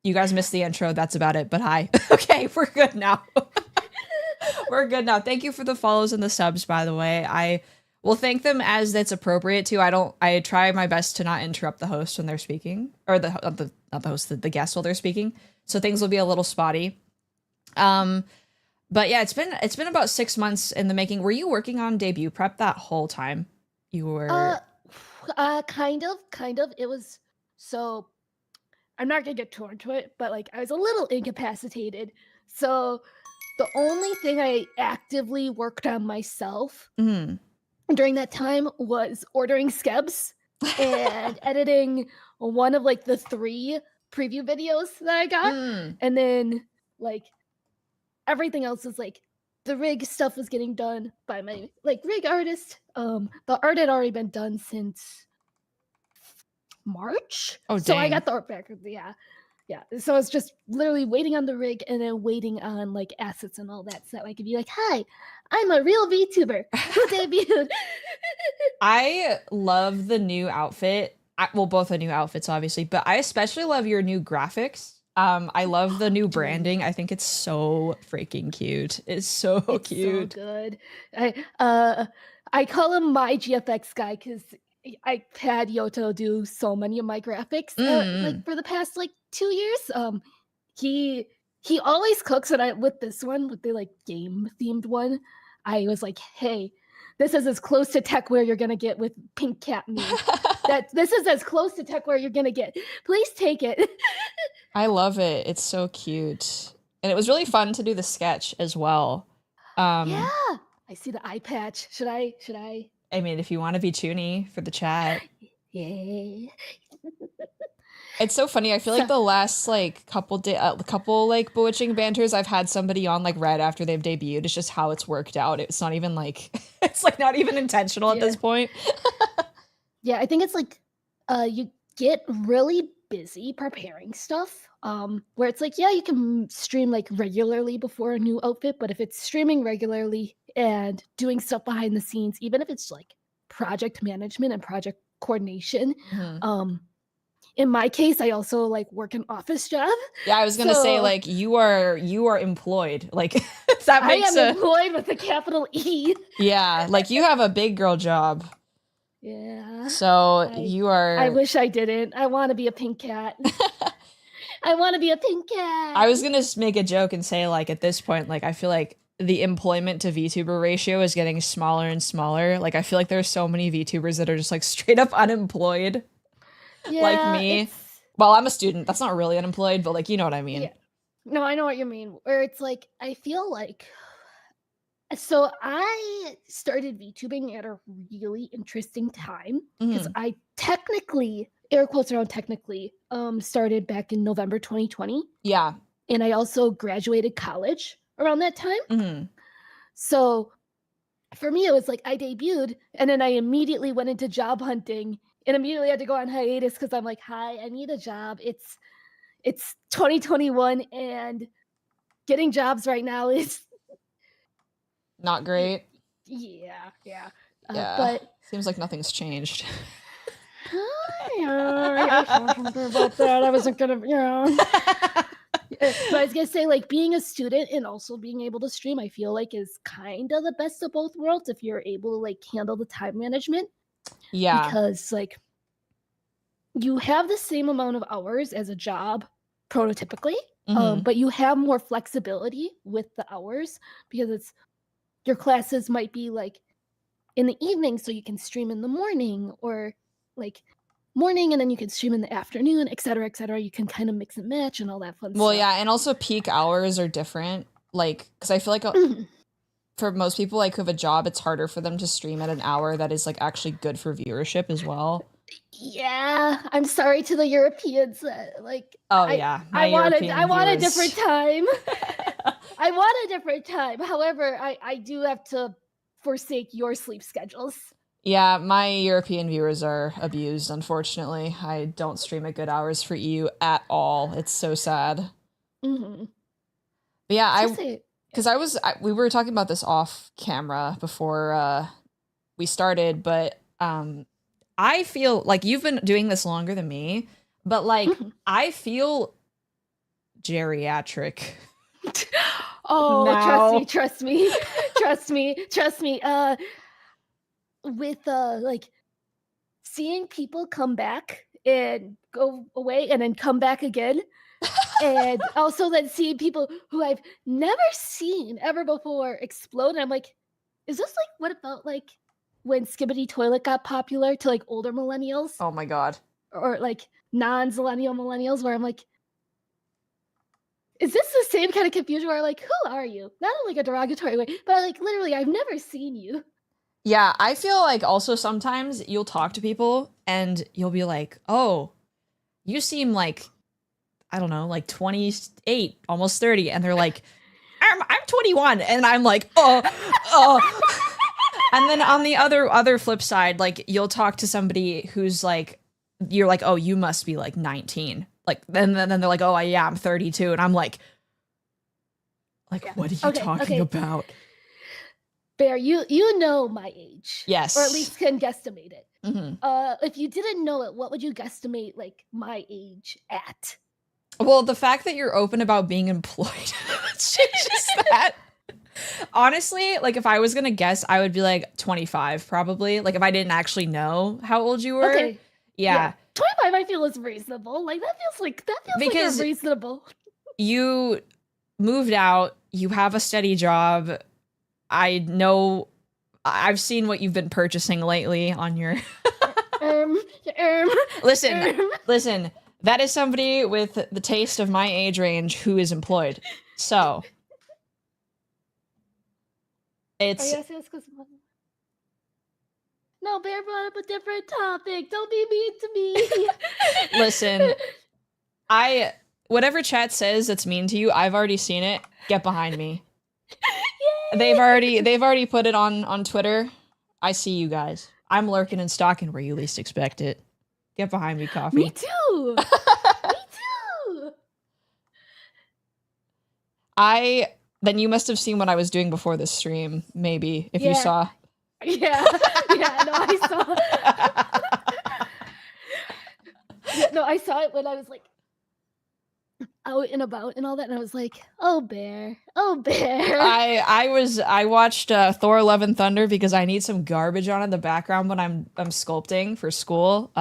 You guys missed the intro. That's about it. But hi. Okay, we're good now. We're good now. Thank you for the follows and the subs, by the way. I will thank them as it's appropriate to. I try my best to not interrupt the host when they're speaking, or not the host, the guest while they're speaking. So things will be a little spotty. But yeah, it's been about 6 months in the making. Were you working on debut prep that whole time? You were. Kind of. It was so. I'm not gonna get too into it, but like I was a little incapacitated, so the only thing I actively worked on myself during that time was ordering skebs and editing one of like the 3 preview videos that I got, and then like everything else was like the rig stuff was getting done by my like rig artist. The art had already been done since March. Oh, so dang. I got the art back. Yeah. So it's just literally waiting on the rig and then waiting on like assets and all that, so that I could be like, "Hi, I'm a real VTuber who debuted." I love the new outfit. Well, both the new outfits, obviously, but I especially love your new graphics. I love the new branding. I think it's so freaking cute. It's so cute. So good. I call him my GFX guy because I had Yoto do so many of my graphics like for the past like 2 years. He always cooks, and with this one, with the like game themed one, I was like, hey, this is as close to techwear you're gonna get with Pink Cat me. This is as close to techwear you're gonna get. Please take it. I love it. It's so cute. And it was really fun to do the sketch as well. Yeah. I see the eye patch. Should I? I mean, if you want to be Toonie for the chat. Yeah. It's so funny. I feel like the last like couple like Bewitching Banters, I've had somebody on like right after they've debuted. It's just how it's worked out. It's not even like it's like not even intentional at this point. Yeah, I think it's like you get really busy preparing stuff. Where it's like, yeah, you can stream like regularly before a new outfit, but if it's streaming regularly and doing stuff behind the scenes, even if it's like project management and project coordination, in my case, I also like work an office job. Yeah, I was gonna say like you are employed. Like that makes I am employed with a capital E. Yeah, like you have a big girl job. Yeah. So you are. I wish I didn't. I want to be a pink cat. I want to be a pink cat. I was gonna make a joke and say like at this point, like I feel like the employment to VTuber ratio is getting smaller and smaller. Like I feel like there's so many VTubers that are just like straight up unemployed. Yeah, like me. Well, I'm a student. That's not really unemployed, but like you know what I mean. Yeah. No, I know what you mean. Where it's like I feel like. So I started VTubing at a really interesting time because I technically, air quotes around technically, started back in November 2020. Yeah. And I also graduated college around that time. So for me, it was like I debuted and then I immediately went into job hunting and immediately had to go on hiatus because I'm like, hi, I need a job. It's 2021 and getting jobs right now is not great. Yeah. But seems like nothing's changed. About that, I wasn't gonna, But I was gonna say, like, being a student and also being able to stream, I feel like is kind of the best of both worlds if you're able to like handle the time management. Yeah. Because like you have the same amount of hours as a job, prototypically, but you have more flexibility with the hours because your classes might be like in the evening, so you can stream in the morning, or like morning and then you can stream in the afternoon, etc., etc. You can kind of mix and match and all that fun stuff. Well, yeah, and also peak hours are different. Like, because I feel like for most people like who have a job, it's harder for them to stream at an hour that is like actually good for viewership as well. Yeah, I'm sorry to the Europeans. Like, I want a different time. I want a different time. However, I do have to forsake your sleep schedules. Yeah, my European viewers are abused, unfortunately. I don't stream at good hours for EU at all. It's so sad. But yeah, we were talking about this off camera before we started, but I feel like you've been doing this longer than me, but like I feel geriatric. Oh, Now. trust me. With like seeing people come back and go away and then come back again, and also then seeing people who I've never seen ever before explode, and I'm like, is this like what about like when Skibbity Toilet got popular to like older millennials Oh my god. or like non-zillennial millennials, where I'm like, is this the same kind of confusion where like, who are you? Not in like a derogatory way, but like literally, I've never seen you. Yeah, I feel like also sometimes you'll talk to people and you'll be like, "Oh, you seem like I don't know, like 28, almost 30." And they're like, I'm 21." And I'm like, "Oh." And then on the other flip side, like you'll talk to somebody who's like you're like, "Oh, you must be like 19." Like then they're like, "Oh, yeah, I'm 32." And I'm like, Yeah. what are you talking about? Bear, you know my age. Yes. Or at least can guesstimate it. Mhm. If you didn't know it, what would you guesstimate like my age at? Well, the fact that you're open about being employed changes that. Honestly, like if I was gonna guess, I would be like 25 probably. Like if I didn't actually know how old you were. Okay. Yeah. 25 I feel is reasonable. Like that feels like Because you're reasonable. You moved out, you have a steady job. I know I've seen what you've been purchasing lately on your Listen, that is somebody with the taste of my age range who is employed. So it's No, Bear brought up a different topic. Don't be mean to me. Listen, whatever chat says that's mean to you, I've already seen it. Get behind me. They've already put it on Twitter. I see you guys. I'm lurking and stalking where you least expect it. Get behind me, Coffee. Me too. Me too. Then you must have seen what I was doing before this stream, maybe, if you saw. Yeah, no, I saw. No, I saw it when I was like out and about and all that, and I was like, "Oh, Bear, oh, Bear." I watched Thor: Love and Thunder because I need some garbage on in the background when I'm sculpting for school.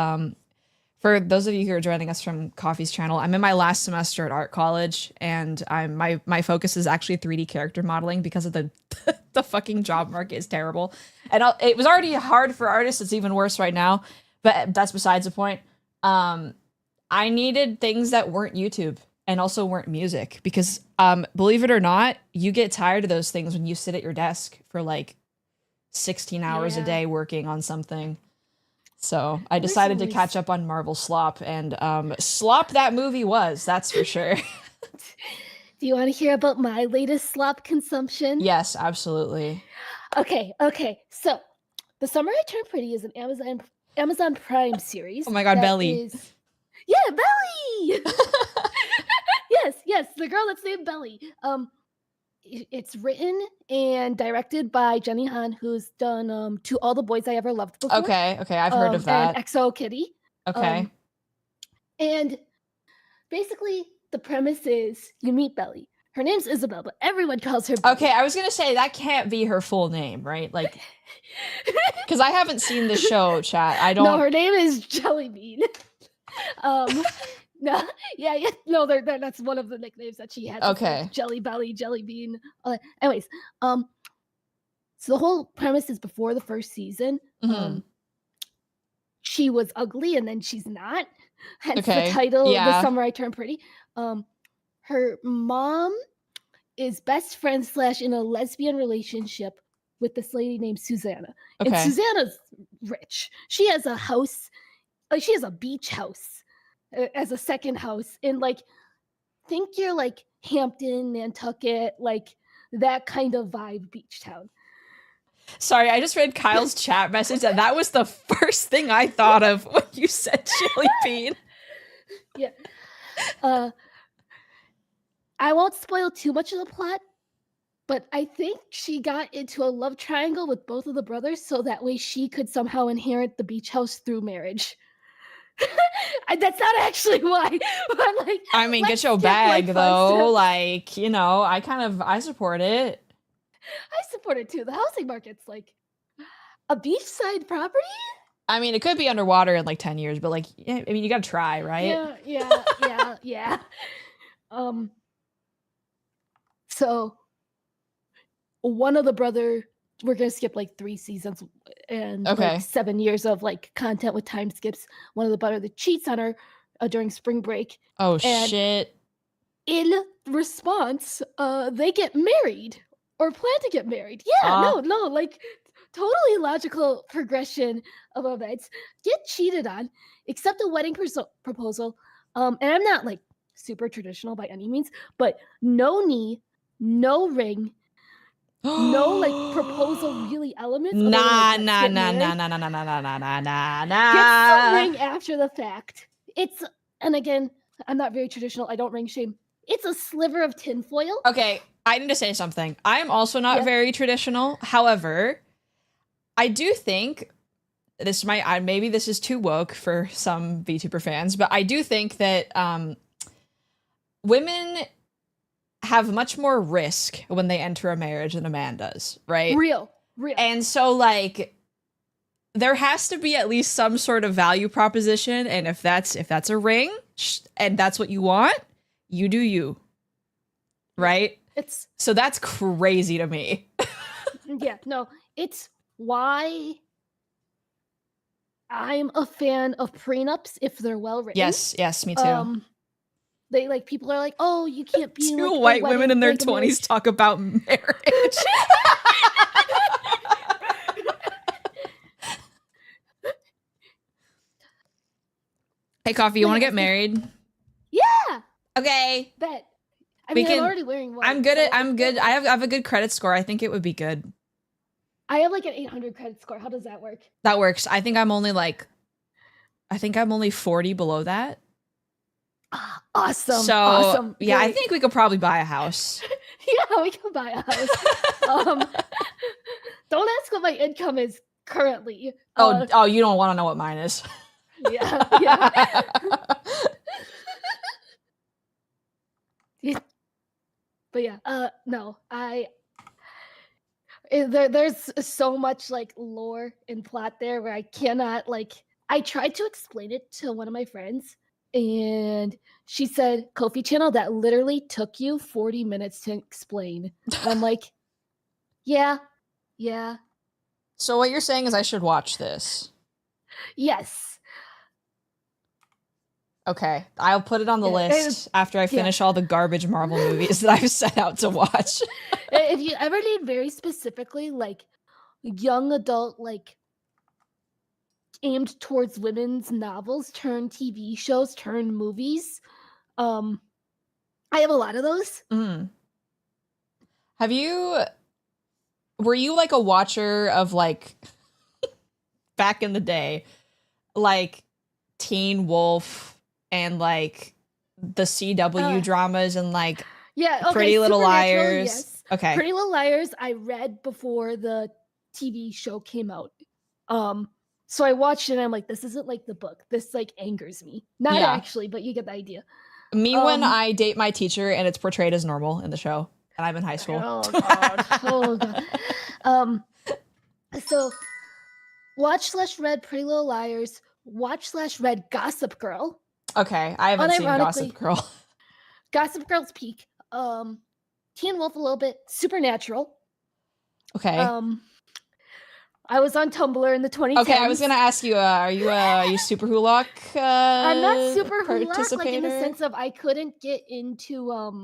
For those of you who are joining us from Coffee's channel, I'm in my last semester at art college, and my focus is actually 3D character modeling because of the fucking job market is terrible. And it was already hard for artists; it's even worse right now. But that's besides the point. I needed things that weren't YouTube and also weren't music because, believe it or not, you get tired of those things when you sit at your desk for like 16 hours a day working on something. So I decided to catch up on Marvel Slop, and slop that movie was, that's for sure. Do you want to hear about my latest slop consumption? Yes, absolutely. Okay. So, The Summer I Turned Pretty is an Amazon Prime series. Oh my god, Belly. Yeah, Belly! Yes, the girl that's named Belly. It's written and directed by Jenny Han, who's done To All the Boys I Ever Loved Before. Okay, I've heard of that. And XO Kitty. Okay. And basically, the premise is you meet Belly. Her name's Isabel, but everyone calls her Belly. Okay, I was gonna say that can't be her full name, right? Like, because I haven't seen the show, chat. I don't. No, her name is Jellybean. No, no, that's one of the nicknames that she has. Okay. Jelly Belly, Jellybean. Anyways, so the whole premise is before the first season, she was ugly and then she's not. Hence the title, The Summer I Turned Pretty. Her mom is best friend / in a lesbian relationship with this lady named Susanna. And Susanna's rich. She has a house, she has a beach house as a second house in like, think you're like Hampton, Nantucket, like that kind of vibe beach town. Sorry, I just read Kyle's chat message and that was the first thing I thought of when you said Jelly Bean. Yeah. I won't spoil too much of the plot, but I think she got into a love triangle with both of the brothers so that way she could somehow inherit the beach house through marriage. That's not actually why. But like, I mean, let's get your skip, like, bag fun though. stuff. Like, you know, I support it. I support it too. The housing market's like a beachside property. I mean, it could be underwater in like 10 years, but like, yeah, I mean, you gotta try, right? Yeah. So one of the brother, we're gonna skip like 3 seasons and like Okay. 7 years of like content with time skips. One of the brother that cheats on her during spring break. Oh And shit. in response, they get married or plan to get married. Yeah, no, like totally logical progression of events. Get cheated on, accept a wedding proposal. And I'm not like super traditional by any means, but no knee, no ring, no like proposal really elements. other than, like, let's Nah. get married. Get some ring after the fact. And again, I'm not very traditional. I don't ring shame. It's a sliver of tinfoil. Okay, I need to say something. I am also not Yeah. very traditional. However, I do think this might maybe this is too woke for some VTuber fans, but I do think that women have much more risk when they enter a marriage than a man does, right? Real. And so like there has to be at least some sort of value proposition, and if that's a ring and that's what you want, you do you. Right? So that's crazy to me. Yeah, no, it's why I'm a fan of prenups if they're well written. Yes, me too. They like people are like, oh, you can't be Two like white women in their 20s marriage. talk about marriage. Hey, Coffee, you want to get married? Yeah. Okay. Bet. I mean, I'm already wearing white. I'm good. I have a good credit score. I think it would be good. I have like an 800 credit score. How does that work? That works. I think I'm only 40 below that. Awesome. So, awesome. Yeah, Great. I think we could probably buy a house. Yeah, we can buy a house. Don't ask what my income is currently. Oh, you don't want to know what mine is. Yeah. But yeah, no, there's so much like lore and plot there where I cannot like. I tried to explain it to one of my friends, and she said, "Kofi channel, that literally took you 40 minutes to explain." And I'm like, yeah. So what you're saying is I should watch this? Yes. Okay, I'll put it on the list after I finish all the garbage Marvel movies that I've set out to watch. If you ever need very specifically like young adult, like aimed towards women's novels, turn TV shows, turn movies, I have a lot of those. Were you like a watcher of like back in the day, like Teen Wolf and like the CW dramas and like Pretty Little Liars? Yes. Okay. Pretty Little Liars I read before the TV show came out. So I watched it and I'm like, this isn't like the book. This like angers me. Not actually, but you get the idea. Me when I date my teacher and it's portrayed as normal in the show and I'm in high school. Oh god. So watch/read Pretty Little Liars, watch/read Gossip Girl. Okay, I haven't seen Gossip Girl. Gossip Girl's peak. Teen Wolf a little bit. Supernatural. Okay. I was on Tumblr in the 2010s. Okay, I was gonna ask you, are you Super Hulock? I'm not Super Hulock, like in the sense of I couldn't get into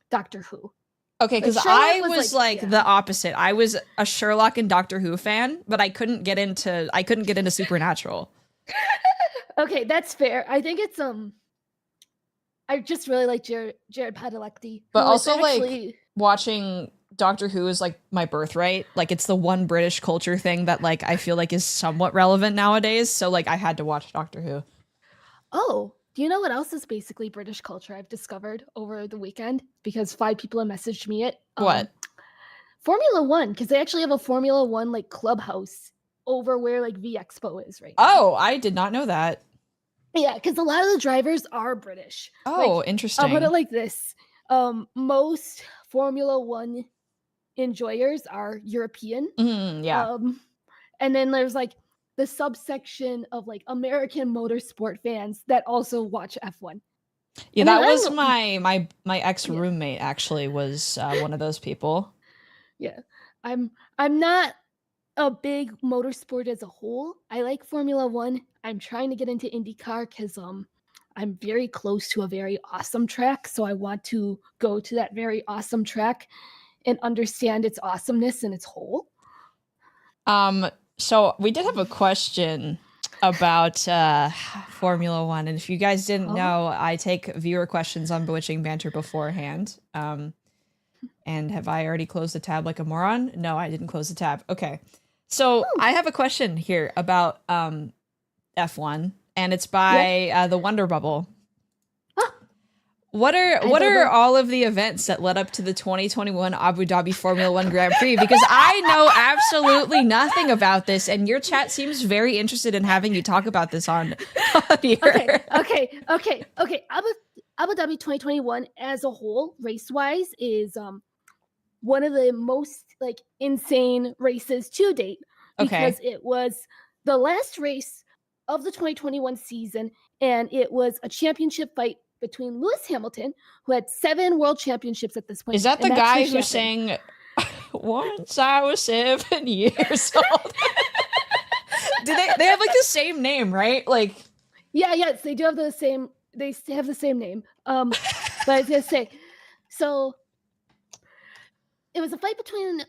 Doctor Who. Okay, because I was like the opposite. I was a Sherlock and Doctor Who fan, but I couldn't get into Supernatural. Okay, that's fair. I think it's I just really like Jared Padalecki. But also like watching Doctor Who is like my birthright. Like it's the one British culture thing that like I feel like is somewhat relevant nowadays. So like I had to watch Doctor Who. Oh, do you know what else is basically British culture I've discovered over the weekend? Because 5 people have messaged me it. What? Formula One, because they actually have a Formula One like clubhouse over where like V Expo is right now. Oh, I did not know that. Yeah, because a lot of the drivers are British. Oh, Like, interesting. I'll put it like this. Most Formula One enjoyers are European. Yeah. And then there's like the subsection of like American motorsport fans that also watch F1. Yeah, I mean, that was my ex-roommate actually was one of those people. Yeah. I'm not a big motorsport as a whole. I like Formula One. I'm trying to get into IndyCar because I'm very close to a very awesome track. So I want to go to that very awesome track and understand its awesomeness in its whole. So we did have a question about Formula One, and if you guys didn't know, I take viewer questions on Bewitching Banter beforehand. And have I already closed the tab like a moron? No, I didn't close the tab. Okay. So I have a question here about F1, and it's by the Wonder Bubble. What are all of the events that led up to the 2021 Abu Dhabi Formula One Grand Prix? Because I know absolutely nothing about this, and your chat seems very interested in having you talk about this on here. Okay. Abu Dhabi 2021 as a whole, race-wise, is one of the most like insane races to date because it was the last race of the 2021 season, and it was a championship fight between Lewis Hamilton, who had 7 world championships at this point. Is that the guy who sang "Once I Was 7 years old"? Do they have like the same name, right? Like, yes, they do have the same. They have the same name. But I was gonna say, so it was a fight between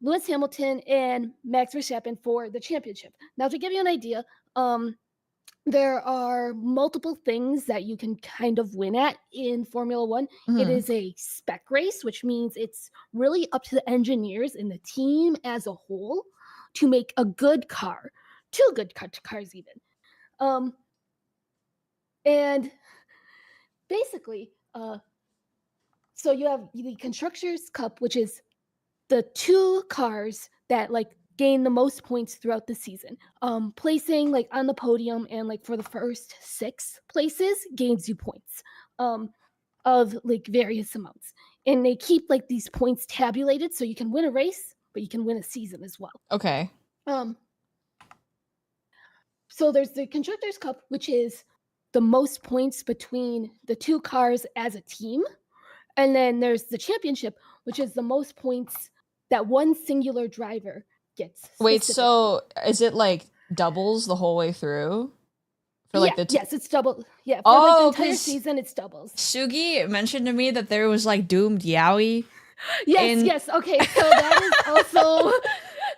Lewis Hamilton and Max Verstappen for the championship. Now, to give you an idea, there are multiple things that you can kind of win at in Formula One. It is a spec race, which means it's really up to the engineers and the team as a whole to make a good car, 2 good cars even. And basically, so you have the Constructors' Cup, which is the 2 cars that like gain the most points throughout the season. Placing like on the podium and like for the first 6 places gains you points of like various amounts. And they keep like these points tabulated so you can win a race, but you can win a season as well. Okay. So there's the Constructors' Cup, which is the most points between the 2 cars as a team. And then there's the championship, which is the most points that one singular driver gets. Wait, so is it like doubles the whole way through? For like yes, it's double. Yeah, for like the entire season, it's doubles. Sugi mentioned to me that there was like doomed Yowie. Yes. Okay, so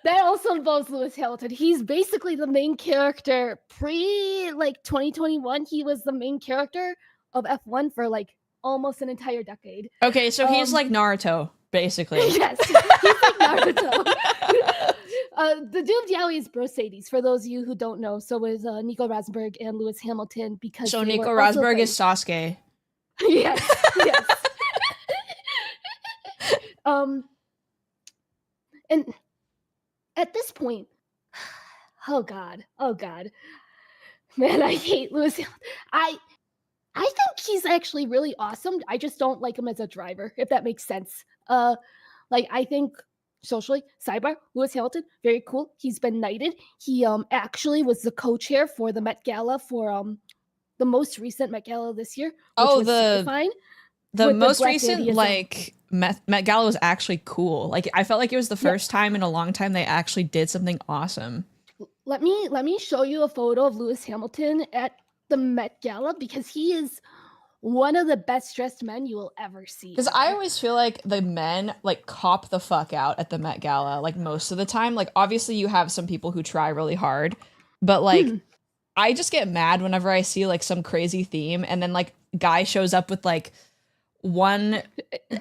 that also involves Lewis Hamilton. He's basically the main character like 2021. He was the main character of F1 for like almost an entire decade. Okay, so he's like Naruto, basically. Yes, he's like Naruto. The doomed Yowie is Mercedes, for those of you who don't know. So is Nico Rosberg and Lewis Hamilton, because so Nico Rosberg is Sasuke. Yes. And at this point, oh god, man, I hate Lewis Hamilton. I think he's actually really awesome. I just don't like him as a driver, if that makes sense. Like I think socially, sidebar, Lewis Hamilton, very cool. He's been knighted. He actually was the co-chair for the Met Gala for the most recent Met Gala this year. The most recent like Met Gala was actually cool. Like I felt like it was the first time in a long time they actually did something awesome. Let me show you a photo of Lewis Hamilton at the Met Gala, because he is one of the best dressed men you will ever see. Because I always feel like the men like cop the fuck out at the Met Gala, like most of the time. Like obviously you have some people who try really hard, but like I just get mad whenever I see like some crazy theme and then like guy shows up with like one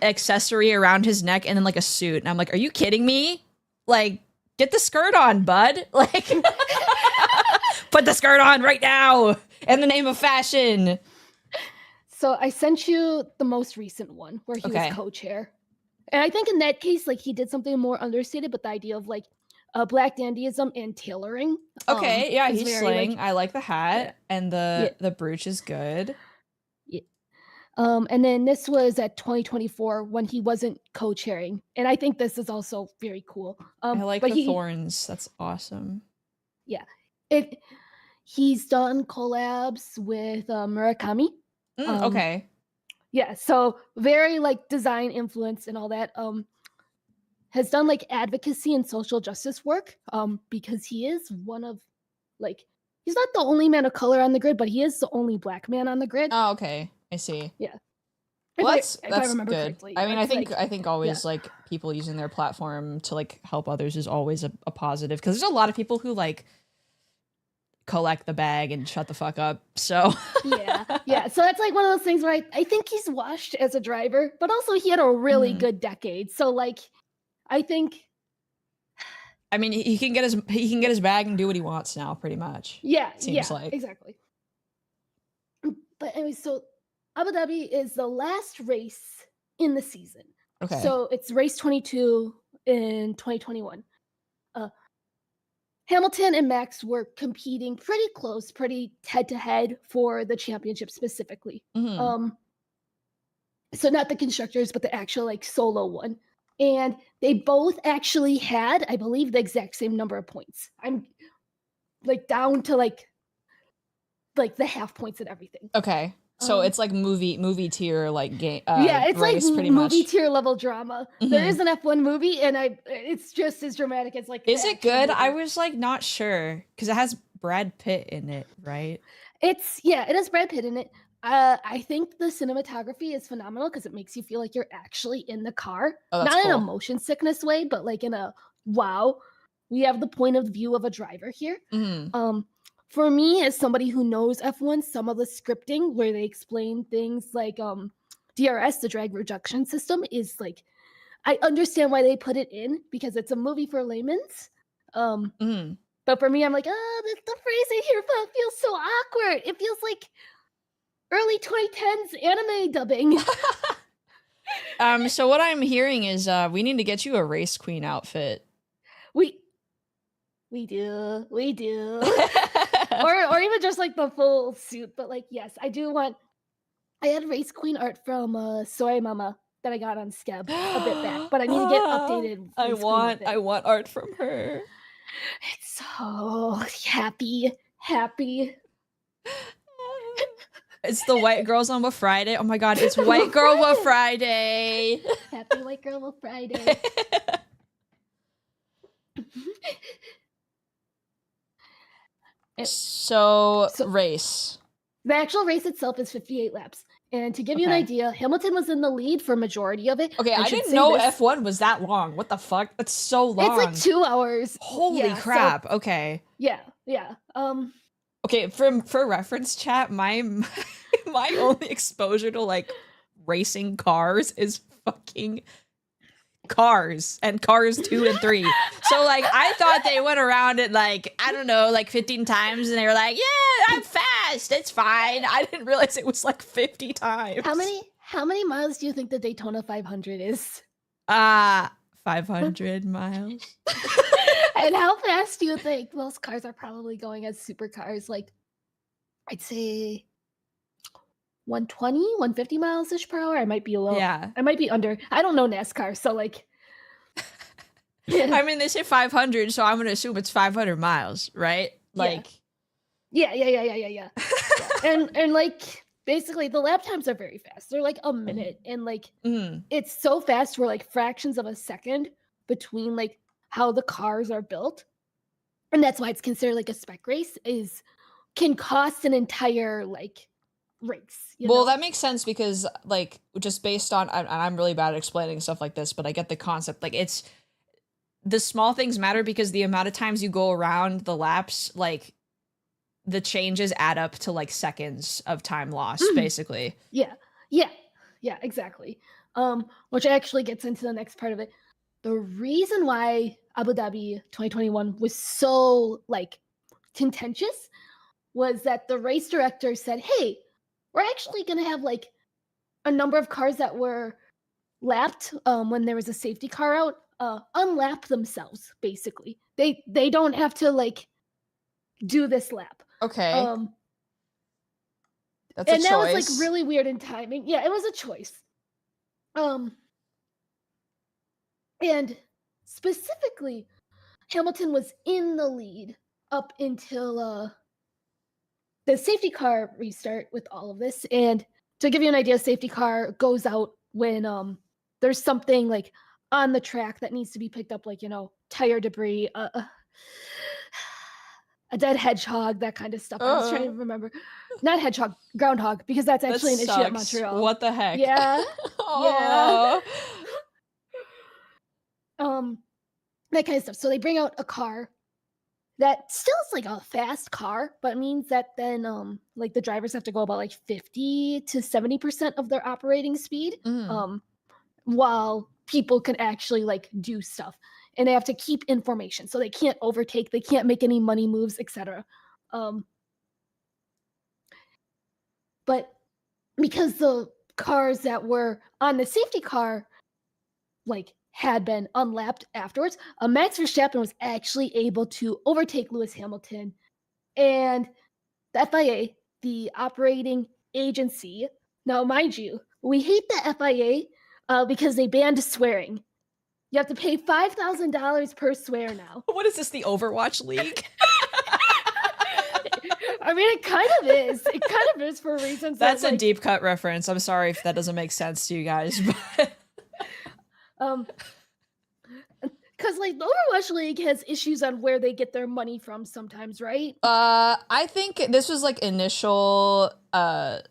accessory around his neck and then like a suit, and I'm like, are you kidding me? Like, get the skirt on, bud. Like put the skirt on right now in the name of fashion. So I sent you the most recent one where he was co-chair. And I think in that case, like he did something more understated, but the idea of like black dandyism and tailoring. Okay, yeah, Is he's very like slaying. I like the yeah, hat and yeah, the brooch is good. yeah. And then this was at 2024 when he wasn't co-chairing, and I think this is also very cool. I like But the he thorns. That's awesome. yeah, it he's done collabs with Murakami. Um, Okay. yeah, so very like design influence and all that. Has done like advocacy and social justice work. Because he is one of like he's not the only man of color on the grid, but he is the only black man on the grid. Oh, okay. I see. Yeah, Well, if I that's remember good. correctly, I mean, that's like I think yeah, always like people using their platform to like help others is always a positive because there's a lot of people who like collect the bag and shut the fuck up. So yeah, yeah. So that's like one of those things where I think he's washed as a driver, but also he had a really Mhm. good decade. So like I think I mean, he can get his bag and do what he wants now, pretty much. yeah, Seems yeah, like. exactly. But anyway, so Abu Dhabi is the last race in the season. Okay. So it's race 22 in 2021. Uh, Hamilton and Max were competing pretty close, pretty head to head for the championship specifically. Mhm. So not the constructors, but the actual like solo one. And they both actually had, I believe, the exact same number of points. I'm like down to like the half points and everything. Okay. So Um, it's like movie tier like game yeah, it's like race pretty movie much. tier level drama. There is Mhm. an F1 movie, and it's just as dramatic as like the Is it actual good? I movie. was like not sure cuz it has Brad Pitt in it, right? It has Brad Pitt in it. I think the cinematography is phenomenal because it makes you feel like you're actually in the car, Oh, that's not in a cool. motion sickness way, but like in a wow, we have the point of view of a driver here. Mhm. For me, as somebody who knows F1, some of the scripting where they explain things like DRS, the drag reduction system, is like I understand why they put it in because it's a movie for layman's. Mhm. But for me, I'm like, the phrasing here feels so awkward. It feels like early 2010s anime dubbing. So what I'm hearing is we need to get you a race queen outfit. we do. or even just like the full suit. But like, yes, I do want. I had race queen art from Soy Mama that I got on Skeb a bit back, but I need to get updated race queen outfit. I want art from her. It's so happy. It's the White Girls on a Friday. Oh my god, it's White Girl with Friday. Happy White Girl with Friday. So, So- race. The actual race itself is 58 laps. And to give you an Okay. idea, Hamilton was in the lead for a majority of it. Okay, I should didn't say know this- F1 was that long. What the fuck? That's so long. It's like 2 hours. Holy Yeah, so- crap. Okay. yeah. Okay, for reference chat, my only exposure to like racing cars is fucking Cars and Cars 2 and 3. So like I thought they went around it like, I don't know, like 15 times and they were like, yeah, I'm fast. It's fine. I didn't realize it was like 50 times. How many miles do you think the Daytona 500 is? 500 miles. And how fast do you think those cars are probably going as supercars? Like, I'd say 120, 150 miles ish per hour. I might be a little. Yeah. I might be under. I don't know NASCAR, so like. I mean, they say 500, so I'm going to assume it's 500 miles, right? Like. Yeah. And like basically the lap times are very fast. They're like a minute, and like it's so fast. We're like fractions of a second between like how the cars are built, and that's why it's considered like a spec race. Can cost an entire like race. You Well, know? that makes sense because like just based on, and I'm really bad at explaining stuff like this, but I get the concept. Like it's the small things matter because the amount of times you go around the laps, like the changes add up to like seconds of time lost, basically. Yeah, exactly. Which actually gets into the next part of it. The reason why Abu Dhabi 2021 was so like contentious was that the race director said, "Hey, we're actually going to have like a number of cars that were lapped when there was a safety car out unlap themselves, basically. They don't have to like do this lap. Okay. That's a And that was choice. like really weird in timing. Yeah, it was a choice. And specifically, Hamilton was in the lead up until the safety car restart with all of this. And to give you an idea, safety car goes out when there's something like on the track that needs to be picked up, like, you know, tire debris, a dead hedgehog, that kind of stuff. I was trying to remember. Not hedgehog, groundhog, because that's actually an issue at Montreal. What the heck? Yeah. Yeah. That kind of stuff. So they bring out a car that still is like a fast car, but it means that then like the drivers have to go about like 50 to 70% of their operating speed, while people can actually like do stuff. And they have to keep information. So they can't overtake, they can't make any money moves, etc. But because the cars that were on the safety car like had been unlapped afterwards, Max Verstappen was actually able to overtake Lewis Hamilton. And the FIA, the operating agency, now mind you, we hate the FIA because they banned swearing. You have to pay $5,000 per swear now. What is this, the Overwatch League? I mean, it kind of is. It kind of is for reasons. That's a deep cut reference. I'm sorry if that doesn't make sense to you guys, but because like the Overwatch League has issues on where they get their money from sometimes, right? I think this was like initial Overwatch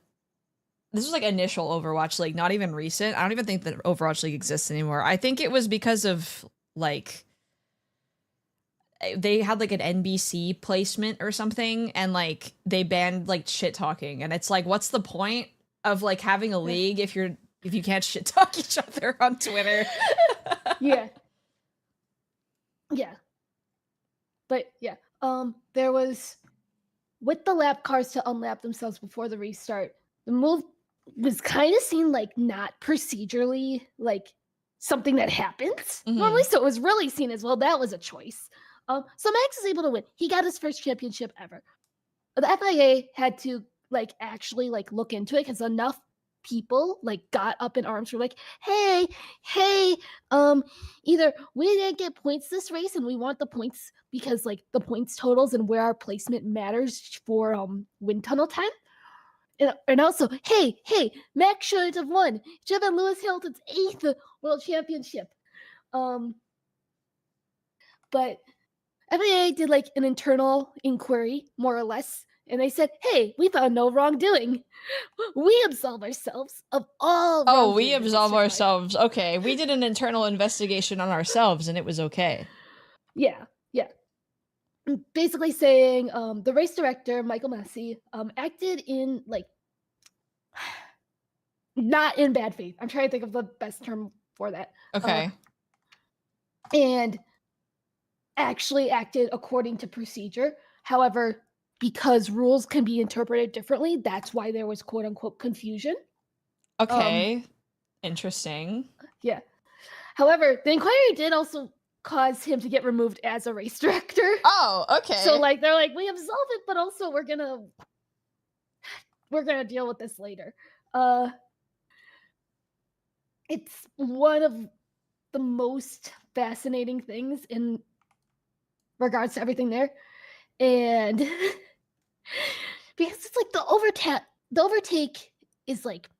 League, not even recent. I don't even think that Overwatch League exists anymore. I think it was because of like they had like an NBC placement or something, and like they banned like shit talking, and it's like, what's the point of like having a league if you can't shit talk each other on Twitter? Yeah. But yeah, there was, with the lap cars to unlap themselves before the restart, the move was kind of seen like not procedurally like something that happens normally, so it was really seen as, well, that was a choice. So Max is able to win. He got his first championship ever. The FIA had to like actually like look into it because enough people like got up in arms, were like, hey, either we didn't get points this race and we want the points because like the points totals and where our placement matters for wind tunnel time. And also, hey, Max shouldn't have won. It should have been Lewis Hamilton's 8th world championship. But FIA did like an internal inquiry, more or less, and they said, hey, we found no wrongdoing. We absolve ourselves of all wrongdoing. Oh, we absolve ourselves. Okay, we did an internal investigation on ourselves and it was okay. Yeah. Basically saying the race director, Michael Massey, acted in like not in bad faith. I'm trying to think of the best term for that. Okay. And actually acted according to procedure. However, because rules can be interpreted differently, that's why there was quote unquote confusion. Okay. Interesting. Yeah. However, the inquiry did also cause him to get removed as a race director. Oh, okay. So like they're like, we absolve it, but also we're gonna deal with this later. It's one of the most fascinating things in regards to everything there. And because it's like the overtake is like,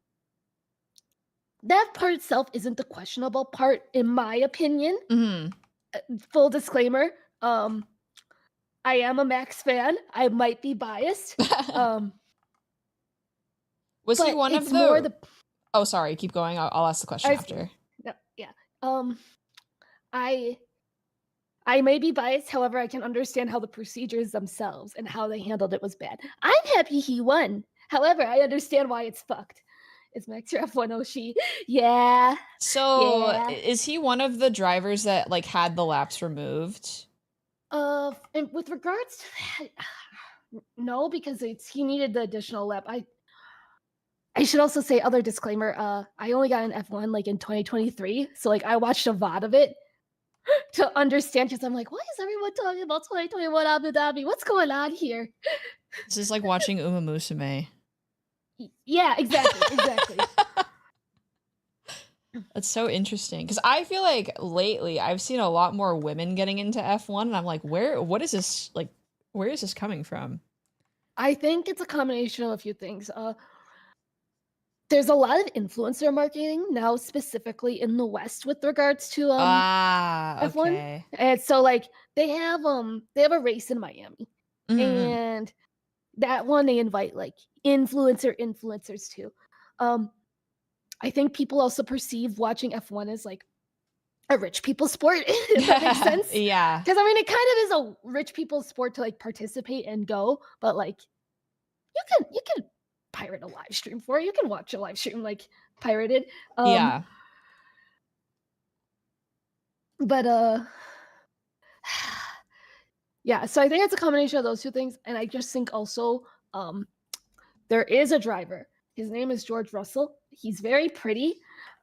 that part itself isn't the questionable part, in my opinion. Full disclaimer, I am a Max fan. I might be biased. Was he one of the... Oh, sorry. Keep going. I'll ask the question after. No, yeah. I may be biased. However, I can understand how the procedures themselves and how they handled it was bad. I'm happy he won. However, I understand why it's fucked. Is Max your F1 Oshie? Yeah. So, yeah. Is he one of the drivers that like had the laps removed? And with regards to that, no, because he needed the additional lap. I should also say, other disclaimer, I only got an F1 like in 2023, so like I watched a VOD of it. to understand because I'm like, why is everyone talking about 2021 Abu Dhabi? What's going on here? This is like watching Uma Musume. Yeah, exactly. That's so interesting because I feel like lately I've seen a lot more women getting into F1, and I'm like, what is this like? Where is this coming from? I think it's a combination of a few things. There's a lot of influencer marketing now, specifically in the West, with regards to F1, Okay. and so like they have a race in Miami, Mhm. and that one they invite like influencers too. I think people also perceive watching F1 as like a rich people sport, if that makes sense. Yeah. Because I mean, it kind of is a rich people sport to like participate and go, but like you can pirate a live stream for it. You can watch a live stream like pirated. Yeah. But yeah, so I think it's a combination of those two things, and I just think also there is a driver. His name is George Russell. He's very pretty.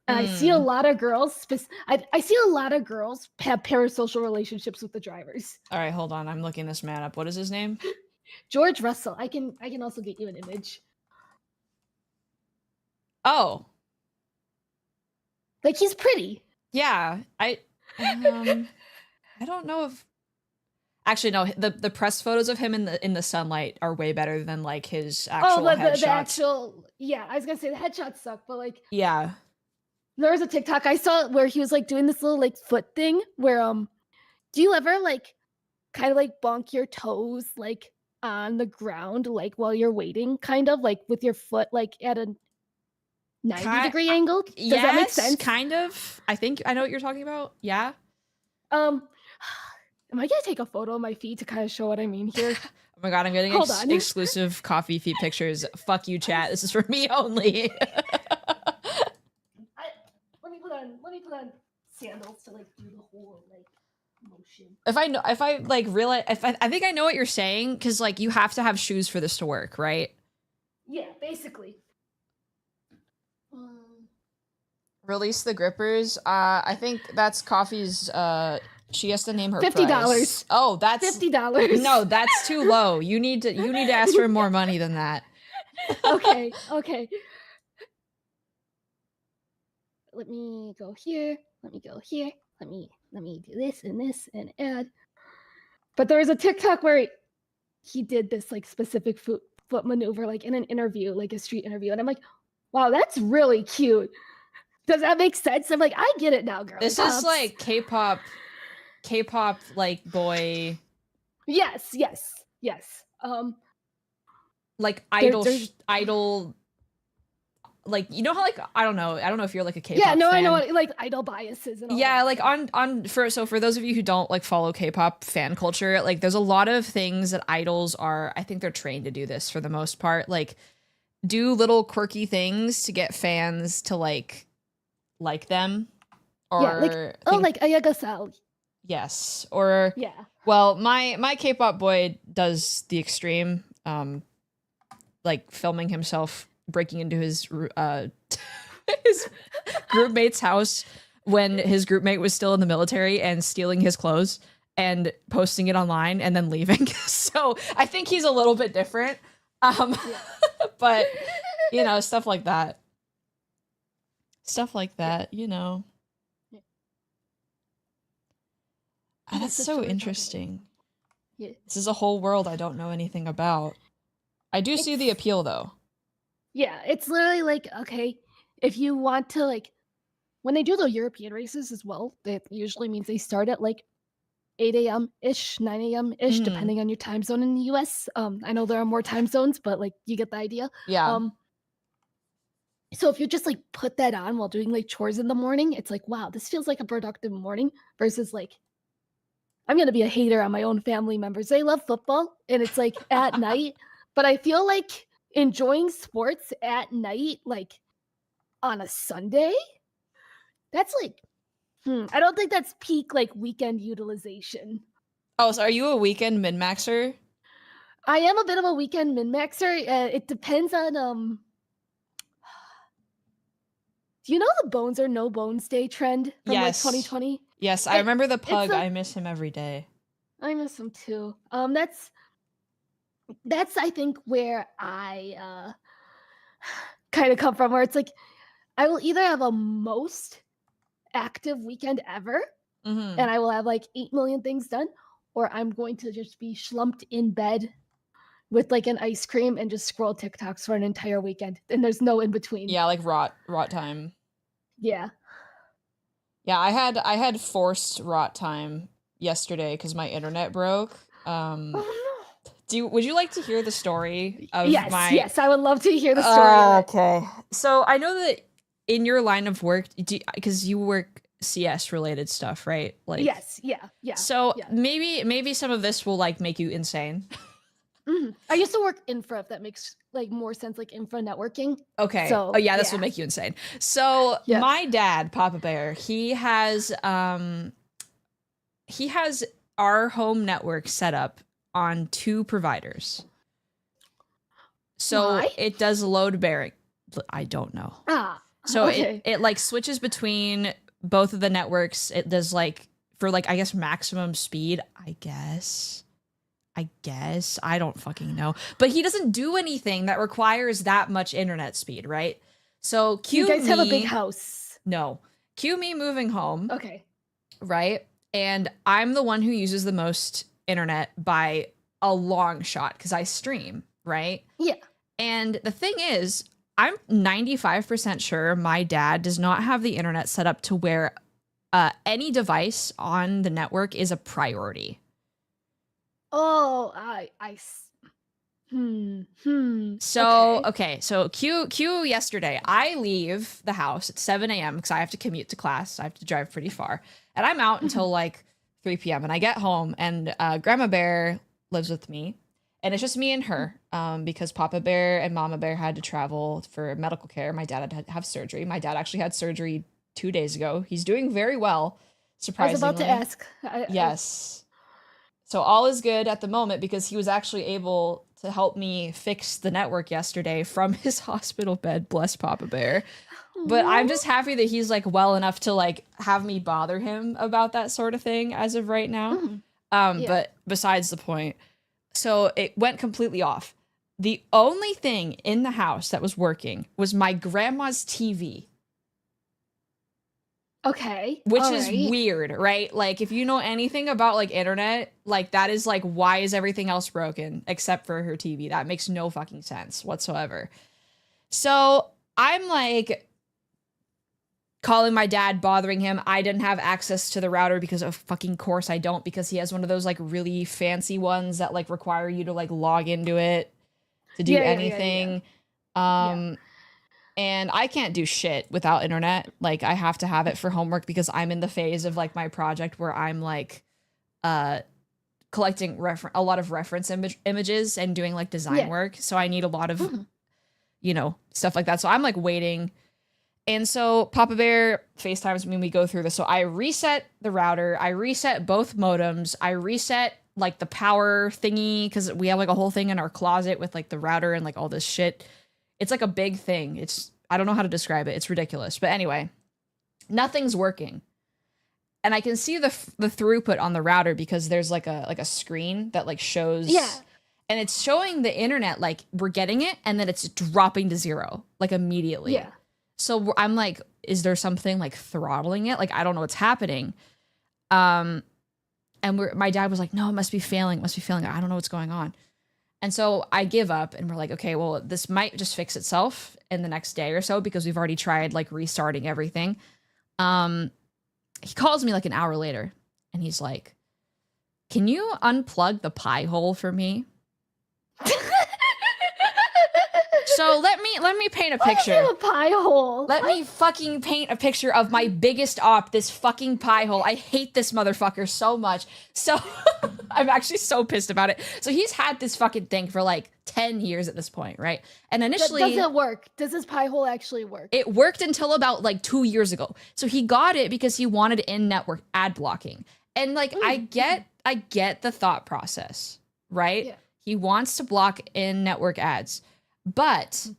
And I see a lot of girls. I see a lot of girls have parasocial relationships with the drivers. All right, hold on. I'm looking this man up. What is his name? George Russell. I can also get you an image. Oh, Like he's pretty. yeah. I don't know if actually no. The press photos of him in the sunlight are way better than like his actual headshots. The actual I was gonna say the headshots suck, but like Yeah. there was a TikTok I saw where he was like doing this little like foot thing where do you ever like kind of like bonk your toes like on the ground like while you're waiting, kind of like with your foot like at a 90-degree angle? Does that make sense? Kind of. I think I know what you're talking about. Yeah. Am I gonna take a photo of my feet to kind of show what I mean here? Oh my god, I'm getting exclusive coffee feet pictures. Fuck you, chat. This is for me only. Let me put on sandals to like do the whole like motion. I think I know what you're saying, because like you have to have shoes for this to work, right? Yeah, basically. Release the grippers. I think that's Coffee's. She has to name her $50. price. Oh, that's $50. No, that's too low. You need to ask for more money than that. Okay. Let me go here. Let me go here. Let me do this and add. But there was a TikTok where he did this like specific foot maneuver like in an interview, like a street interview, and I'm like, wow, that's really cute. Does that make sense? I'm like, I get it now, girl. This is like K-pop like boy. Yes. Like idol. Like, you know how like I don't know if you're like a K-pop fan. I know like idol biases and all that. Like for those of you who don't like follow K-pop fan culture, like there's a lot of things that idols are, I think they're trained to do this for the most part, like do little quirky things to get fans to like them, or like Ayaga-san. Yes, or yeah. Well, my K-pop boy does the extreme, like filming himself breaking into his his group mate's house when his group mate was still in the military and stealing his clothes and posting it online and then leaving. So I think he's a little bit different. But you know, stuff like that, you know. Yeah. That's so interesting. Yeah. This is a whole world I don't know anything about. I do see the appeal though. Yeah, it's literally like, okay, if you want to like, when they do the European races as well, that usually means they start at like 8 a.m.-ish, 9 a.m.-ish, depending on your time zone in the US. I know there are more time zones, but like you get the idea. Yeah. So if you just like put that on while doing like chores in the morning, it's like, wow, this feels like a productive morning, versus like, I'm going to be a hater on my own family members. They love football and it's like at night, but I feel like enjoying sports at night, like on a Sunday, that's like, I don't think that's peak like weekend utilization. Oh, so are you a weekend min-maxer? I am a bit of a weekend min-maxer. It depends on do you know the Bones or No Bones Day trend from like 2020? Yes, I remember the pug. a- I miss him every day. I miss him too. That's I think where I kind of come from, where it's like I will either have a most active weekend ever, Mm-hmm. and I will have like 8 million things done, or I'm going to just be slumped in bed with like an ice cream and just scroll TikToks for an entire weekend, and there's no in between. Yeah, like rot time. Yeah. Yeah, I had forced rot time yesterday because my internet broke. Oh Would you like to hear the story no. of Yes, yes, I would love to hear the story. Of it. Okay. So I know that in your line of work, because you work CS related stuff, right? Like Yes, yeah. So yeah. maybe some of this will like make you insane. I used to work infra, if that makes like more sense, like infra networking. Okay. So, oh yeah, this will make you insane. So Yeah. my dad, Papa Bear, he has our home network set up on 2 providers. So Why? it does load bearing. I don't know. So okay. it like switches between both of the networks. It does like for like I guess maximum speed, I guess. I don't fucking know. But he doesn't do anything that requires that much internet speed, right? So cue You guys have a me- big house. No. Cue me moving home, Okay. right? And I'm the one who uses the most internet by a long shot because I stream, right? Yeah. And the thing is, I'm 95% sure my dad does not have the internet set up to where any device on the network is a priority. Oh, So, okay. So Q yesterday, I leave the house at 7 a.m. because I have to commute to class. I have to drive pretty far. And I'm out until like 3 p.m. And I get home and Grandma Bear lives with me. And it's just me and her because Papa Bear and Mama Bear had to travel for medical care. My dad had to have surgery. My dad actually had surgery 2 days ago. He's doing very well, surprisingly. I was about to ask. Yes. So all is good at the moment because he was actually able to help me fix the network yesterday from his hospital bed. Bless Papa Bear. But I'm just happy that he's like well enough to like have me bother him about that sort of thing as of right now. But besides the point, so it went completely off. The only thing in the house that was working was my grandma's TV. Okay. Which is weird, right? Like, if you know anything about, like, internet, like, that is, like, why is everything else broken except for her TV? That makes no fucking sense whatsoever. So, I'm, like, calling my dad, bothering him. I didn't have access to the router because of fucking course I don't, because he has one of those, like, really fancy ones that, like, require you to, like, log into it to do anything. And I can't do shit without internet. Like, I have to have it for homework because I'm in the phase of, like, my project where I'm, like, collecting a lot of reference images and doing, like, design work. So I need a lot of, you know, stuff like that. So I'm, like, waiting. And so Papa Bear FaceTimes me when we go through this. So I reset the router. I reset both modems. I reset, like, the power thingy because we have, like, a whole thing in our closet with, like, the router and, like, all this shit. It's like a big thing. I don't know how to describe it. It's ridiculous. But anyway, nothing's working. And I can see the throughput on the router because there's like a screen that like shows. Yeah. And it's showing the internet like we're getting it and then it's dropping to 0 like immediately. Yeah. So I'm like, is there something like throttling it? Like, I don't know what's happening. And my dad was like, no, it must be failing. It must be failing. I don't know what's going on. And so I give up and we're like, okay, well, this might just fix itself in the next day or so because we've already tried like restarting everything. He calls me like an hour later and he's like, can you unplug the pie hole for me? So let me paint a picture. Why is it a pie hole? Let me fucking paint a picture of my biggest op, this fucking pie hole. I hate this motherfucker so much. So I'm actually so pissed about it. So he's had this fucking thing for like 10 years at this point, right? And initially... Does it work? Does this pie hole actually work? It worked until about like 2 years ago. So he got it because he wanted in-network ad blocking. And like, I get the thought process, right? Yeah. He wants to block in-network ads. But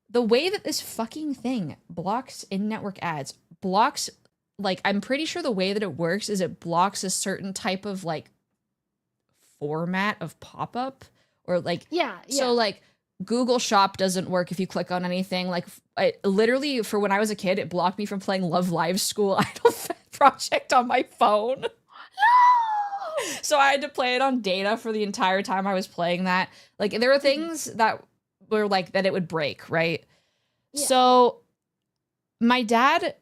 the way that this fucking thing blocks in-network ads blocks like, I'm pretty sure the way that it works is it blocks a certain type of like format of pop-up, or like, so like Google Shop doesn't work if you click on anything. Like, I literally, for when I was a kid, it blocked me from playing Love Live School Idol Project on my phone. So I had to play it on data for the entire time I was playing that. Like, there were things that were like that it would break, right? So my dad,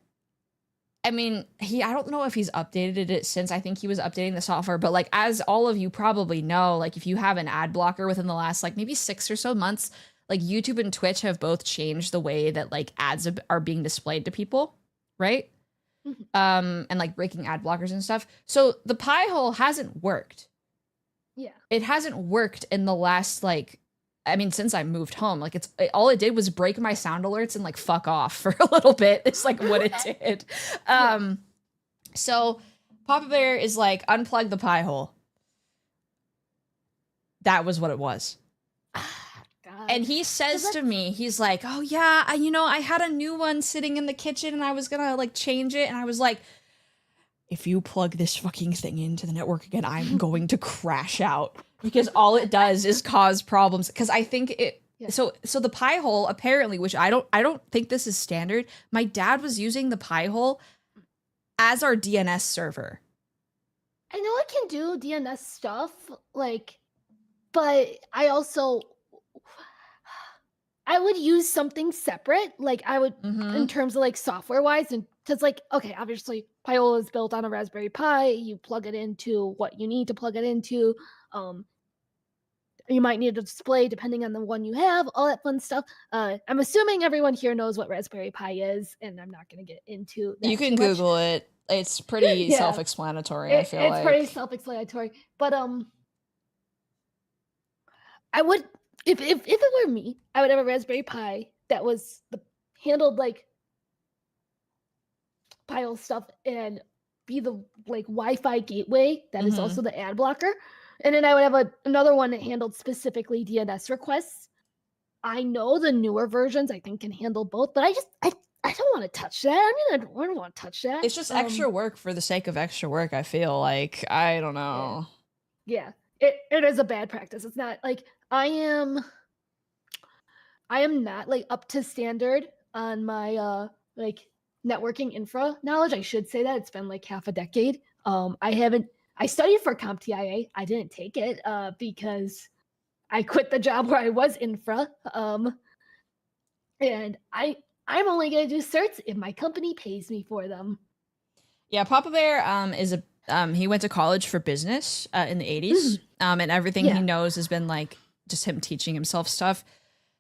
I mean, I don't know if he's updated it since. I think he was updating the software, but like, as all of you probably know, like, if you have an ad blocker within the last like maybe 6 or so months, like YouTube and Twitch have both changed the way that like ads are being displayed to people, right? And like breaking ad blockers and stuff. So the pie hole hasn't worked. It hasn't worked in the last, like, I mean, since I moved home. Like, all it did was break my sound alerts and like fuck off for a little bit. It's like what it did. So Papa Bear is like, unplug the pie hole. That was what it was. And he says to me, he's like, oh yeah, I had a new one sitting in the kitchen and I was gonna like change it. And I was like, if you plug this fucking thing into the network again, I'm going to crash out, because all it does is cause problems. Because I think it, so the pie hole apparently, which I don't think this is standard. My dad was using the pie hole as our DNS server. I know it can do DNS stuff, like, but I would use something separate. Like, I would, in terms of like software wise, and because like, okay, obviously Pi-hole is built on a Raspberry Pi. You plug it into what you need to plug it into. You might need a display depending on the one you have, all that fun stuff. I'm assuming everyone here knows what Raspberry Pi is, and I'm not going to get into that. You can Google it. It's pretty self-explanatory, I feel like. It's pretty self-explanatory. But I would, if it were me, I would have a Raspberry Pi that was handled like Pi-hole stuff and be the like Wi-Fi gateway that is also the ad blocker. And then I would have another one that handled specifically DNS requests. I know the newer versions I think can handle both, but I don't want to touch that. I don't want to touch that. It's just extra work for the sake of extra work, I feel like. I don't know. Yeah. It is a bad practice. It's not like I am not like up to standard on my like networking infra knowledge. I should say that. It's been like half a decade. I studied for CompTIA. I didn't take it because I quit the job where I was infra. And I'm only going to do certs if my company pays me for them. Yeah, Papa Bear he went to college for business in the 80s. And everything he knows has been like just him teaching himself stuff.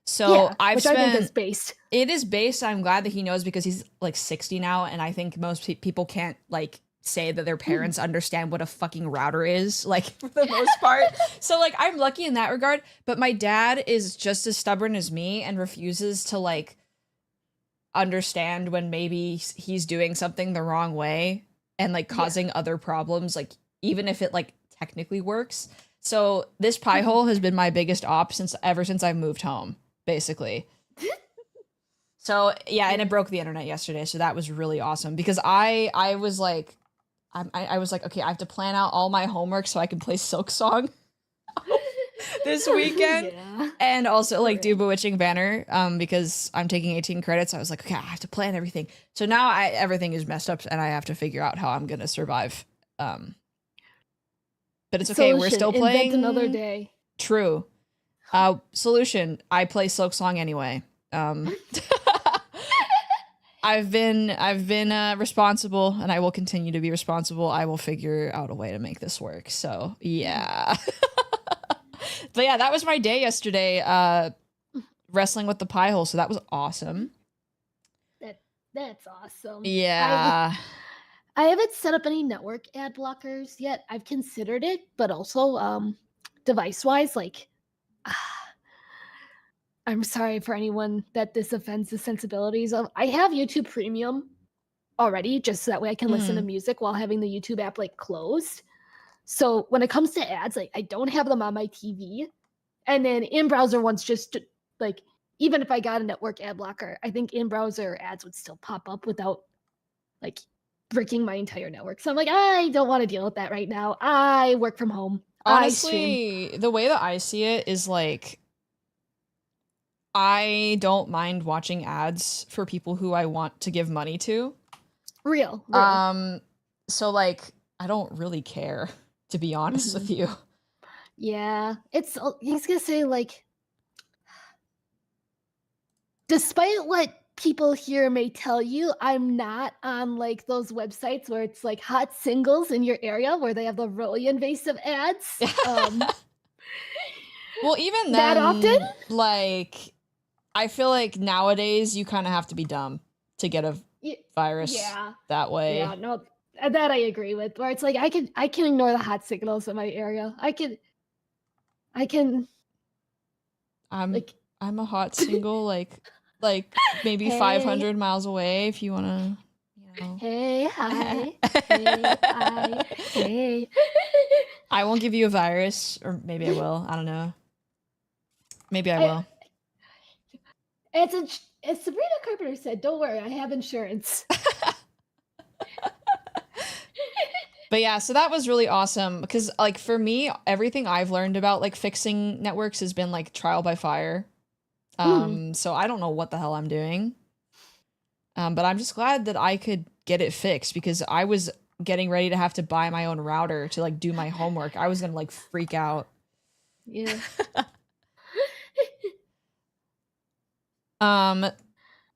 So I think is based. It is based. I'm glad that he knows, because he's like 60 now, and I think most people can't like say that their parents understand what a fucking router is, like, for the most part. So like, I'm lucky in that regard, but my dad is just as stubborn as me and refuses to like understand when maybe he's doing something the wrong way and like causing other problems, like even if it like technically works. So this pie hole has been my biggest op ever since I moved home, basically. So yeah, and it broke the internet yesterday, so that was really awesome, because I was like, I was like, okay, I have to plan out all my homework so I can play Silk Song this weekend, and also like do Bewitching Banter, because I'm taking 18 credits. I was like, okay, I have to plan everything. So now everything is messed up, and I have to figure out how I'm gonna survive. But it's okay. We're still playing. Invent another day. True. Solution. I play Silk Song anyway. I've been responsible, and I will continue to be responsible. I will figure out a way to make this work. So yeah. But yeah, that was my day yesterday, wrestling with the pie hole. So that was awesome. That's awesome. Yeah. I haven't set up any network ad blockers yet. I've considered it, but also device-wise, like, I'm sorry for anyone that this offends the sensibilities of. I have YouTube Premium already, just so that way I can listen to music while having the YouTube app like closed. So when it comes to ads, like, I don't have them on my TV. And then in-browser ones, just like, even if I got a network ad blocker, I think in-browser ads would still pop up without like breaking my entire network. So I'm like, I don't want to deal with that right now. I work from home. I stream. Honestly, the way that I see it is like I don't mind watching ads for people who I want to give money to. Real. So like I don't really care, to be honest with you. Yeah. It's he's gonna say like despite what people here may tell you, I'm not on like those websites where it's like hot singles in your area where they have the really invasive ads. Well, even that then, often? like I feel like nowadays you kind of have to be dumb to get a virus that way. Yeah, no, that I agree with. Where it's like I can ignore the hot signals in my area. I can. I'm a hot single, like maybe 500 miles away if you want to, you know. Hey, hi. Hey, hi. Hey. I won't give you a virus, or maybe I will. I don't know. Maybe I will. As Sabrina Carpenter said, don't worry, I have insurance. But yeah, so that was really awesome because like for me, everything I've learned about like fixing networks has been like trial by fire. So I don't know what the hell I'm doing. But I'm just glad that I could get it fixed because I was getting ready to have to buy my own router to like do my homework. I was gonna like freak out. Yeah.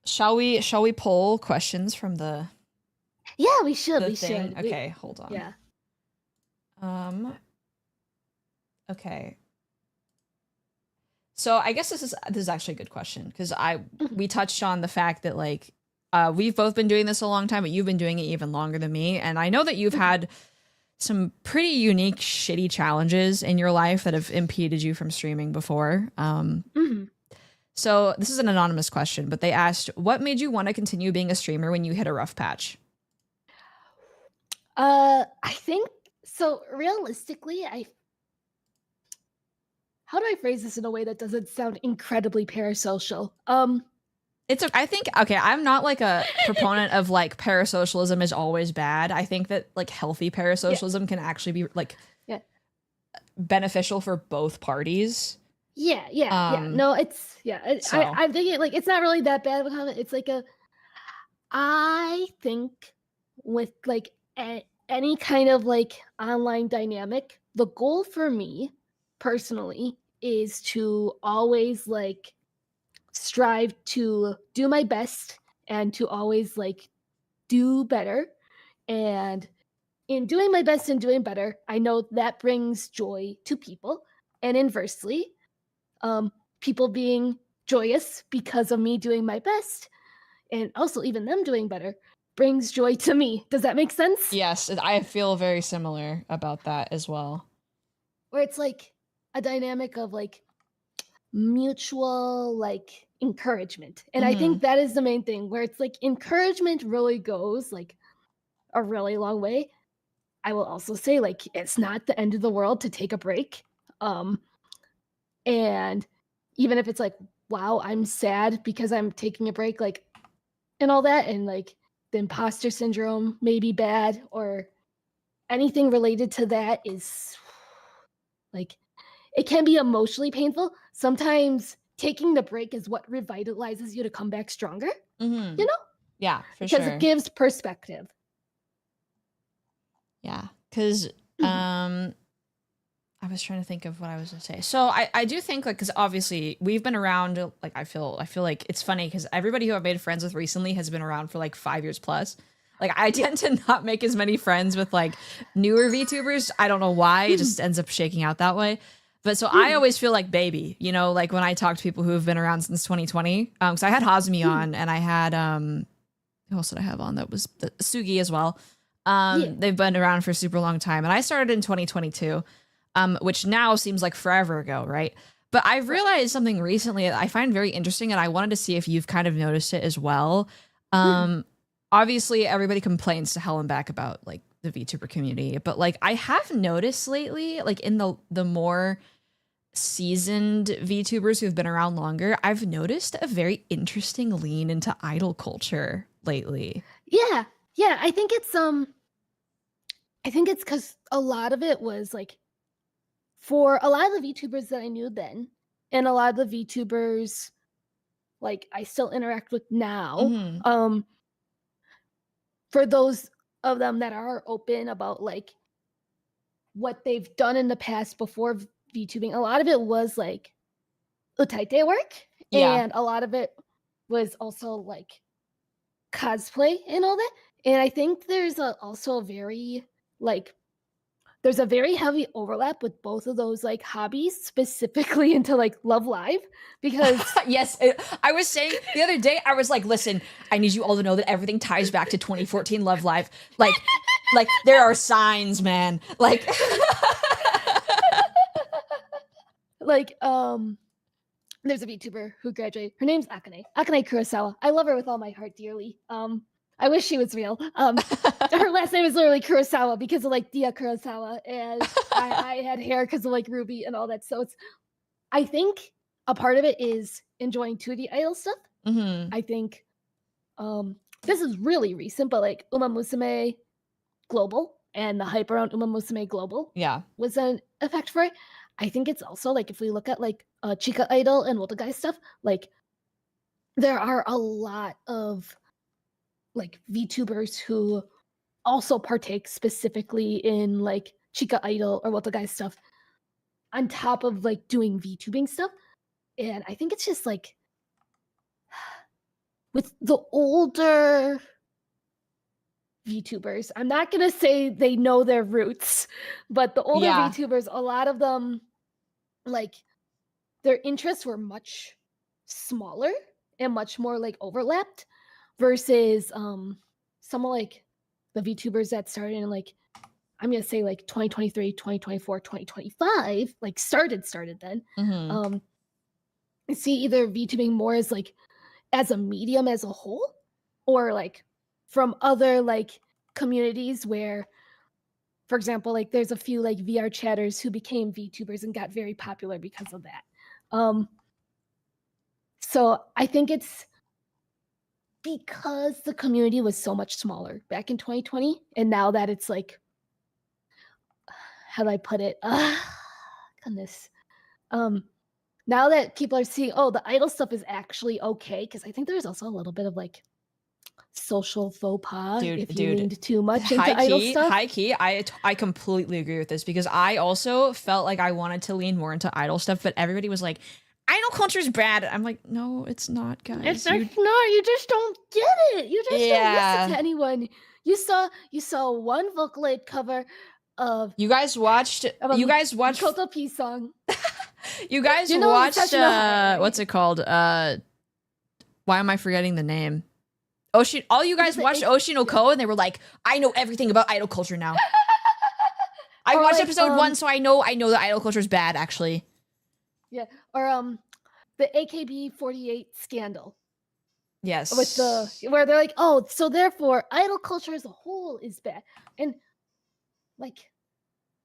Shall we poll questions from the Yeah, we should. Okay, hold on. Yeah. Okay. So I guess this is actually a good question because we touched on the fact that like we've both been doing this a long time, but you've been doing it even longer than me, and I know that you've had some pretty unique shitty challenges in your life that have impeded you from streaming before. So this is an anonymous question, but they asked, what made you want to continue being a streamer when you hit a rough patch? I think so. Realistically, how do I phrase this in a way that doesn't sound incredibly parasocial? I think, okay, I'm not like a proponent of like parasocialism is always bad. I think that like healthy parasocialism can actually be like beneficial for both parties. No, it's I'm thinking like it's not really that bad of a comment. It's like I think with like any kind of like online dynamic, the goal for me personally is to always like strive to do my best and to always like do better. And in doing my best and doing better, I know that brings joy to people. And inversely, people being joyous because of me doing my best and also even them doing better brings joy to me. Does that make sense? Yes, I feel very similar about that as well. Where it's like a dynamic of like mutual like encouragement. And I think that is the main thing where it's like encouragement really goes like a really long way. I will also say like it's not the end of the world to take a break. And even if it's like, wow, I'm sad because I'm taking a break, like, and all that, and like the imposter syndrome may be bad or anything related to that is like, it can be emotionally painful. Sometimes taking the break is what revitalizes you to come back stronger, you know? Yeah, for sure. Because it gives perspective. Yeah, because I was trying to think of what I was going to say. So I do think like, because obviously we've been around, like I feel like it's funny because everybody who I've made friends with recently has been around for like 5 years plus. Like I tend to not make as many friends with like newer VTubers. I don't know why, it just ends up shaking out that way. But so I always feel like baby, you know, like when I talk to people who have been around since 2020. So I had Hazmi on and I had, who else did I have on? That was Sugi as well. They've been around for a super long time. And I started in 2022. Which now seems like forever ago, right? But I've realized something recently that I find very interesting, and I wanted to see if you've kind of noticed it as well. Obviously, everybody complains to hell and back about like the VTuber community, but like I have noticed lately, like in the more seasoned VTubers who've been around longer, I've noticed a very interesting lean into idol culture lately. Yeah, Yeah, I think it's because a lot of it was like for a lot of the VTubers that I knew then, and a lot of the VTubers like I still interact with now. Mhm. For those of them that are open about like what they've done in the past before VTubing, a lot of it was like utaite work, Yeah. and a lot of it was also like cosplay and all that. And I think there's also a very like there's a very heavy overlap with both of those like hobbies, specifically into like Love Live, because Yes, I was saying the other day, I was like, listen, I need you all to know that everything ties back to 2014 Love Live. Like there are signs, man. Like like there's a VTuber who graduated. Her name's Akane Kurosawa. I love her with all my heart dearly. I wish she was real. Her last name is literally Kurosawa because of like Dia Kurosawa, and I had hair because of like Ruby and all that. So it's I think a part of it is enjoying 2D idol stuff. mhm. I think this is really recent, but like Uma Musume Global and the hype around Uma Musume Global Yeah. was an effect for it. I think it's also like if we look at like Chica Idol and Wotagai stuff, like there are a lot of like VTubers who also partake specifically in like Chica Idol or Wotagai stuff on top of like doing VTubing stuff. And I think it's just like with the older VTubers, I'm not gonna say they know their roots, but the older Yeah. VTubers, a lot of them, like their interests were much smaller and much more like overlapped versus some of like the VTubers that started in like I'm gonna say like 2023, 2024, 2025, like started then. Mhm. I see either VTubing more as like as a medium as a whole, or like from other like communities where, for example, like there's a few like VR chatters who became VTubers and got very popular because of that. So I think it's because the community was so much smaller back in 2020, and now that it's like, how do I put it? Goodness. Now that people are seeing, oh, the idol stuff is actually okay, because I think there's also a little bit of like social faux pas if you leaned too much into idol stuff. High key, I completely agree with this because I also felt like I wanted to lean more into idol stuff, but everybody was like, idol culture is bad. I'm like, no, it's not, guys. It's not. You just don't get it. You just don't listen to anyone. You saw one Vocaloid cover of you guys watched Koto P song. You guys watched what's it called? Why am I forgetting the name? Ocean. All you guys watched Ocean Oko, and they were like, I know everything about idol culture now. I watched like, episode 1, so I know the idol culture is bad, actually. Yeah, or the AKB48 scandal. Yes. With where they're like, oh, so therefore idol culture as a whole is bad. And like,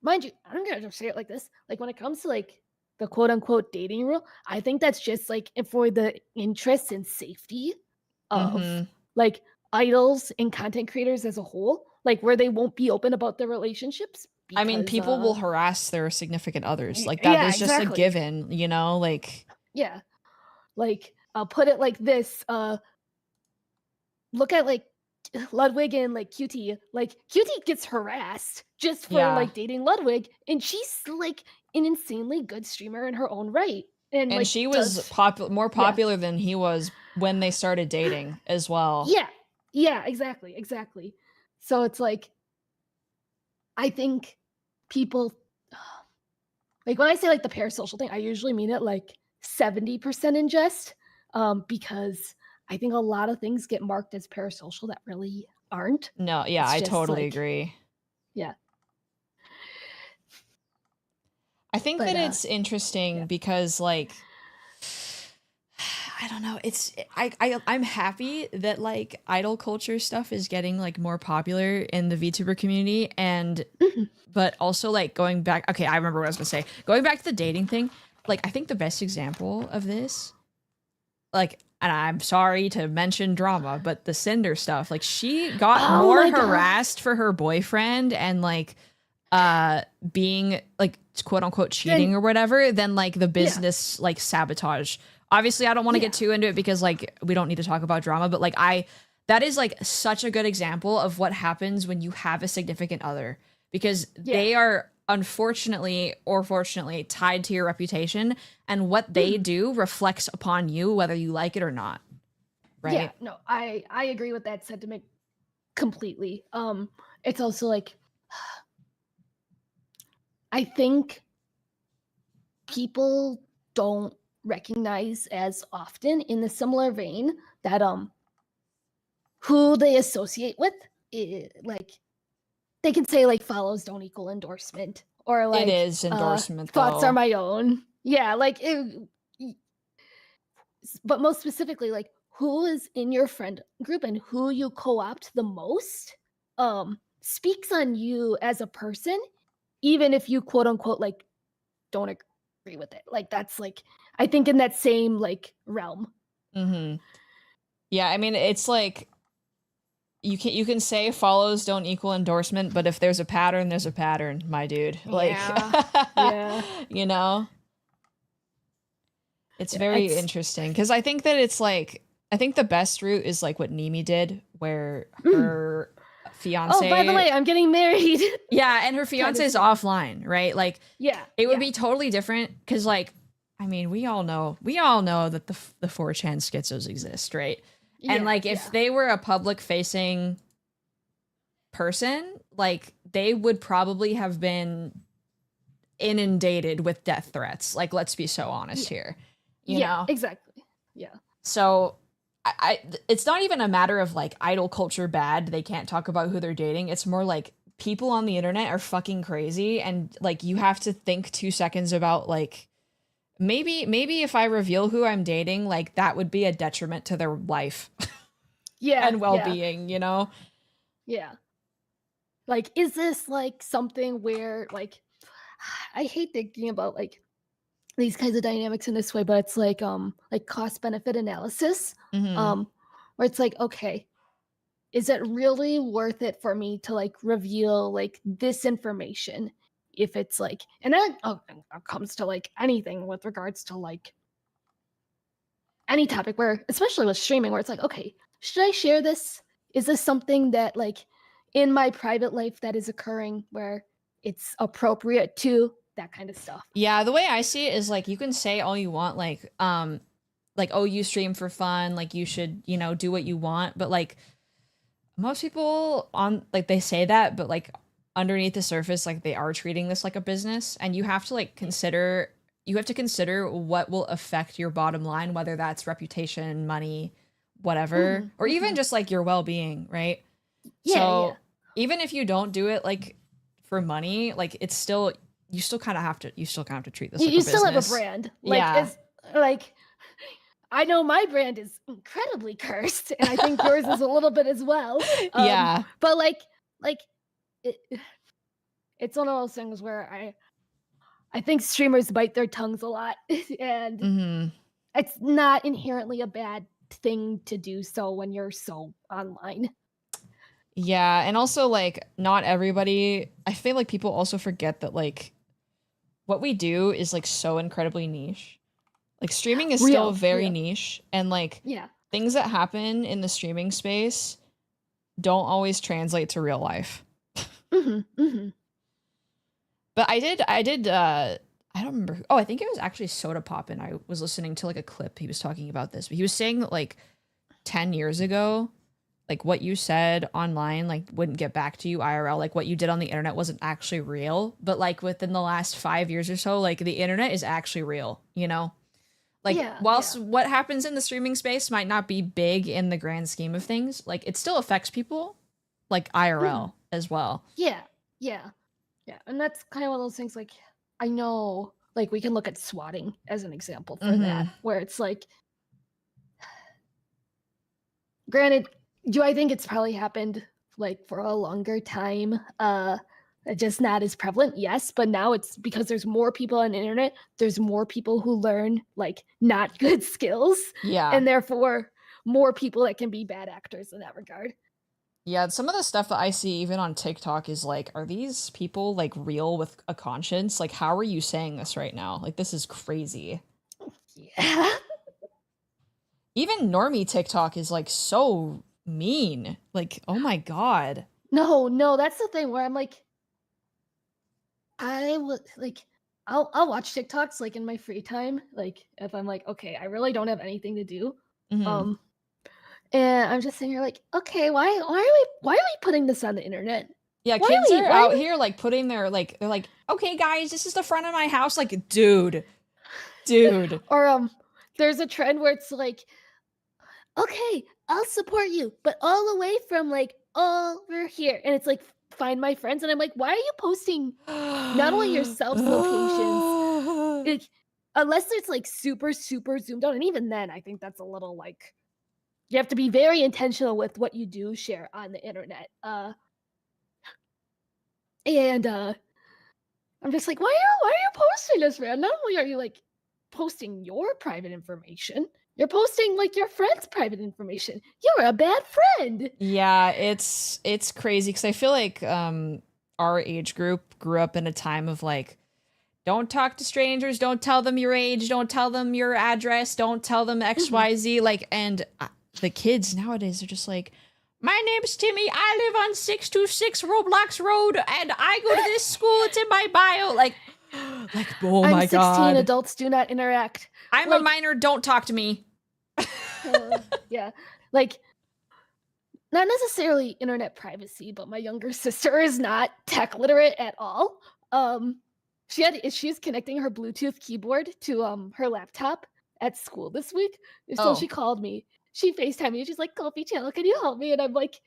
mind you, I'm gonna just say it like this. Like when it comes to like the quote unquote dating rule, I think that's just like for the interest and safety of like idols and content creators as a whole, like where they won't be open about their relationships. Because, I mean, people will harass their significant others. Like that is just a given, you know, like. Yeah. Like, I'll put it like this. Look at like Ludwig and like QT. Like QT gets harassed just for like dating Ludwig, and she's like an insanely good streamer in her own right. And like, she was more popular than he was when they started dating as well. Yeah, exactly. So it's like, I think people like when I say like the parasocial thing, I usually mean it like 70% in jest, because I think a lot of things get marked as parasocial that really aren't. No, yeah, I totally agree. Yeah. I think that it's interesting because like I don't know, I'm happy that like idol culture stuff is getting like more popular in the VTuber community, and but also like going back, okay, I remember what I was gonna say. Going back to the dating thing, like I think the best example of this, like and I'm sorry to mention drama, but the Cinder stuff, like she got Oh more my God. harassed for her boyfriend and like being like quote unquote cheating or whatever than like the business like sabotage. Obviously, I don't want to get too into it because like we don't need to talk about drama, but like that is like such a good example of what happens when you have a significant other, because they are unfortunately or fortunately tied to your reputation, and what they do reflects upon you whether you like it or not. Right? Yeah, no, I agree with that sentiment completely. It's also like I think people don't recognize as often in the similar vein that who they associate with, like they can say like follows don't equal endorsement, or like it is endorsement thoughts though. are my own. Yeah, like but most specifically, like who is in your friend group and who you co-opt the most speaks on you as a person, even if you quote unquote like don't agree with it. Like that's like I think in that same like realm. Yeah, I mean it's like you can say follows don't equal endorsement, but if there's a pattern, there's a pattern, my dude. Like Yeah. you know? It's very interesting because I think that it's like I think the best route is like what Nimi did, where her fiance. Oh, by the way, I'm getting married. Yeah, and her fiance is offline, right? Like, it would be totally different because, like, I mean, we all know that the 4chan schizos exist, right? And like, if they were a public facing person, like, they would probably have been inundated with death threats. Like, let's be so honest here. You know? Exactly. Yeah. So it's not even a matter of like idol culture bad, they can't talk about who they're dating. It's more like people on the internet are fucking crazy, and like you have to think 2 seconds about like maybe if I reveal who I'm dating, like that would be a detriment to their life. And well-being, you know? Yeah. Like, is this like something where like I hate thinking about like these kinds of dynamics in this way, but it's like cost benefit analysis. Where it's like, okay, is it really worth it for me to like reveal like this information if it's like, and then it comes to like anything with regards to like any topic, where especially with streaming, where it's like, okay, should I share this? Is this something that like in my private life that is occurring where it's appropriate to that kind of stuff? Yeah, the way I see it is like you can say all you want, like oh, you stream for fun, like you should, you know, do what you want, but like most people on like they say that, but like underneath the surface, like they are treating this like a business, and you have to like consider what will affect your bottom line, whether that's reputation, money, whatever, or even just like your well-being, right? So even if you don't do it like for money, like it's still you still kind of have to treat this like a business. You still have a brand. Like it's like I know my brand is incredibly cursed, and I think yours is a little bit as well. But like it's one of those things where I think streamers bite their tongues a lot, and it's not inherently a bad thing to do so when you're so online. Yeah, and also like not everybody, I feel like people also forget that like what we do is like so incredibly niche. Like streaming is still very niche, and like things that happen in the streaming space don't always translate to real life. But I did I don't remember. Oh, I think it was actually Soda Pop, and I was listening to like a clip. He was talking about this, but he was saying that like 10 years ago, like what you said online like wouldn't get back to you IRL. Like what you did on the internet wasn't actually real, but like within the last 5 years or so, like the internet is actually real, you know? Like whilst what happens in the streaming space might not be big in the grand scheme of things, like it still affects people like IRL as well. Yeah. And that's kind of one of those things, like I know like we can look at swatting as an example for that, where it's like, granted, do I think it's probably happened like for a longer time? just not as prevalent, yes, but now it's because there's more people on the internet, there's more people who learn like not good skills, Yeah. and therefore more people that can be bad actors in that regard. Yeah, some of the stuff that I see even on TikTok is like, are these people like real with a conscience? Like, how are you saying this right now? Like, this is crazy. Yeah. Even normie TikTok is like so mean. Like, oh my God. No, that's the thing where I'm like, I would like, I'll watch TikToks like in my free time, like if I'm like, okay, I really don't have anything to do. Mhm. And I'm just sitting here like, okay, why are we putting this on the internet? Yeah, Why kids are why out we- here like putting their like, they're like, okay, guys, this is the front of my house. Like, dude. Or there's a trend where it's like, okay, I'll support you, but all the way from like over here. And it's like find my friends. And I'm like, why are you posting not only yourself's locations, like, unless it's like super, super zoomed out. And even then, I think that's a little like you have to be very intentional with what you do share on the internet. And I'm just like, why are you posting this, man? Not only are you like posting your private information, you're posting like your friend's private information. You're a bad friend. Yeah, it's crazy because I feel like our age group grew up in a time of like, don't talk to strangers, don't tell them your age, don't tell them your address, don't tell them XYZ. Like, and the kids nowadays are just like, my name's Timmy, I live on 626 Roblox Road, and I go to this school, it's in my bio. Like, oh I'm my 16, God. adults do not interact. I'm a minor, don't talk to me. Yeah, like, not necessarily internet privacy, but my younger sister is not tech literate at all. She had issues connecting her Bluetooth keyboard to her laptop at school this week. So she called me. She FaceTimed me. She's like, "Coffee channel, can you help me?" And I'm like,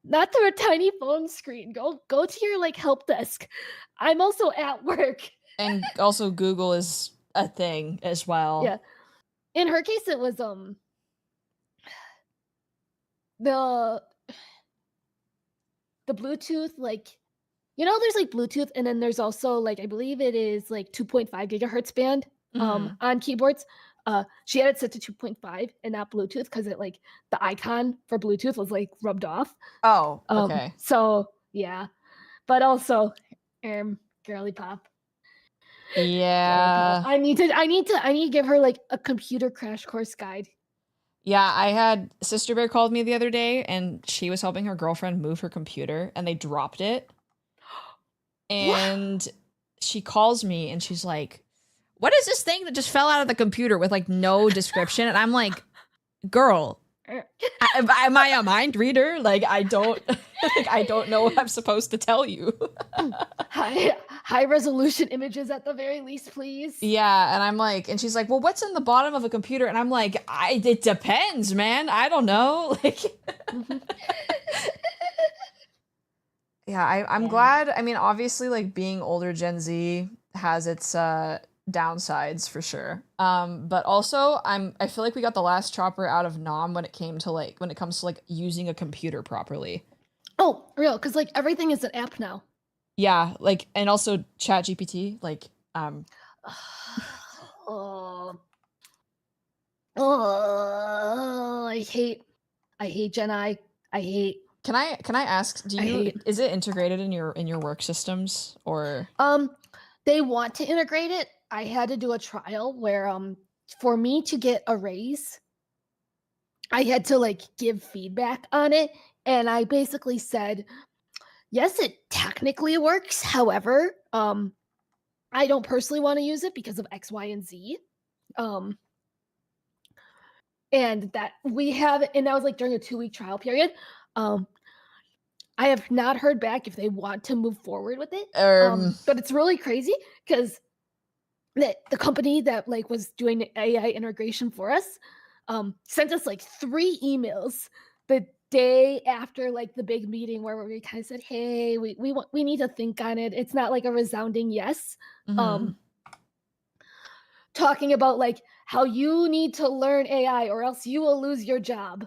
"Not through a tiny phone screen. Go to your like help desk. I'm also at work." And also Google is a thing as well. Yeah. In her case, it was the Bluetooth, like, you know, there's like Bluetooth, and then there's also like I believe it is like 2.5 gigahertz band on keyboards. She had it set to 2.5 and not Bluetooth because it like the icon for Bluetooth was like rubbed off. Oh, okay. So yeah, but also, girly pop. Yeah. I need to give her like a computer crash course guide. Yeah, I had Sister Bear called me the other day and she was helping her girlfriend move her computer and they dropped it. And she calls me and she's like, what is this thing that just fell out of the computer with like no description? And I'm like, girl, am I a mind reader? Like, I don't know what I'm supposed to tell you. High resolution images at the very least, please. Yeah, and I'm like, and she's like, well, what's in the bottom of a computer? And I'm like, it depends, man. I don't know. Like, yeah, I'm glad. I mean, obviously, like being older Gen Z has its downsides for sure. But also I feel like we got the last chopper out of Nom when it comes to like using a computer properly. Oh, real, because like everything is an app now. Yeah, like, and also ChatGPT, like I hate Gen I. I hate. Can I ask, is it integrated in your work systems or they want to integrate it. I had to do a trial where for me to get a raise, I had to like give feedback on it, and I basically said, yes, it technically works. However, I don't personally want to use it because of X, Y, and Z. And that was like during a 2-week trial period. I have not heard back if they want to move forward with it. But it's really crazy because the company that like was doing the AI integration for us sent us like 3 emails the day after like the big meeting where we kind of said, hey, we need to think on it. It's not like a resounding yes. Talking about like how you need to learn AI or else you will lose your job.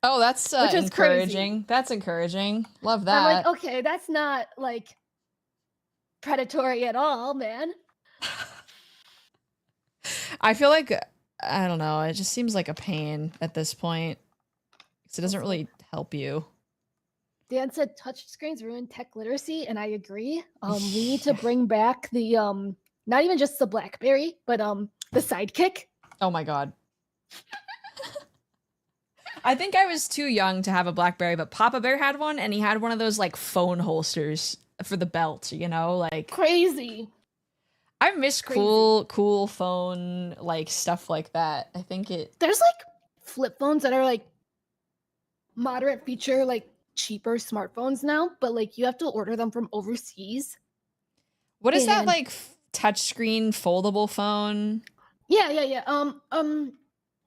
Oh, that's which is encouraging. Crazy. That's encouraging. Love that. I'm like, okay, that's not like predatory at all, man. I feel like, I don't know, it just seems like a pain at this point. Because it doesn't really help you. Dan said touchscreens ruin tech literacy, and I agree. We need to bring back the not even just the BlackBerry, but the Sidekick. Oh my god. I think I was too young to have a BlackBerry, but Papa Bear had one, and he had one of those like phone holsters for the belt, you know, like crazy. I miss cool phone like stuff like that. I think there's like flip phones that are like moderate feature, like cheaper smartphones now, but like you have to order them from overseas. What is that like touchscreen foldable phone? Yeah.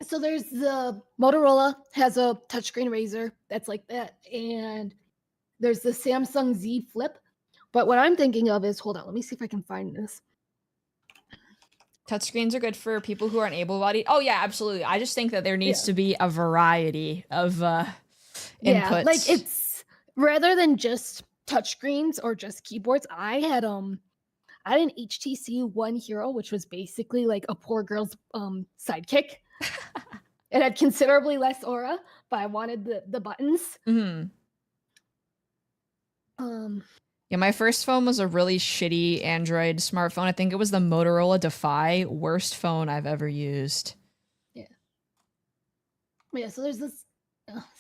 So there's the Motorola has a touchscreen Razr that's like that, and there's the Samsung Z Flip. But what I'm thinking of is, hold on, let me see if I can find this. Touchscreens are good for people who aren't able-bodied. Oh yeah, absolutely. I just think that there needs to be a variety of inputs. Yeah, like it's rather than just touchscreens or just keyboards. I had an HTC One Hero, which was basically like a poor girl's Sidekick. It had considerably less aura, but I wanted the buttons. Mm-hmm. Yeah, my first phone was a really shitty Android smartphone. I think it was the Motorola Defy. Worst phone I've ever used. Yeah, so there's this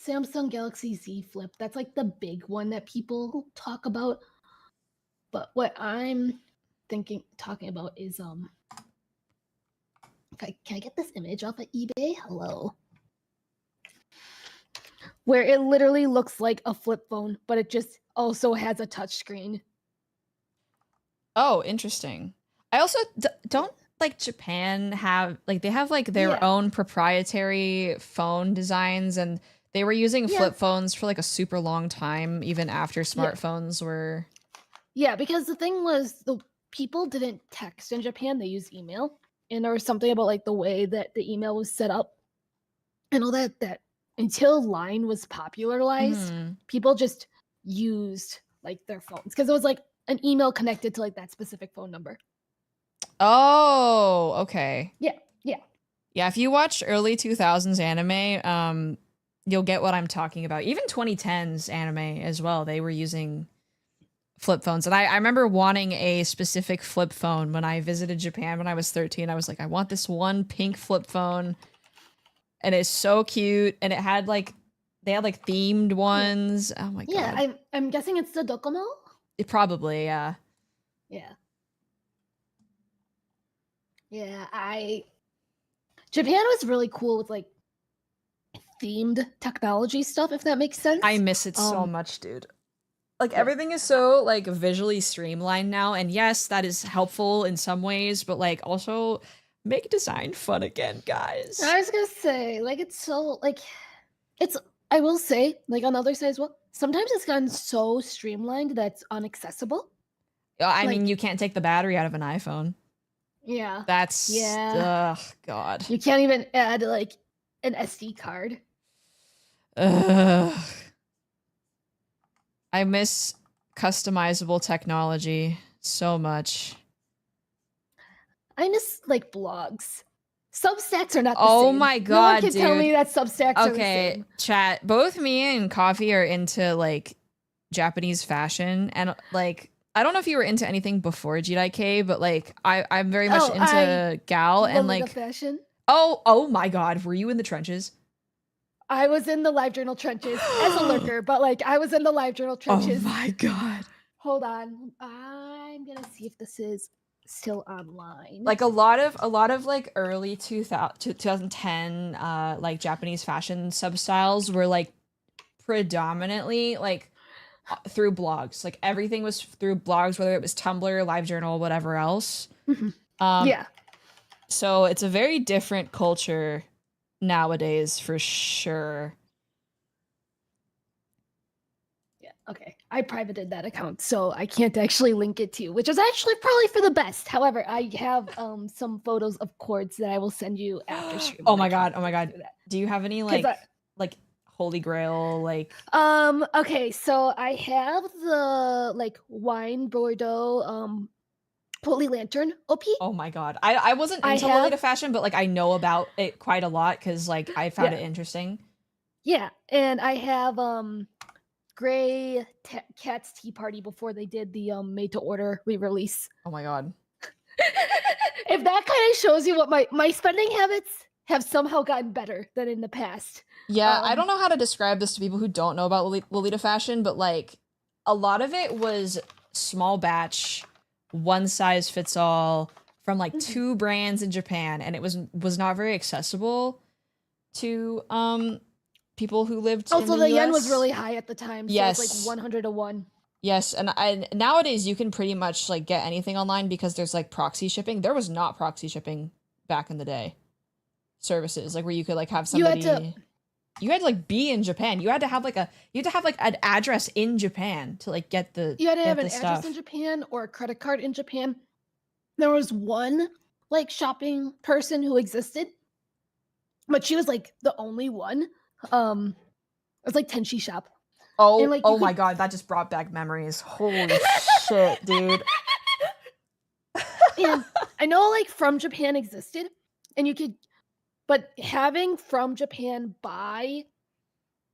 Samsung Galaxy Z Flip. That's like the big one that people talk about. But what I'm talking about is can I get this image off of eBay? Hello. Where it literally looks like a flip phone, but it just also has a touch screen. Oh, interesting. I also don't like Japan have like they have like their own proprietary phone designs, and they were using flip phones for like a super long time, even after smartphones were. Yeah, because the thing was the people didn't text in Japan; they used email, and there was something about like the way that the email was set up, and all that until Line was popularized, people just used like their phones because it was like an email connected to like that specific phone number. Oh, okay. Yeah. Yeah, if you watch early 2000s anime, you'll get what I'm talking about. Even 2010s anime as well, they were using flip phones. And I remember wanting a specific flip phone when I visited Japan when I was 13. I was like, I want this one pink flip phone. And it's so cute. And it had like, they had like themed ones. Oh my god. Yeah, I'm guessing it's the Docomo? It probably, yeah. Yeah, Japan was really cool with like themed technology stuff, if that makes sense. I miss it so much, dude. Like everything is so like visually streamlined now, and yes, that is helpful in some ways, but like also make design fun again, guys. I was gonna say, like it's so like I will say, like on the other side as well, sometimes it's gotten so streamlined that's inaccessible. I mean, you can't take the battery out of an iPhone. Yeah. That's ugh, god. You can't even add like an SD card. Ugh. I miss customizable technology so much. I miss like blogs. Substacks are not the same. Oh my god, no one can dude. tell me that Substacks are the same. Okay, chat. Both me and Coffee are into like Japanese fashion, and like I don't know if you were into anything before GDK, but like I'm very much into gal and like fashion. Oh my god, were you in the trenches? I was in the LiveJournal trenches as a lurker, but like I was in the LiveJournal trenches. Oh my god. Hold on. I'm gonna see if this is still online. Like a lot of like early 2010 like Japanese fashion substyles were like predominantly like through blogs. Like everything was through blogs, whether it was Tumblr, LiveJournal, whatever else. So it's a very different culture nowadays for sure. Yeah, okay. I privated that account, so I can't actually link it to you, which is actually probably for the best. However, I have some photos of cords that I will send you after stream. Oh my god. Do you have any like holy grail, like Okay, so I have the like wine Bordeaux Holy Lantern OP. oh my god. I wasn't I into have Lolita fashion, but like I know about it quite a lot because like I found yeah, it interesting. yeah, and I have Gray Cat's Tea Party before they did the made to order re-release. Oh my god. If that kind of shows you what my spending habits have somehow gotten better than in the past. Yeah, I don't know how to describe this to people who don't know about Lolita fashion, but like a lot of it was small batch, one size fits all from like two brands in Japan, and it was not very accessible to people who lived in Also, the the yen was US. really high at the time, so Yes. it's like 100 to 1. Yes, and nowadays you can pretty much like get anything online because there's like proxy shipping. There was not proxy shipping back in the day. Services like where you could like have somebody you had to like be in Japan. You had to have like an address in Japan to like get the You had to get have the an stuff. address in Japan or a credit card in Japan. There was one like shopping person who existed, but she was like the only one. It was like Tenshi Shop. Oh, and, like, oh my god, that just brought back memories. Holy shit, dude. And I know like From Japan existed, and you could, but having From Japan buy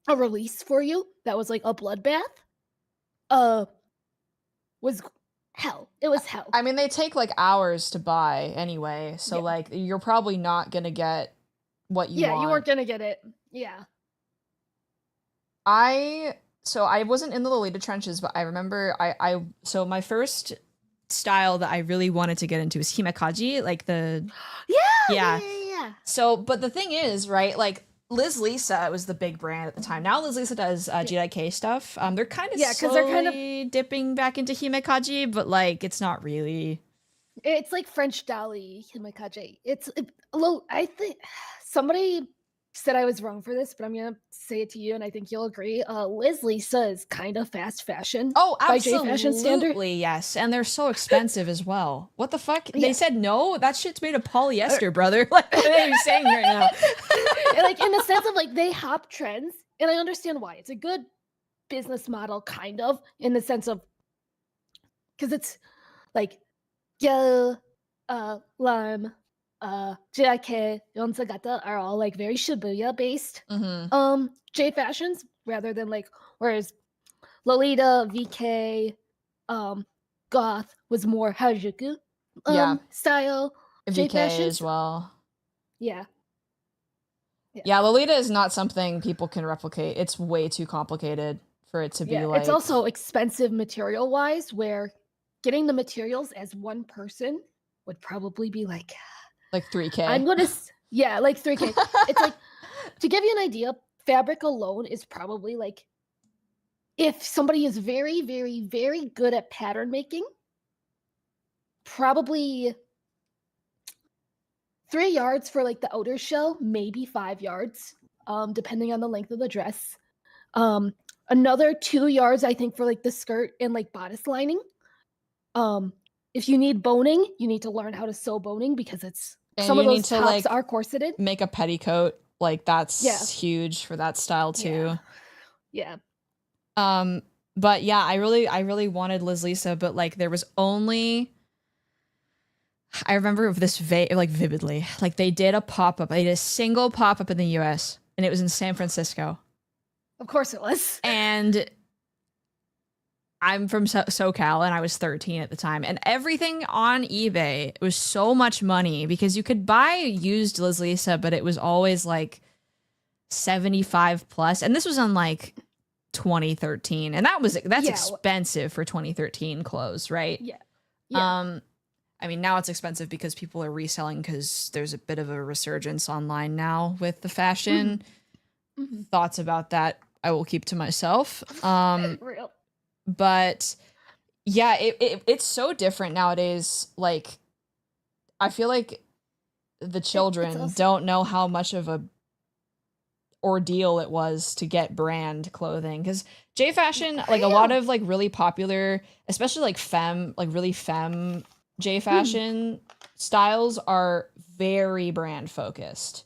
a release for you that was like a bloodbath, was hell. It was hell. I mean, they take like hours to buy anyway, so Yeah. like you're probably not gonna get what you want. You weren't gonna get it. Yeah. So I wasn't in the Lolita trenches, but I remember so my first style that I really wanted to get into was himekaji, like the Yeah. So, but the thing is, right, like Liz Lisa was the big brand at the time. Now Liz Lisa does JIK stuff. They're kind of because they're kind of dipping back into himekaji, but like it's not really. It's like French Dolly himekaji. I think somebody said I was wrong for this, but I'm gonna say it to you, and I think you'll agree. Liz Lisa is kind of fast fashion. Oh, by J Fashion standard. absolutely, yes. And they're so expensive as well. What the fuck? Yeah. They said no? That shit's made of polyester, brother. Like, what are you saying right now? And, like, in the sense of, like, they hop trends, and I understand why. It's a good business model, kind of, in the sense of, because it's, like, Lime, JIK, Yonsagata are all, like, very Shibuya-based. Mm-hmm. J Fashions, rather than, like, whereas Lolita, VK, Goth was more Harajuku style. J VK Fashions as well. Yeah. Yeah, Lolita is not something people can replicate. It's way too complicated for it to be like. It's also expensive material-wise, where getting the materials as one person would probably be like $3K. I'm gonna like $3K. It's like, to give you an idea, fabric alone is probably like, if somebody is very, very, very good at pattern making, probably 3 yards for like the outer shell, maybe 5 yards, depending on the length of the dress. Another 2 yards, I think, for like the skirt and like bodice lining. If you need boning, you need to learn how to sew boning, because some of those tops are corseted. Make a petticoat, like that's huge for that style too. Yeah. But yeah, I really wanted Liz Lisa, but like there was only. I remember of this vividly. Like they did a pop-up. They did a single pop-up in the US, and it was in San Francisco. Of course it was. And I'm from SoCal, and I was 13 at the time. And everything on eBay was so much money because you could buy used Liz Lisa, but it was always like 75 plus. And this was on like 2013, and that's expensive for 2013 clothes, right? Yeah. I mean, now it's expensive because people are reselling, because there's a bit of a resurgence online now with the fashion. Mm-hmm. Thoughts about that I will keep to myself. Real. But yeah, it's so different nowadays. Like, I feel like the children don't know how much of a ordeal it was to get brand clothing, because J Fashion, like a lot of like really popular, especially like really femme J Fashion styles are very brand focused.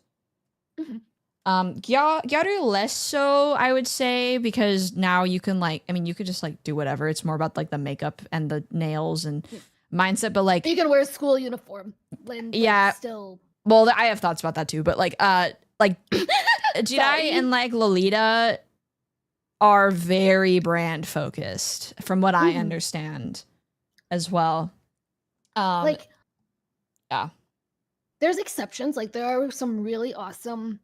Gyaru less so, I would say, because now you can like, I mean, you could just like do whatever. It's more about like the makeup and the nails and mindset, but like, You can wear a school uniform and yeah, like, still. well, I have thoughts about that too, but like Jidai and like Lolita are very brand focused from what I understand as well. Like, yeah, there's exceptions. Like, there are some really awesome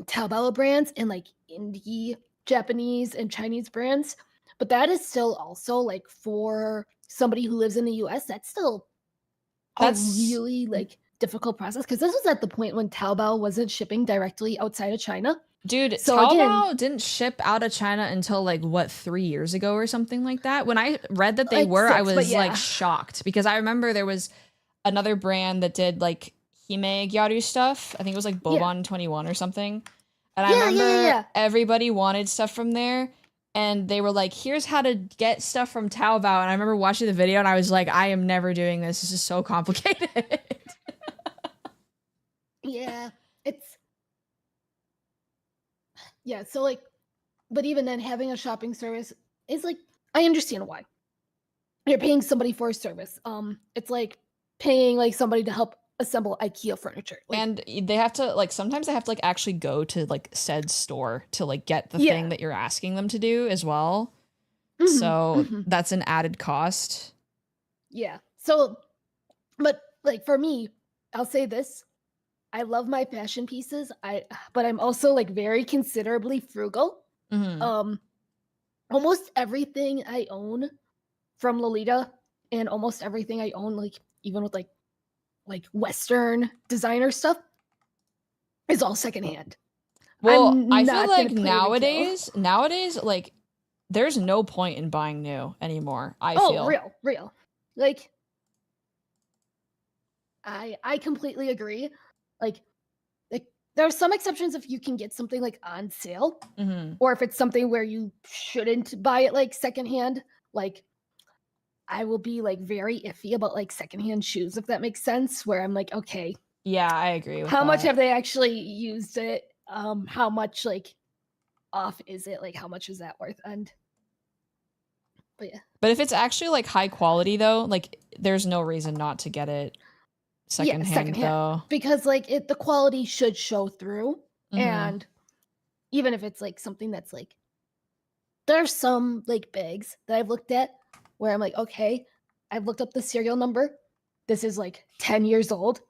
Taobao brands and like indie Japanese and Chinese brands, but that is still also like for somebody who lives in the US, that's still that's a really like difficult process, because this was at the point when Taobao wasn't shipping directly outside of China. Dude, So Taobao didn't ship out of China until like what 3 years ago or something like that. When I read that they Like were, I 6, but was yeah. like shocked because I remember there was another brand that did like Hime Gyaru stuff. I think it was like Bobon 21 or something. And I remember everybody wanted stuff from there and they were like, here's how to get stuff from Taobao. And I remember watching the video and I was like, I am never doing this. This is so complicated. Yeah, so like, but even then, having a shopping service is like, I understand why. You're paying somebody for a service. It's like paying like somebody to help assemble IKEA furniture. Like, and they have to like, sometimes they have to like actually go to like said store to like get the thing that you're asking them to do as well. So that's an added cost. Yeah. So, but like for me, I'll say this. I love my fashion pieces. But I'm also like very considerably frugal. Almost everything I own from Lolita and almost everything I own, like even with like Western designer stuff, is all secondhand. Well, I feel like nowadays, like there's no point in buying new anymore. I feel real. Like I completely agree. Like there are some exceptions if you can get something like on sale, or if it's something where you shouldn't buy it like secondhand. Like I will be like very iffy about like secondhand shoes, if that makes sense. Where I'm like, okay, yeah, I agree with how that. much have they actually used it? How much like off is it? Like how much is that worth? But yeah. But if it's actually like high quality though, like there's no reason not to get it secondhand though. Because like the quality should show through. And even if it's like something that's like, there's some like bags that I've looked at where I'm like, okay, I've looked up the serial number. This is like 10 years old,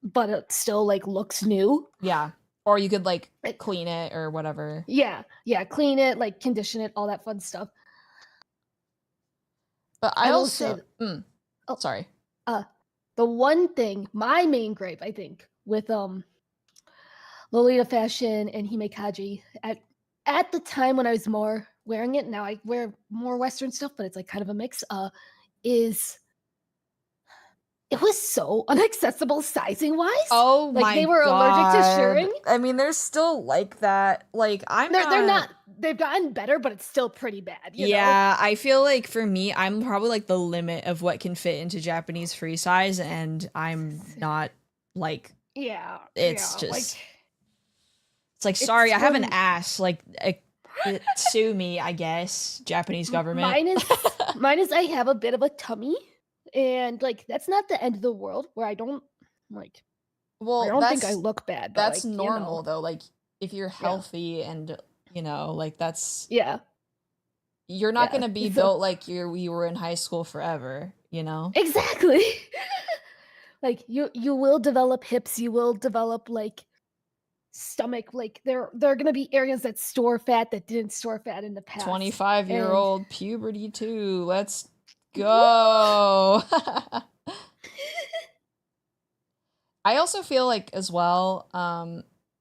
but it still like looks new. Yeah. Or you could like clean it or whatever. Yeah. Clean it, like condition it, all that fun stuff. But I also sorry. The one thing, my main gripe, I think, with Lolita fashion and Himekaji at the time when I was more wearing it, now I wear more Western stuff, but it's like kind of a mix, is it was so inaccessible sizing wise. Oh my god. Like they were allergic to shirring. I mean, they're still like that. Like they're not, they've gotten better, but it's still pretty bad. You know? I feel like for me, I'm probably like the limit of what can fit into Japanese free size, and I'm not like it's just like, it's like sorry, I have an ass. Like sue me, I guess. Japanese government. Mine is I have a bit of a tummy, and like that's not the end of the world. Where I don't like. Well, I don't think I look bad. But that's like, normal though. Like if you're healthy and you know, like that's you're not gonna be built like you were in high school forever. You know exactly. Like you will develop hips. You will develop like stomach. Like there are gonna be areas that store fat that didn't store fat in the past. 25-year-old puberty too. Let's go. I also feel like as well,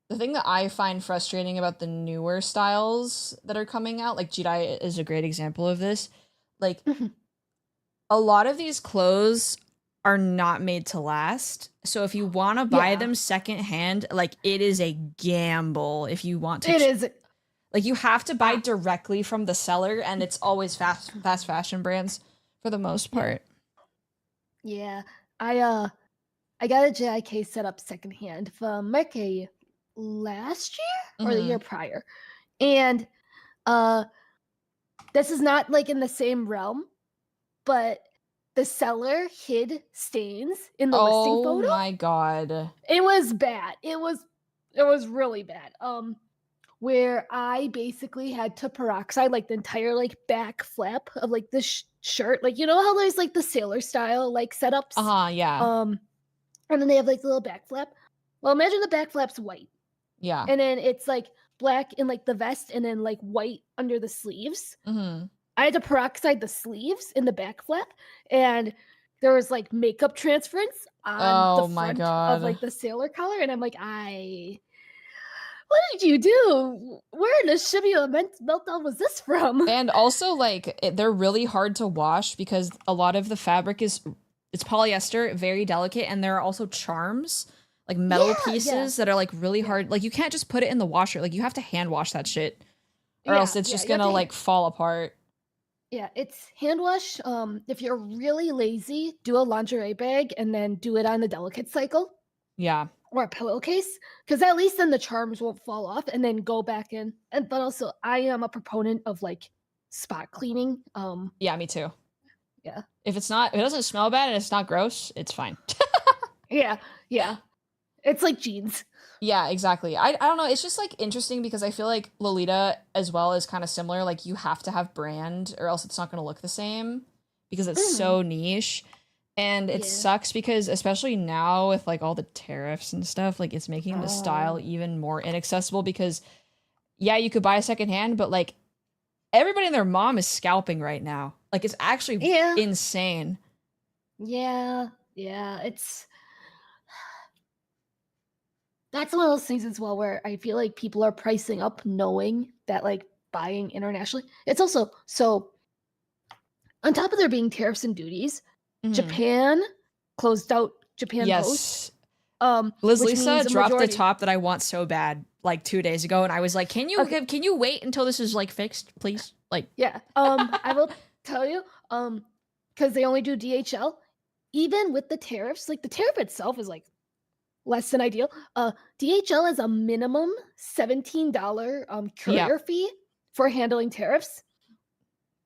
the thing that I find frustrating about the newer styles that are coming out, like Jidai is a great example of this. Like a lot of these clothes are not made to last. So if you want to buy them secondhand, like it is a gamble if you want to. It is. Like you have to buy directly from the seller, and it's always fast fashion brands for the most part. Yeah. I got a JIK set up secondhand from like a last year or the Mm-hmm. year prior. And uh this is not like in the same realm, but the seller hid stains in the listing Oh photo. my god. It was bad. It was really bad. Where I basically had to peroxide like the entire like back flap of like the shirt. Like you know how there's like the sailor style like setups. Uh-huh, yeah. And then they have like the little back flap. Well, imagine the back flap's white, Yeah. and then it's like black in like the vest, and then like white under the sleeves. Mm-hmm. I had to peroxide the sleeves in the back flap, and there was like makeup transference on the Oh my front of god. like the sailor collar, and I'm like, what did you do? Where in the shimmy meltdown was this from? And also, like, they're really hard to wash because a lot of the fabric it's polyester, very delicate, and there are also charms, like metal pieces that are like really hard. Like, you can't just put it in the washer. Like, you have to hand wash that shit, or else it's just gonna like fall apart. Yeah, it's hand wash. If you're really lazy, do a lingerie bag and then do it on a delicate cycle. Yeah. Or a pillowcase, because at least then the charms won't fall off and then go back in. And but also I am a proponent of like spot cleaning. Yeah, me too. Yeah. If it doesn't smell bad and it's not gross, it's fine. Yeah. It's like jeans. Yeah, exactly. I don't know. It's just like interesting because I feel like Lolita as well is kind of similar. Like you have to have brand or else it's not going to look the same because it's so niche. And it sucks because especially now with like all the tariffs and stuff, like it's making the style even more inaccessible because yeah, you could buy a secondhand, but like everybody and their mom is scalping right now. Like it's actually insane. Yeah. That's one of those things as well where I feel like people are pricing up knowing that like buying internationally. It's also so on top of there being tariffs and duties, Japan closed out Japan Post. Liz Lisa dropped the top that I want so bad like 2 days ago, and I was like, "Can you wait until this is like fixed, please?" Like, yeah. I will tell you, because they only do DHL. Even with the tariffs, like the tariff itself is like less than ideal. DHL has a minimum $17 courier fee for handling tariffs.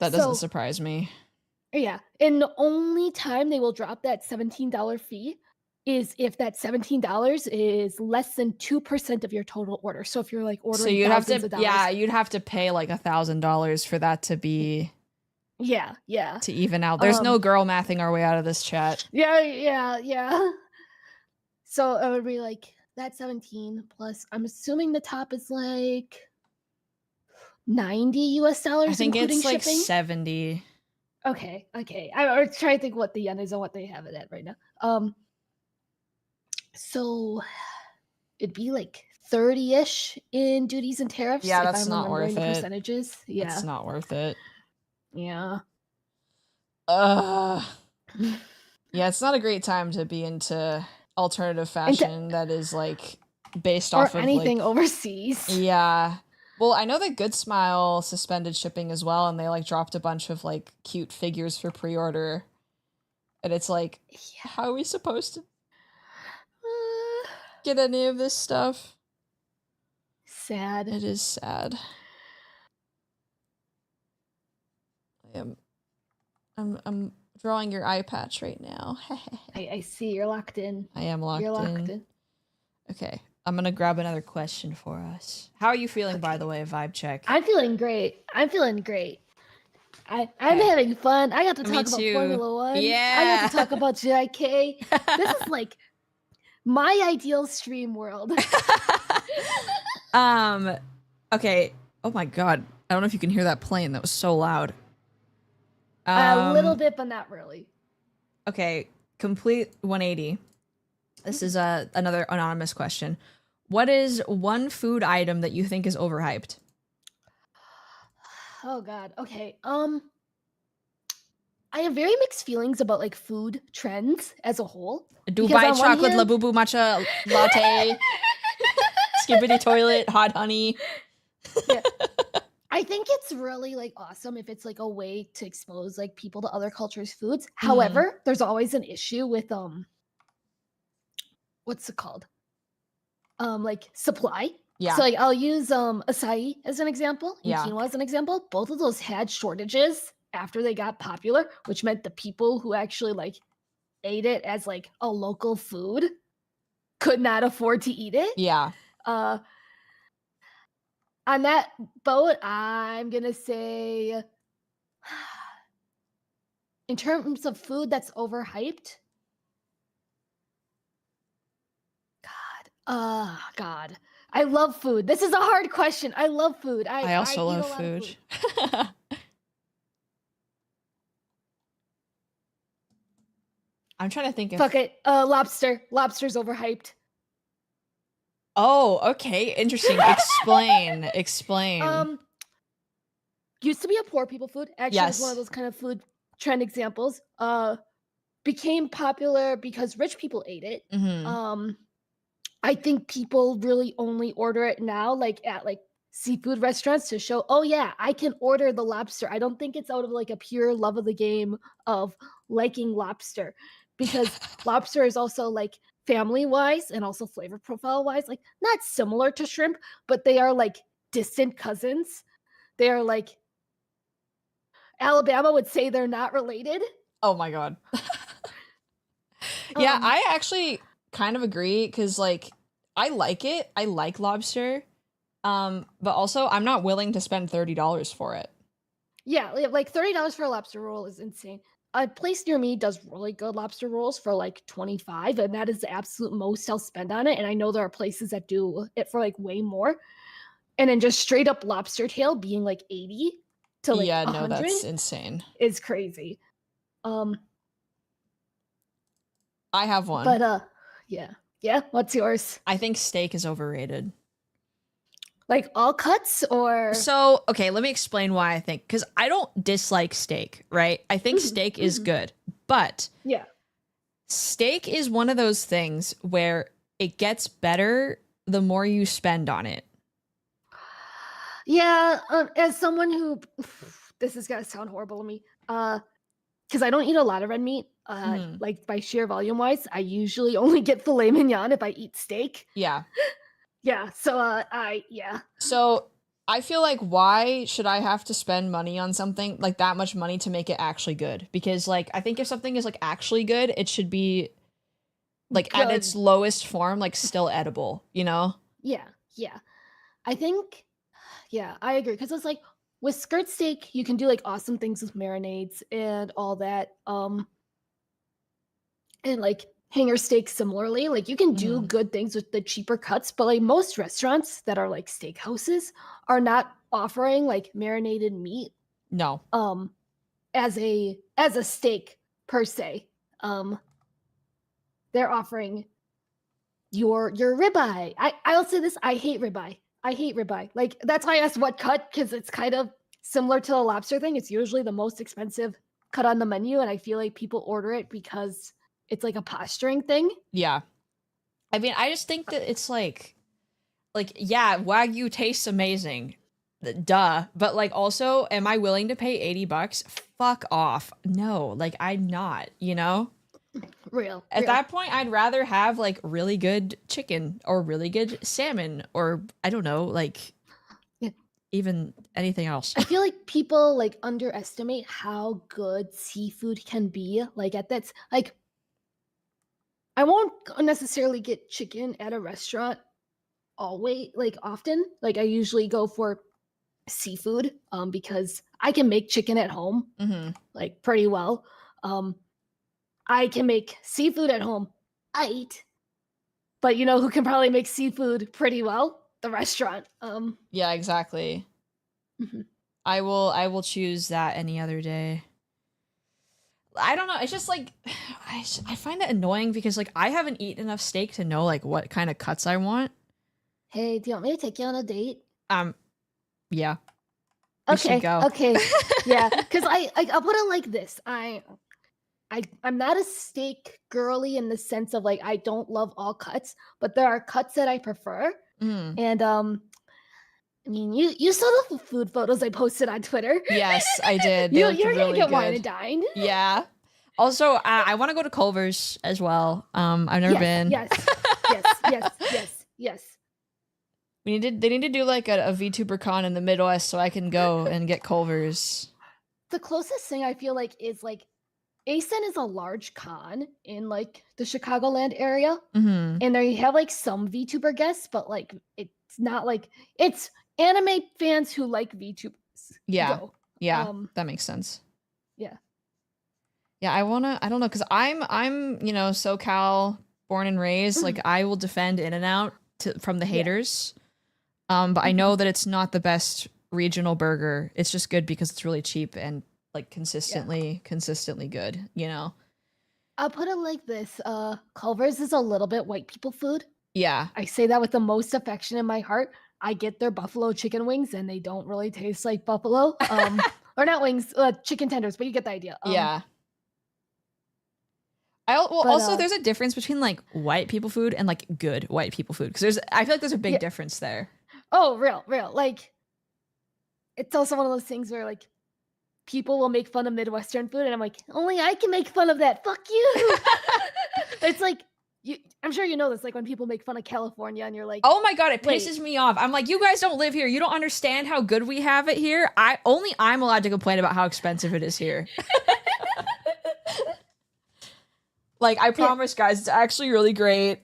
That doesn't surprise me. Yeah, and the only time they will drop that $17 fee is if that $17 is less than 2% of your total order. So if you're like ordering so you'd have to of dollars, you'd have to pay like $1,000 for that to be to even out. There's no girl mathing our way out of this chat. Yeah. So it would be like that 17 plus. I'm assuming the top is like $90 US, I think it's like shipping. 70. Okay. I was trying to think what the yen is and what they have it at right now. So it'd be like 30-ish in duties and tariffs. Yeah, that's not worth it. Percentages. Yeah, it's not worth it. Yeah. Yeah, it's not a great time to be into alternative fashion that is like based off of anything like, overseas. Yeah. Well, I know that Good Smile suspended shipping as well, and they like dropped a bunch of like cute figures for pre-order. And it's like, how are we supposed to get any of this stuff? Sad. It is sad. I'm drawing your eye patch right now. I see you're locked in. I am locked in. You're locked in. Okay. I'm gonna grab another question for us. How are you feeling, by the way, Vibe Check? I'm feeling great. I'm having fun. I got to talk about Formula One. Yeah. I got to talk about JIK. This is like my ideal stream world. Okay. Oh my god. I don't know if you can hear that plane. That was so loud. A little bit, but not really. Okay. Complete 180. This is another anonymous question. What is one food item that you think is overhyped? Oh god. Okay. I have very mixed feelings about like food trends as a whole. Dubai chocolate labubu matcha latte. Skibbity toilet, hot honey. Yeah. I think it's really like awesome if it's like a way to expose like people to other cultures' foods. However, there's always an issue with what's it called? like supply. Yeah. So like I'll use acai as an example and Yeah. quinoa as an example. Both of those had shortages after they got popular, which meant the people who actually like ate it as like a local food could not afford to eat it. Yeah. On that boat, I'm gonna say in terms of food that's overhyped. God. I love food. This is a hard question. I love food. I also eat a love lot of food. I'm trying to think of. Fuck it. Lobster. Lobster's overhyped. Oh, okay. Interesting. Explain. Used to be a poor people food. Actually, it's one Yes. of those kind of food trend examples. Became popular because rich people ate it. Mhm. I think people really only order it now, like at like seafood restaurants to show, oh yeah, I can order the lobster. I don't think it's out of like a pure love of the game of liking lobster, because lobster is also like family wise and also flavor profile wise, like not similar to shrimp, but they are like distant cousins. They are like Alabama would say they're not related. Oh my god. Yeah, Um, I actually kind of agree because like I like it. I like lobster. But also I'm not willing to spend $30 for it. Yeah, like $30 for a lobster roll is insane. A place near me does really good lobster rolls for like 25, and that is the absolute most I'll spend on it. And I know there are places that do it for like way more. And then just straight up lobster tail being like 80 to like Yeah, no, 100 that's insane. is crazy. I have one. But yeah. Yeah, what's yours? I think steak is overrated. Like all cuts or So, okay, let me explain why I think, because I don't dislike steak, right? I think Mhm, steak is mhm. good, but yeah. steak is one of those things where it gets better the more you spend on it. Yeah, as someone who this is gonna sound horrible to me, because I don't eat a lot of red meat. Mhm. Like by sheer volume wise, I usually only get filet mignon if I eat steak. Yeah. Yeah, so So I feel like why should I have to spend money on something like that much money to make it actually good? Because like I think if something is like actually good, it should be like at its good. lowest form, like still edible, you know? Yeah, yeah. I think, yeah, I agree. Because it's like with skirt steak, you can do like awesome things with marinades and all that. And like hanger steak similarly, like you can do Mhm. good things with the cheaper cuts, but like most restaurants that are like steakhouses are not offering like marinated meat No. as a steak per se. They're offering your ribeye. I'll say this, I hate ribeye. I hate ribeye. Like that's why I asked what cut, because it's kind of similar to the lobster thing. It's usually the most expensive cut on the menu, and I feel like people order it because it's like a posturing thing. Yeah. I mean, I just think that it's like yeah, Wagyu tastes amazing. Duh. But like also, am I willing to pay $80? Fuck off. No, like I'm not, you know? Real. At that point, I'd rather have like really good chicken or really good salmon or I don't know, like Yeah. even anything else. I feel like people like underestimate how good seafood can be. Like at that's like I won't necessarily get chicken at a restaurant always like often. Like I usually go for seafood because I can make chicken at home Mhm. like pretty well. I can make seafood at home. I eat. But you know who can probably make seafood pretty well? The restaurant. Yeah, exactly. Mhm. I will choose that any other day. I don't know. It's just like I find it annoying because like I haven't eaten enough steak to know like what kind of cuts I want. Hey, do you want me to take you on a date? Yeah. We should Okay, go. okay. Yeah, because I'll put it like this. I'm not a steak girly in the sense of like I don't love all cuts, but there are cuts that I prefer. Mm. And I mean you saw the food photos I posted on Twitter. Yes, I did. They You're looked gonna really get wine good. and dined. Yeah. Also, I want to go to Culver's as well. I've never Yes, been. yes, yes, yes, yes, Yes. They need to do like a VTuber con in the Midwest so I can go and get Culver's. The closest thing I feel like is like ASEN is a large con in like the Chicagoland area, Mm-hmm. and they have like some VTuber guests, but like it's not like it's anime fans who like VTubers. Yeah. Go. Yeah. That makes sense. Yeah. Yeah, I don't know, because I'm, you know, SoCal born and raised. Like I will defend In-N-Out from the haters. But I know that it's not the best regional burger. It's just good because it's really cheap and like consistently good, you know? I'll put it like this. Culver's is a little bit white people food. Yeah. I say that with the most affection in my heart. I get their buffalo chicken wings and they don't really taste like buffalo. Or not wings, chicken tenders, but you get the idea. Yeah. Also there's a difference between like white people food and like good white people food, because I feel like there's a big difference there. Oh, real. Like, it's also one of those things where like people will make fun of Midwestern food, and I'm like, only I can make fun of that. Fuck you. It's like I'm sure you know this. Like when people make fun of California, and you're like, oh my god, it pisses me off. I'm like, you guys don't live here. You don't understand how good we have it here. I'm allowed to complain about how expensive it is here. Like, I promise, guys, it's actually really great.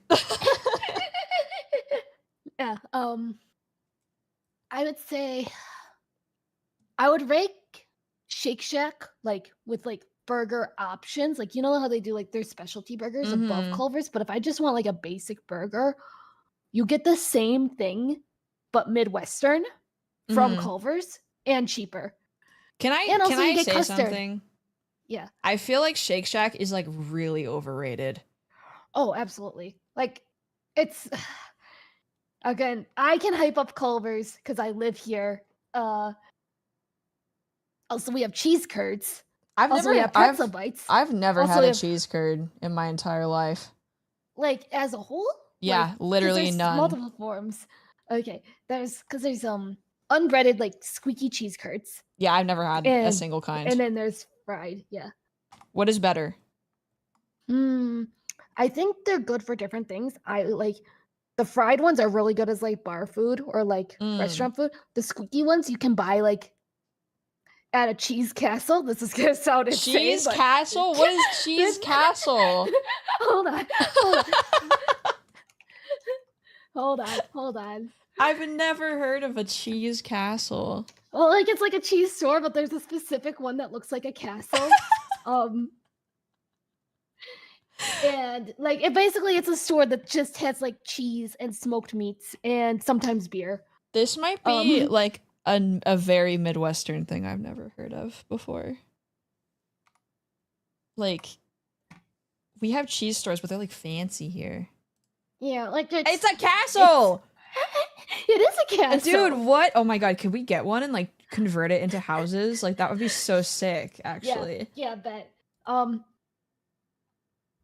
Yeah. I would say I would rank Shake Shack like with like burger options. Like, you know how they do like their specialty burgers above Culver's, but if I just want like a basic burger, you get the same thing but Midwestern from Culver's and cheaper. Can I say custard. Something? Yeah. I feel like Shake Shack is like really overrated. Oh, absolutely. Like it's again, I can hype up Culver's because I live here. Also, we have cheese curds. We have pretzel bites. I've never had a cheese curd in my entire life. Like as a whole? Yeah, like, literally none. Multiple forms. Okay, there's unbreaded like squeaky cheese curds. Yeah, I've never had a single kind. And then there's fried. Yeah. What is better? I think they're good for different things. I like the fried ones are really good as like bar food or like restaurant food. The squeaky ones you can buy like at a cheese castle. This is gonna sound insane. Cheese castle? What is cheese castle? Hold on. I've never heard of a cheese castle. Well, like it's like a cheese store, but there's a specific one that looks like a castle. And like it's a store that just has like cheese and smoked meats and sometimes beer. This might be like a very Midwestern thing I've never heard of before. Like, we have cheese stores, but they're like fancy here. Yeah, like it's a castle. It is a castle, dude. What? Oh my god, could we get one and like convert it into houses? Like that would be so sick, actually. Yeah, but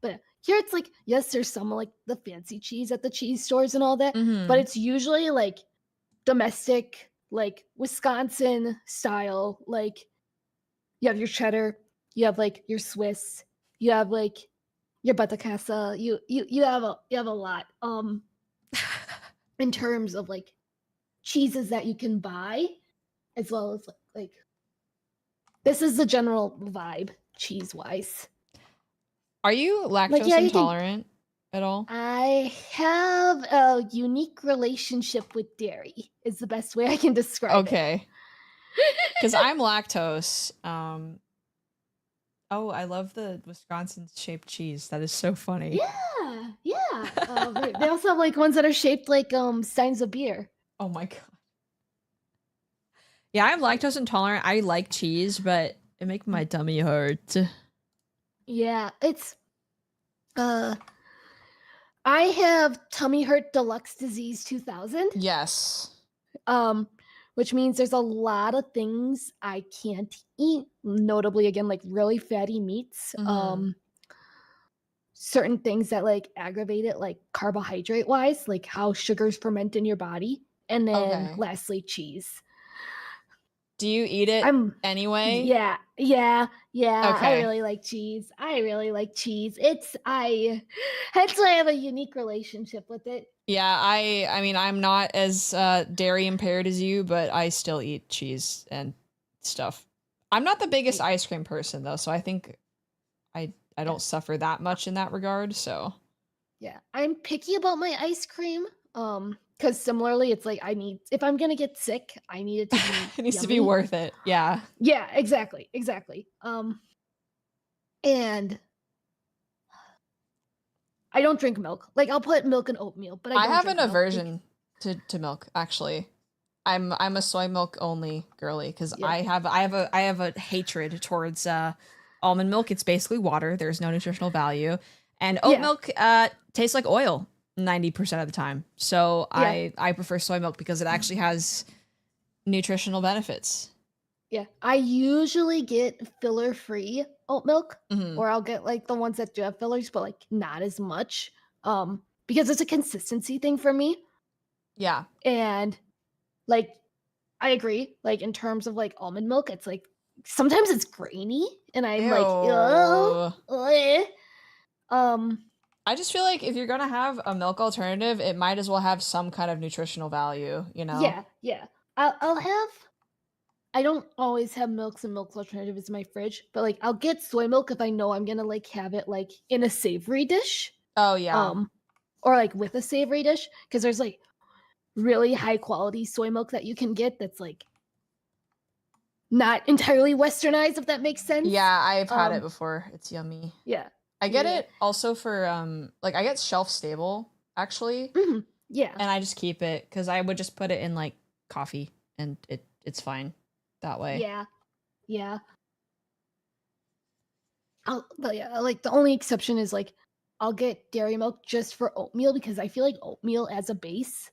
but here it's like, yes, there's some like the fancy cheese at the cheese stores and all that, but it's usually like domestic, like Wisconsin style. Like you have your cheddar, you have like your Swiss, you have like your Batacasa, you have a lot in terms of like cheeses that you can buy, as well as like this is the general vibe cheese wise. Are you lactose intolerant at all? I have a unique relationship with dairy is the best way I can describe it. Okay. Because I'm lactose. Oh, I love the Wisconsin shaped cheese. That is so funny. Yeah. They also have like ones that are shaped like steins of beer. Oh my god. Yeah, I'm lactose intolerant. I like cheese, but it makes my tummy hurt. Yeah, it's I have tummy hurt deluxe disease 2000. Yes. Which means there's a lot of things I can't eat, notably again like really fatty meats. Certain things that like aggravate it, like carbohydrate wise, like how sugars ferment in your body, and then lastly cheese. Do you eat it anyway? Yeah. Okay. I really like cheese. Hence why I have a unique relationship with it. Yeah, I mean, I'm not as dairy impaired as you, but I still eat cheese and stuff. I'm not the biggest I, ice cream person though, so I think I yeah, don't suffer that much in that regard, so yeah. I'm picky about my ice cream. Because similarly, it's like I need if I'm gonna get sick, I need it to be it needs to be yummy. worth it. Yeah. Yeah, exactly, exactly. And I don't drink milk. Like I'll put milk in oatmeal, but I I don't have an drink milk. aversion to milk, actually. I'm a soy milk only girly because Yeah, I have a hatred towards almond milk. It's basically water. There's no nutritional value. And oat yeah, milk tastes like oil 90% of the time. So yeah, I prefer soy milk because it actually has nutritional benefits. yeah. I usually get filler-free oat milk, Hmm. or I'll get like the ones that do have fillers, but like not as much. Because it's a consistency thing for me. Yeah. And like I agree. Like in terms of like almond milk, it's like sometimes it's grainy, and I'm like, oh, Ew. um, I just feel like if you're gonna have a milk alternative, it might as well have some kind of nutritional value, you know? yeah, yeah. I'll have. I don't always have milks and milk alternatives in my fridge, but like I'll get soy milk if I know I'm gonna like have it like in a savory dish, Oh yeah. um, or like with a savory dish, because there's like really high quality soy milk that you can get that's like not entirely westernized, if that makes sense. Yeah, I've had it Um, before. It's yummy. yeah, I get yeah, it also for like I get shelf stable actually, yeah, and I just keep it cuz I would just put it in like coffee and it's fine that way. yeah, yeah. But yeah, like the only exception is like I'll get dairy milk just for oatmeal because I feel like oatmeal as a base,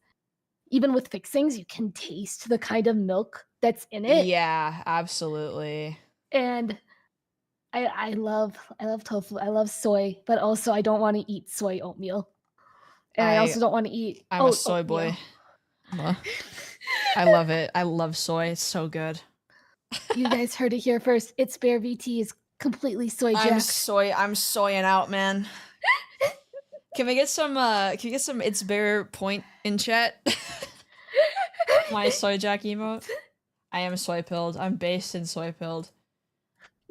even with fixings, you can taste the kind of milk that's in it. Yeah, absolutely. And I love tofu. I love soy, but also I don't want to eat soy oatmeal. And I I also don't want to eat I'm a soy boy. oatmeal. I'm a- I love it. I love soy. It's so good. You guys heard it here first. It's Bear VT is completely soy jacked. I'm soying out, man. Can we get some it's bear point in chat? My soy jack emote. I am soy pilled. I'm based in soy pilled.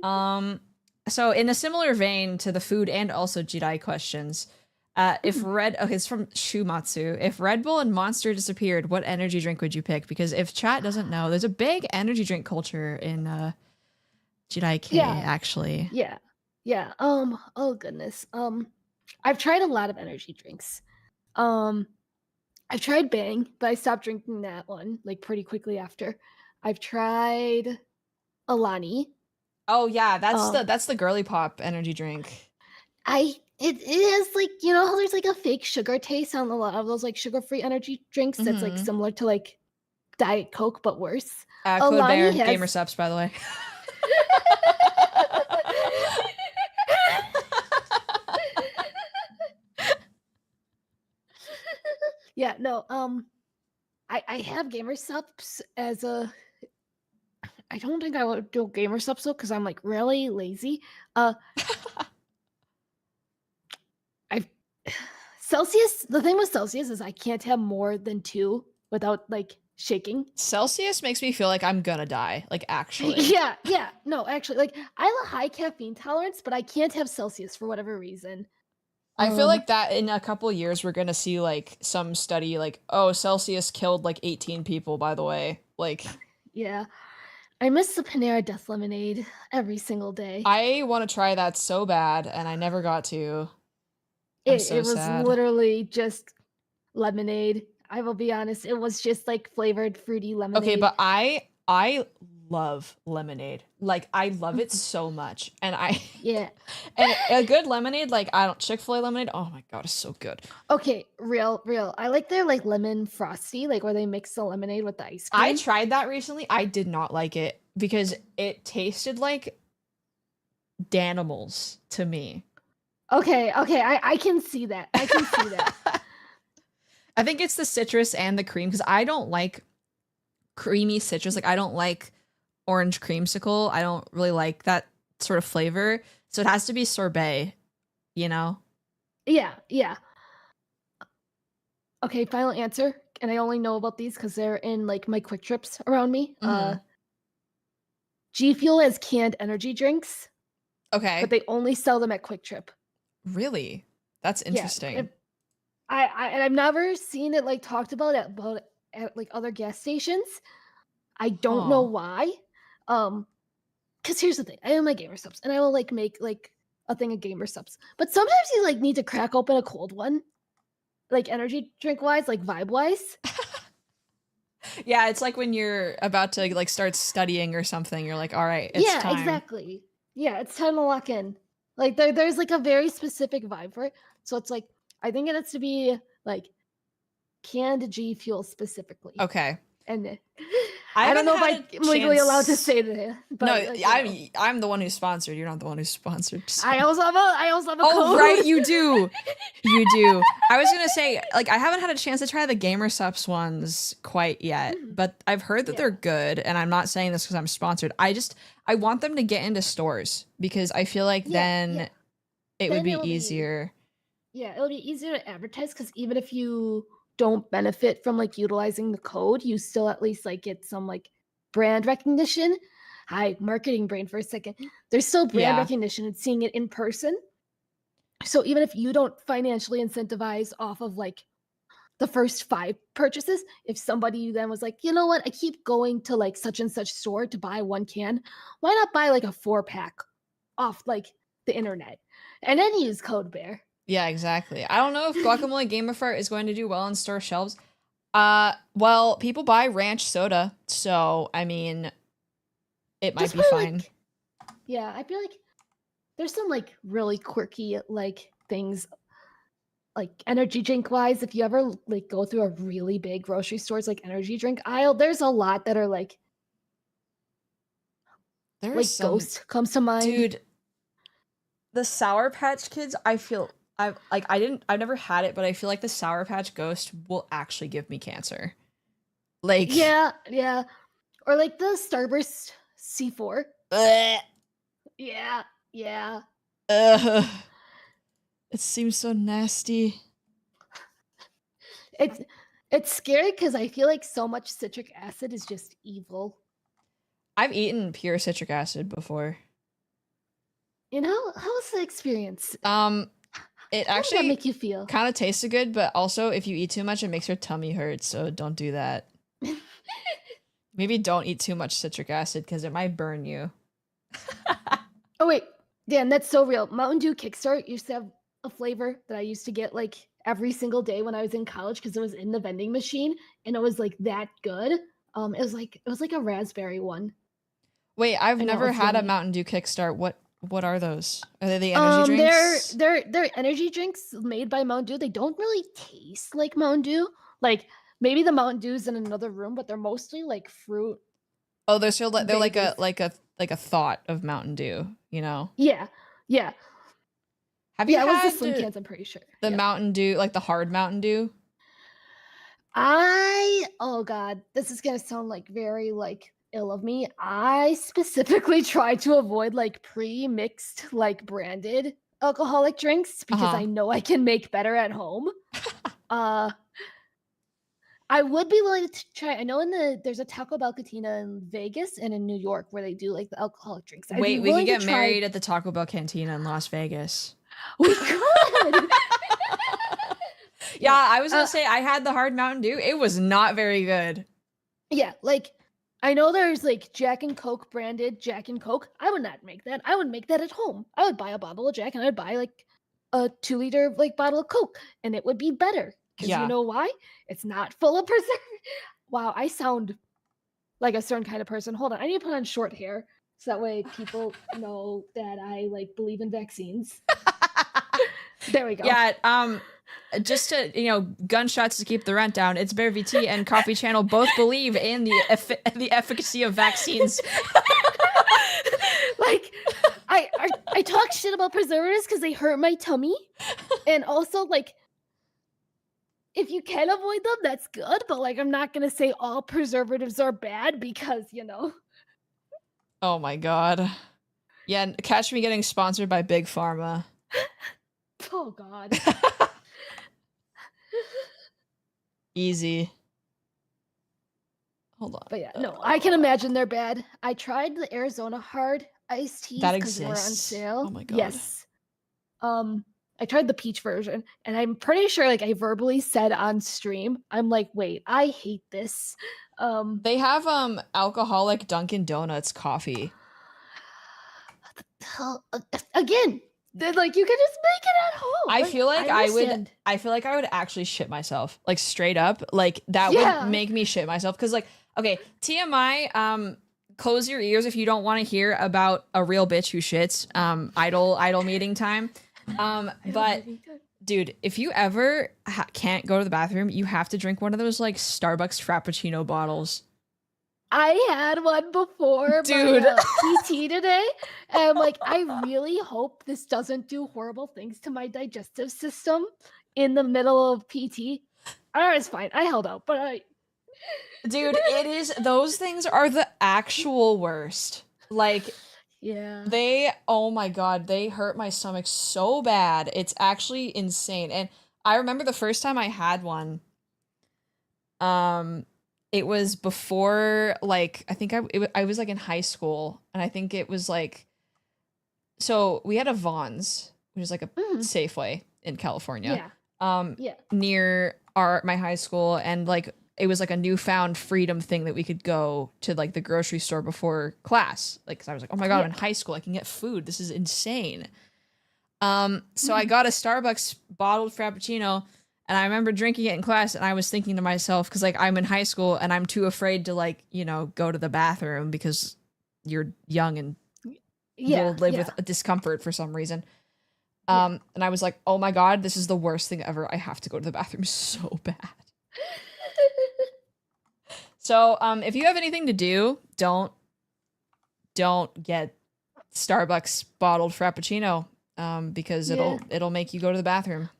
So in a similar vein to the food and also Jedi questions, if Red oh, it's from Shumatsu. If Red Bull and Monster disappeared, what energy drink would you pick? Because if chat doesn't know, there's a big energy drink culture in Jedi K Yeah, actually. yeah, yeah. Oh goodness. I've tried a lot of energy drinks. Um, I've tried Bang, but I stopped drinking that one like pretty quickly after. I've tried Alani. Oh yeah, Um, that's the girly pop energy drink. it has like you know how there's like a fake sugar taste on a lot of those like sugar-free energy drinks that's like Mm-hmm. similar to like Diet Coke but worse. Code Bear Alani gamer has subs by the way. yeah, no, I have gamer subs as a I don't think I would do gamer subs though because I'm like really lazy. Uh I've Celsius, the thing with Celsius is I can't have more than 2 without like shaking. Celsius makes me feel like I'm gonna die, like actually. Yeah, yeah. No, actually, like I have a high caffeine tolerance, but I can't have Celsius for whatever reason. I feel Um, like that in a couple years we're gonna see like some study like, oh, Celsius killed like 18 people, by the way. Like yeah. I miss the Panera Death Lemonade every single day. I want to try that so bad and I never got to. I'm It so it was sad. literally just lemonade. I will be honest, it was just like flavored fruity Okay, lemonade. but I love lemonade. Like I love it so much. And I Yeah. and a good lemonade, like I don't Chick-fil-A lemonade. Oh my god, it's so good. Okay, real. I like their like lemon frosty, like where they mix the lemonade with the ice I cream. tried that recently. I did not like it because it tasted like Danimals to me. Okay, I can see that. I can see that. I think it's the citrus and the cream because I don't like creamy citrus. Like I don't like orange creamsicle. I don't really like that sort of flavor. So it has to be sorbet, you know? Yeah, yeah. Okay, final answer, and I only know about these because they're in like my quick trips around me. Mhm. G Fuel has canned energy drinks, but Okay. they only sell them at Quick Trip. Really? That's Yeah, interesting. and I've never seen it like talked about at like other gas stations. I don't know Huh. why. Because here's the thing, I have my gamer subs, and I will like make like a thing of gamer subs. But sometimes you like need to crack open a cold one, like energy drink wise, like vibe wise. Yeah, it's like when you're about to like start studying or something, you're like, all right, it's Yeah, time. exactly. Yeah, it's time to lock in. Like there's like a very specific vibe for it. So it's like I think it has to be like canned G Fuel specifically. Okay. And I I don't haven't know if had a I'm legally allowed to chance. say that, No, but like, you know. I'm the one who's sponsored. You're not the one who's sponsored. I also have a Oh, code. right, you do. You do. I was gonna say, like, I haven't had a chance to try the Gamer Supps ones quite yet, Mhm. but I've heard that they're Yeah. good, and I'm not saying this because I'm sponsored. I want them to get into stores because I feel like Yeah, then yeah. it would Then be it'll be easier. yeah, it'll be easier to advertise because even if you don't benefit from like utilizing the code, you still at least like get some like brand recognition. Hi, marketing brain for a second. There's still brand Yeah. recognition and seeing it in person. So even if you don't financially incentivize off of like the first 5 purchases, if somebody then was like, you know what, I keep going to like such and such store to buy 1 can, why not buy like a 4-pack off like the internet and then use code bear? Yeah, exactly. I don't know if Guacamole Gamerfart is going to do well on store shelves. Well, people buy ranch soda, so I mean, it might Just be put fine. like, yeah, I feel like there's some like really quirky like things like energy drink wise. If you ever like go through a really big grocery stores like energy drink aisle, there's a lot that are There's like some Ghost comes to mind. dude, the Sour Patch Kids, I feel I've never had it, but I feel like the Sour Patch Ghost will actually give me cancer. Like, Yeah, yeah. Or like the Starburst C4. ugh, Yeah, yeah. ugh, it seems so nasty. It's it's scary because I feel like so much citric acid is just evil. I've eaten pure citric acid before. You know, how was the experience? It How did that actually make you feel? kind of tasted good, but also if you eat too much, it makes your tummy hurt, so don't do that. Maybe don't eat too much citric acid because it might burn you. Oh wait, Dan, that's so real. Mountain Dew Kickstart used to have a flavor that I used to get like every single day when I was in college because it was in the vending machine and it was like that good. It was like a raspberry one. Wait, I've I know never it's had a yummy. Mountain Dew Kickstart. What are those? Are they the energy drinks? They're energy drinks made by Mountain Dew. They don't really taste like Mountain Dew. Like maybe the Mountain Dew's in another room, but they're mostly like fruit Oh, they're based. like a thought of Mountain Dew, you know? Yeah, yeah, Have you yeah. It was the had slim cans. I'm pretty sure. the Yep. Mountain Dew, like the hard Mountain Dew? Oh god, this is gonna sound like very like ill of me. I specifically try to avoid like pre-mixed, like branded alcoholic drinks because Uh-huh. I know I can make better at home. Uh I would be willing to try. I know there's a Taco Bell Cantina in Vegas and in New York where they do like the alcoholic drinks. I'd be Wait, we could willing to get try. married at the Taco Bell Cantina in Las Vegas. We could. Yeah, Yeah. I was gonna say I had the hard Mountain Dew. It was not very good. Yeah, like I know there's like Jack and Coke branded Jack and Coke. I would not make that. I would make that at home. I would buy a bottle of Jack and I'd buy like a 2-liter like bottle of Coke and it would be better. Because you Yeah. know why? It's not full of preservatives. Wow, I sound like a certain kind of person. Hold on, I need to put on short hair so that way people know that I like believe in vaccines. There we go. Yeah, just to, gunshots to keep the rent down, It's Bear VT and Coffee Channel both believe in the efficacy of vaccines. Like I talk shit about preservatives because they hurt my tummy, and also like if you can avoid them, that's good. But like I'm not gonna say all preservatives are bad because Oh my god. Yeah, catch me getting sponsored by Big Pharma. Oh god. Easy. Hold on. But yeah, no, I can imagine they're bad. I tried the Arizona hard iced teas That because they were on exists? sale. Oh my god. Yes. I tried the peach version, and I'm pretty sure like I verbally said on stream, I'm like, wait, I hate this. They have alcoholic Dunkin' Donuts coffee. Again, then like you can just make it at home. I Like, feel like understand. I feel like I would actually shit myself. Like straight up. Like that Yeah. would make me shit myself. Cause like, okay, TMI, close your ears if you don't want to hear about a real bitch who shits. Idle meeting time. But dude, if you ever can't go to the bathroom, you have to drink one of those like Starbucks Frappuccino bottles. I had one before Dude. my PT today, and like I really hope this doesn't do horrible things to my digestive system in the middle of PT. It's fine. I held out, but Dude, it is, those things are the actual worst. Like, yeah. oh my god, they hurt my stomach so bad. It's actually insane. And I remember the first time I had one, it was before, like, I think I was like in high school, and I think it was like, so we had a Vons, which is like a Safeway in California. Yeah. Near my high school, and like it was like a newfound freedom thing that we could go to like the grocery store before class. Like, 'cause I was like, oh my god, I'm in high school, I can get food. This is insane. So I got a Starbucks bottled Frappuccino, and I remember drinking it in class, and I was thinking to myself, because like I'm in high school and I'm too afraid to like, you know, go to the bathroom because you're young and you'll live with discomfort for some reason. And I was like, oh my god, this is the worst thing ever. I have to go to the bathroom so bad. So, if you have anything to do, don't get Starbucks bottled Frappuccino, because it'll make you go to the bathroom.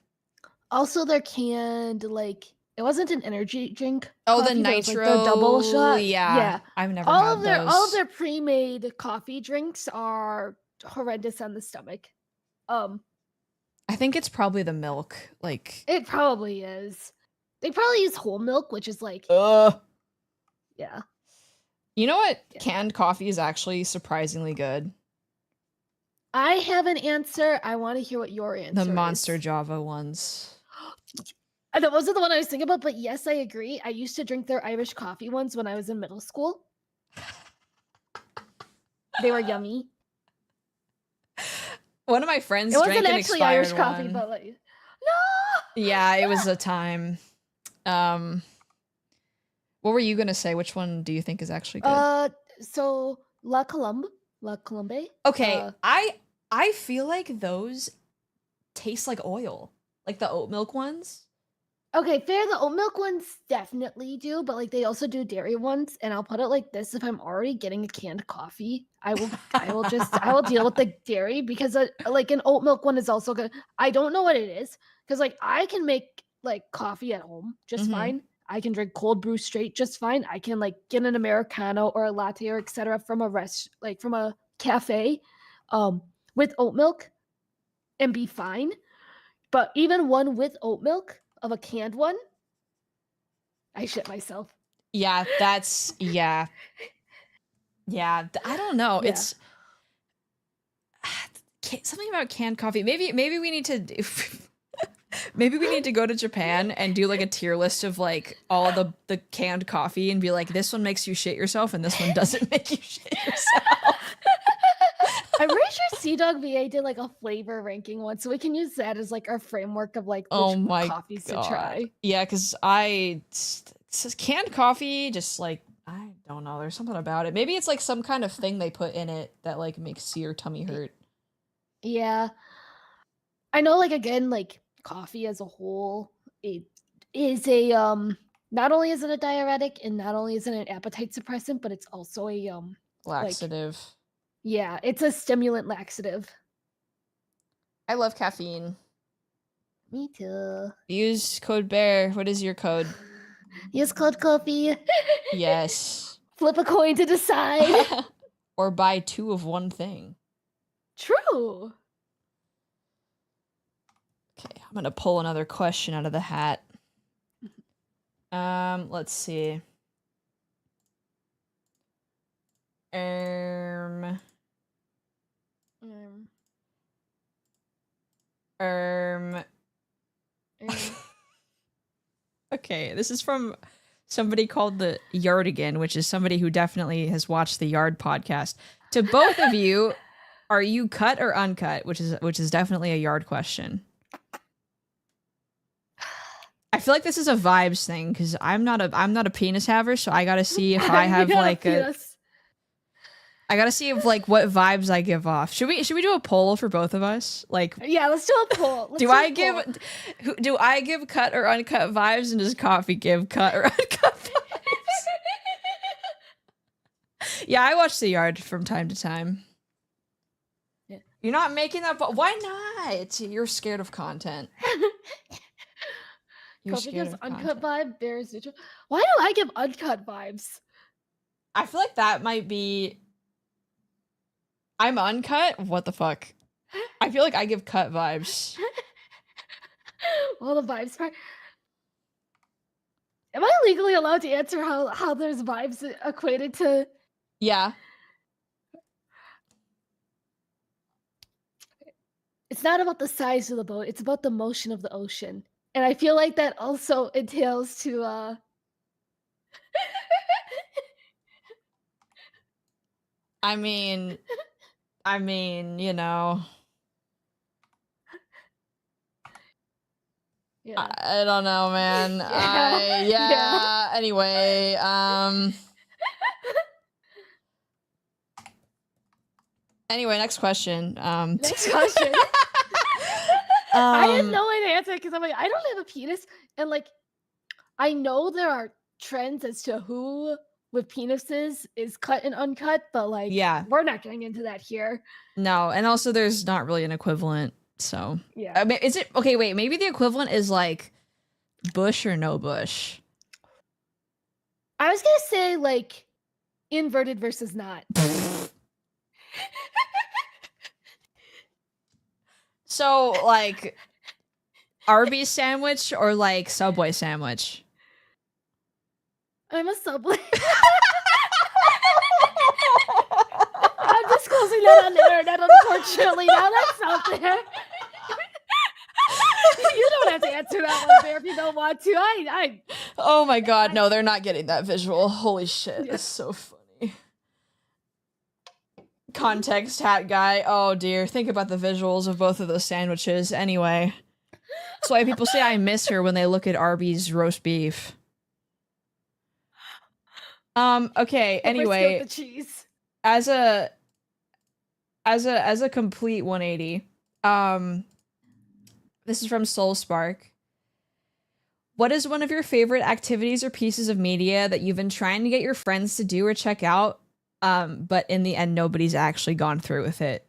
Also, they're canned, like, it wasn't an energy drink. Oh, coffee, the but it was, nitro, like, the double shot. yeah. I've never all had of their those. all of their pre-made coffee drinks are horrendous on the stomach. I think it's probably the milk. Like, it probably is. They probably use whole milk, which is like, yeah. You know what? Canned coffee is actually surprisingly good. I have an answer. I want to hear what your answer is. The Monster Java ones. That wasn't the one I was thinking about, but yes, I agree. I used to drink their Irish coffee ones when I was in middle school. They were yummy. One of my friends it drank wasn't an actually expired Irish one. coffee, but like, no. Yeah, it was a time. What were you gonna say? Which one do you think is actually good? So La Colombe. Okay, I feel like those taste like oil, like the oat milk ones. Okay, fair. The oat milk ones definitely do, but like they also do dairy ones. And I'll put it like this: if I'm already getting a canned coffee, I will deal with the dairy, because like an oat milk one is also good. I don't know what it is, because like I can make like coffee at home just fine. I can drink cold brew straight just fine. I can like get an Americano or a latte or etc. from from a cafe, with oat milk, and be fine. But even one with oat milk of a canned one, I shit myself. Yeah, that's yeah. I don't know. Yeah. It's something about canned coffee. Maybe we need to do, maybe we need to go to Japan and do like a tier list of like all the canned coffee and be like, this one makes you shit yourself and this one doesn't make you shit yourself. I'm pretty sure Sea-Dog VA did like a flavor ranking one, so we can use that as like our framework of like which coffees to try. Yeah, because canned coffee, just like, I don't know, there's something about it. Maybe it's like some kind of thing they put in it that like makes your tummy hurt. Yeah. I know, like, again, like coffee as a whole, it is a not only is it a diuretic and not only is it an appetite suppressant, but it's also a laxative. Yeah, it's a stimulant laxative. I love caffeine. Me too. Use code BEAR. What is your code? Use code coffee. Yes. Flip a coin to decide. Or buy 2 of one thing. True. Okay, I'm gonna pull another question out of the hat. Let's see. Um, Um, um, um, okay, this is from somebody called the Yardigan, which is somebody who definitely has watched the Yard podcast. To both of you, are you cut or uncut? Which is definitely a Yard question. I feel like this is a vibes thing because I'm not a penis haver, so I gotta see if I have like I gotta see if like what vibes I give off. Should we do a poll for both of us? Like, yeah, let's do a poll. do I give cut or uncut vibes, and does Coffee give cut or uncut vibes? Yeah, I watch The Yard from time to time. Yeah. You're not making that, but why not? You're scared of content. Coffee gives uncut vibe, Bear's neutral. Why do I give uncut vibes? I feel like that might be. I'm uncut? What the fuck? I feel like I give cut vibes. Well, the vibes part. Am I legally allowed to answer how there's vibes equated to? Yeah. It's not about the size of the boat, it's about the motion of the ocean. And I feel like that also entails to I mean, you know. Yeah. I don't know, man. Yeah. Anyway, anyway, next question. Next question. I didn't know way to answer because I'm like, I don't have a penis. And like, I know there are trends as to who with penises is cut and uncut, but like, yeah, we're not getting into that here. No, and also there's not really an equivalent. So yeah, I mean, is it okay? Wait, maybe the equivalent is like bush or no bush. I was gonna say like inverted versus not. So like Arby's sandwich or like Subway sandwich? I'm a Subway. I'm disclosing that on the internet, unfortunately. Now that's out there. You don't have to answer that one, Bear, if you don't want to. Oh my god, no, they're not getting that visual. Holy shit, yeah. That's so funny. Context hat guy. Oh dear, think about the visuals of both of those sandwiches. Anyway, that's why people say I miss her when they look at Arby's roast beef. Okay, anyway, the cheese. as a complete 180, this is from Soul Spark. What is one of your favorite activities or pieces of media that you've been trying to get your friends to do or check out, but in the end nobody's actually gone through with it?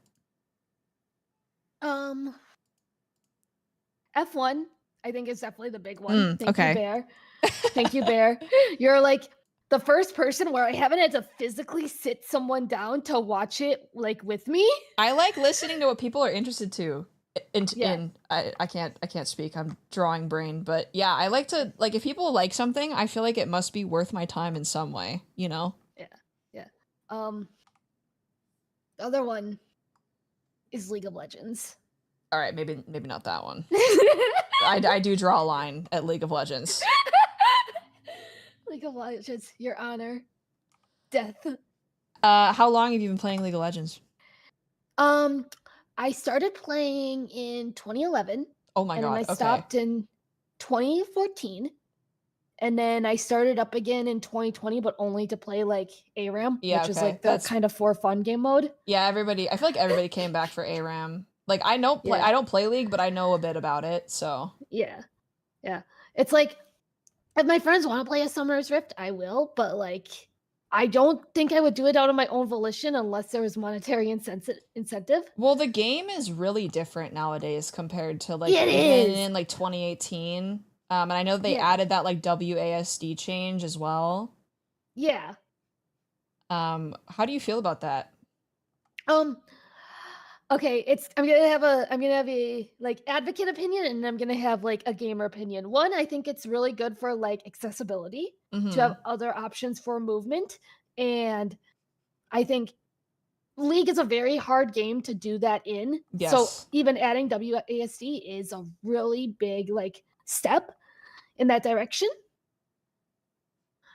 F1, I think is definitely the big You, one. okay. Bear. Thank you, Bear. You're like the first person where I haven't had to physically sit someone down to watch it like with me. I like listening to what people are interested to. I can't speak. I'm drawing brain, but yeah, I like to like if people like something, I feel like it must be worth my time in some way, you know? Yeah. The other one is League of Legends. All right, maybe not that one. I do draw a line at League of Legends. League of Legends, Your Honor, death. How long have you been playing League of Legends? I started playing in 2011. Oh my god! And then I stopped in 2014, and then I started up again in 2020, but only to play like ARAM, which is like the kind of for fun game mode. Yeah, I feel like everybody came back for ARAM. Like I don't play League, but I know a bit about it. So yeah, it's like if my friends want to play a Summer's Rift, I will, but like I don't think I would do it out of my own volition unless there was monetary incentive. Well, the game is really different nowadays compared to like even in like 2018. And I know they added that like WASD change as well. Yeah. How do you feel about that? Okay, I'm gonna have a like advocate opinion and I'm gonna have like a gamer opinion. One, I think it's really good for like accessibility to have Mhm. other options for movement. And I think League is a very hard game to do that in. So Yes. even adding WASD is a really big like step in that direction.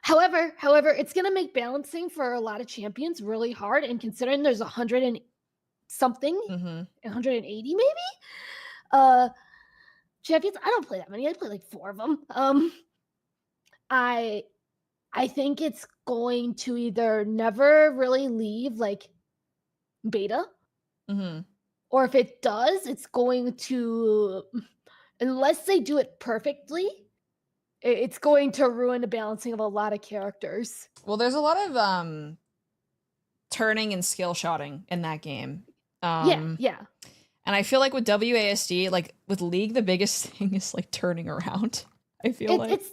However, it's gonna make balancing for a lot of champions really hard. And considering there's 100 and something, Mhm. 180 maybe, uh champions. I don't play that many. I play like 4 of them. I I think it's going to either never really leave like beta, Mhm. or if it does, it's going to, unless they do it perfectly, it's going to ruin the balancing of a lot of characters. Well, there's a lot of turning and skill shotting in that game. Yeah, Um yeah. and I feel like with WASD, like with League, the biggest thing is like turning around. I feel like. It's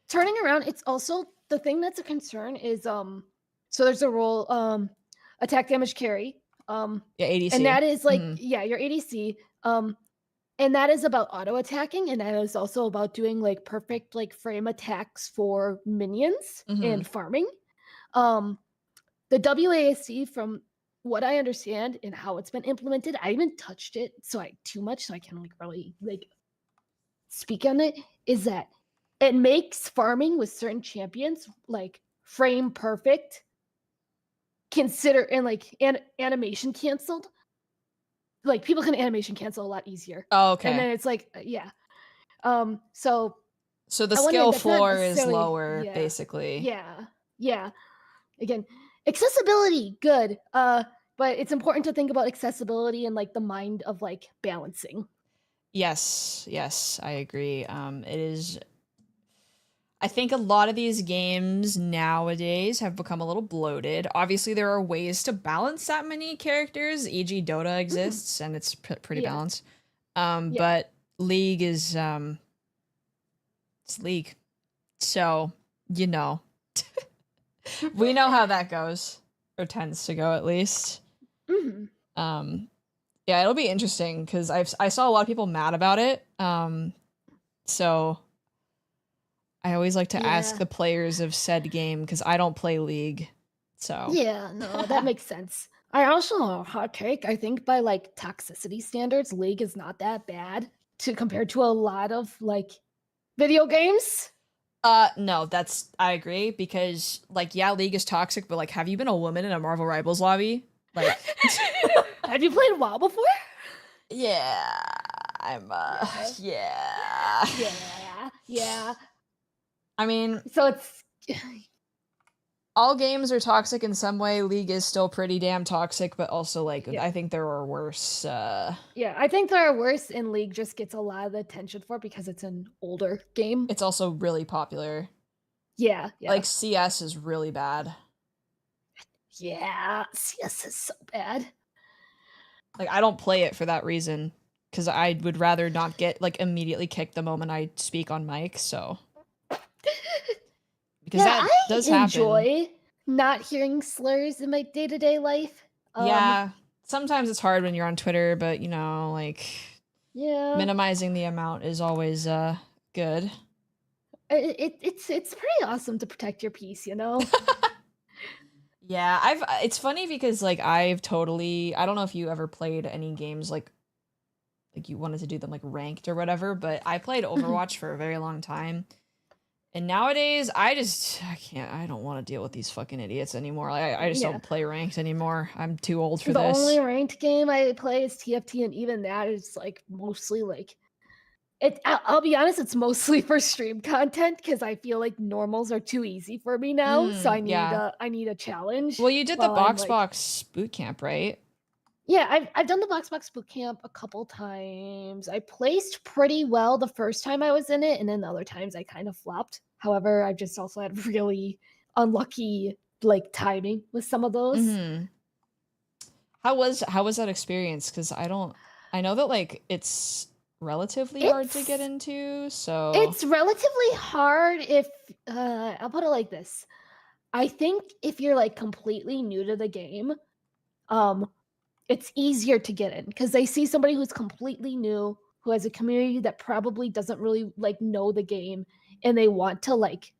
turning around. It's also the thing that's a concern is so there's a role attack damage carry. Yeah, And ADC. that is like, Mhm. yeah, your ADC. And that is about auto attacking, and that is also about doing like perfect like frame attacks for minions and Mhm. farming. Um, the WASC, from what I understand and how it's been implemented, I haven't touched it too much, so I can't like really like speak on it. Is that it makes farming with certain champions like frame perfect, consider and like animation canceled. Like people can animation cancel a lot easier, Oh, and okay. then it's like yeah. So So the on one hand, skill that's not floor is necessarily lower, basically. yeah, yeah. Again, accessibility, good. But it's important to think about accessibility and like the mind of like balancing. Yes, yes, I agree. It is. I think a lot of these games nowadays have become a little bloated. Obviously, there are ways to balance that many characters, e.g., Dota Mhm. exists and it's pretty Yeah, balanced. yeah, But League is it's League, so you know we know how that goes, or tends to go at least. hmm Um, yeah, it'll be interesting because I saw a lot of people mad about it. So I always like to ask yeah, the players of said game because I don't play League. So yeah. No, that makes sense. I also hot take. I think by like toxicity standards, League is not that bad to compared to a lot of like video games. no, that's I agree because like yeah, League is toxic, but like have you been a woman in a Marvel Rivals lobby? Like Have you played WoW before? yeah, I'm Yeah, yeah. yeah, yeah. I mean, So it's all games are toxic in some way. League is still pretty damn toxic, but also like yeah, I think there are worse yeah. I think there are worse, in League just gets a lot of the attention for it because it's an older game. it's also really popular. Yeah, yeah, Like CS is really bad. yeah. CS is so bad. Like I don't play it for that reason because I would rather not get like immediately kicked the moment I speak on mic. So because Yeah, that I does happen. enjoy not hearing slurs in my day-to-day life. Yeah, sometimes it's hard when you're on Twitter, but you know, like Yeah, minimizing the amount is always good. it's pretty awesome to protect your peace, you know? Yeah, it's funny because like I've totally I don't know if you ever played any games like you wanted to do them like ranked or whatever, but I played Overwatch for a very long time. And nowadays, I can't, I don't want to deal with these fucking idiots anymore. Like, I just Yeah. don't play ranked anymore. I'm too old for The only this. ranked game I play is TFT, and even that is like mostly like I'll be honest, it's mostly for stream content because I feel like normals are too easy for me now. So Yeah. I need a challenge Well, you did the while I'm box like box boot camp, right? yeah, I've done the Box boot camp a couple times. I placed pretty well the first time I was in it, and then the other times I kind of flopped. However, I've just also had really unlucky like timing with some of those. Mm-hmm. How was that experience? Because I know that like it's relatively hard to get It's into, so it's relatively hard if I'll put it like this. I think if you're like completely new to the game, um it's easier to get in because they see somebody who's completely new, who has a community that probably doesn't really like know the game, and they want to like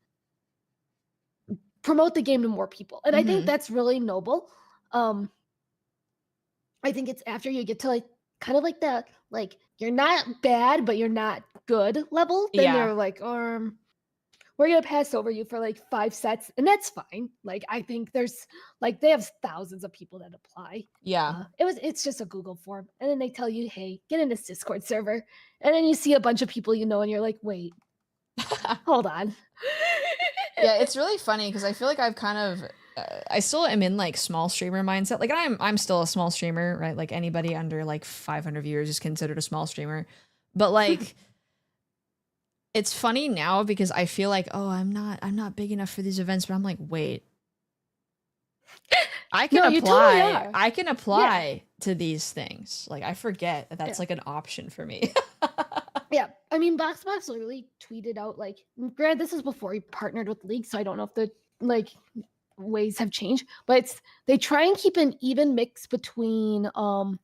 promote the game to more people. And I think Mhm. that's really noble. Um, I think it's after you get to like kind of like that, like you're not bad, but you're not good level, then Yeah. they're like, we're gonna pass over you for like 5 sets, and that's fine. Like I think there's like they have thousands of people that apply. Yeah. It's just a Google form, and then they tell you, hey, get in this Discord server, and then you see a bunch of people you know, and you're like, wait, hold on. Yeah, it's really funny because I feel like I've kind of I still am in like small streamer mindset. Like I'm still a small streamer, right? Like anybody under like 500 viewers is considered a small streamer. But like it's funny now because I feel like, oh, I'm not big enough for these events, but I'm like, wait. I can No, you totally apply. are. I can Yeah, apply to these things. Like I forget that that's yeah. like an option for me. Yeah, I mean, BoxBox literally tweeted out like, granted, this is before he partnered with League, so I don't know if the like ways have changed, but they try and keep an even mix between 0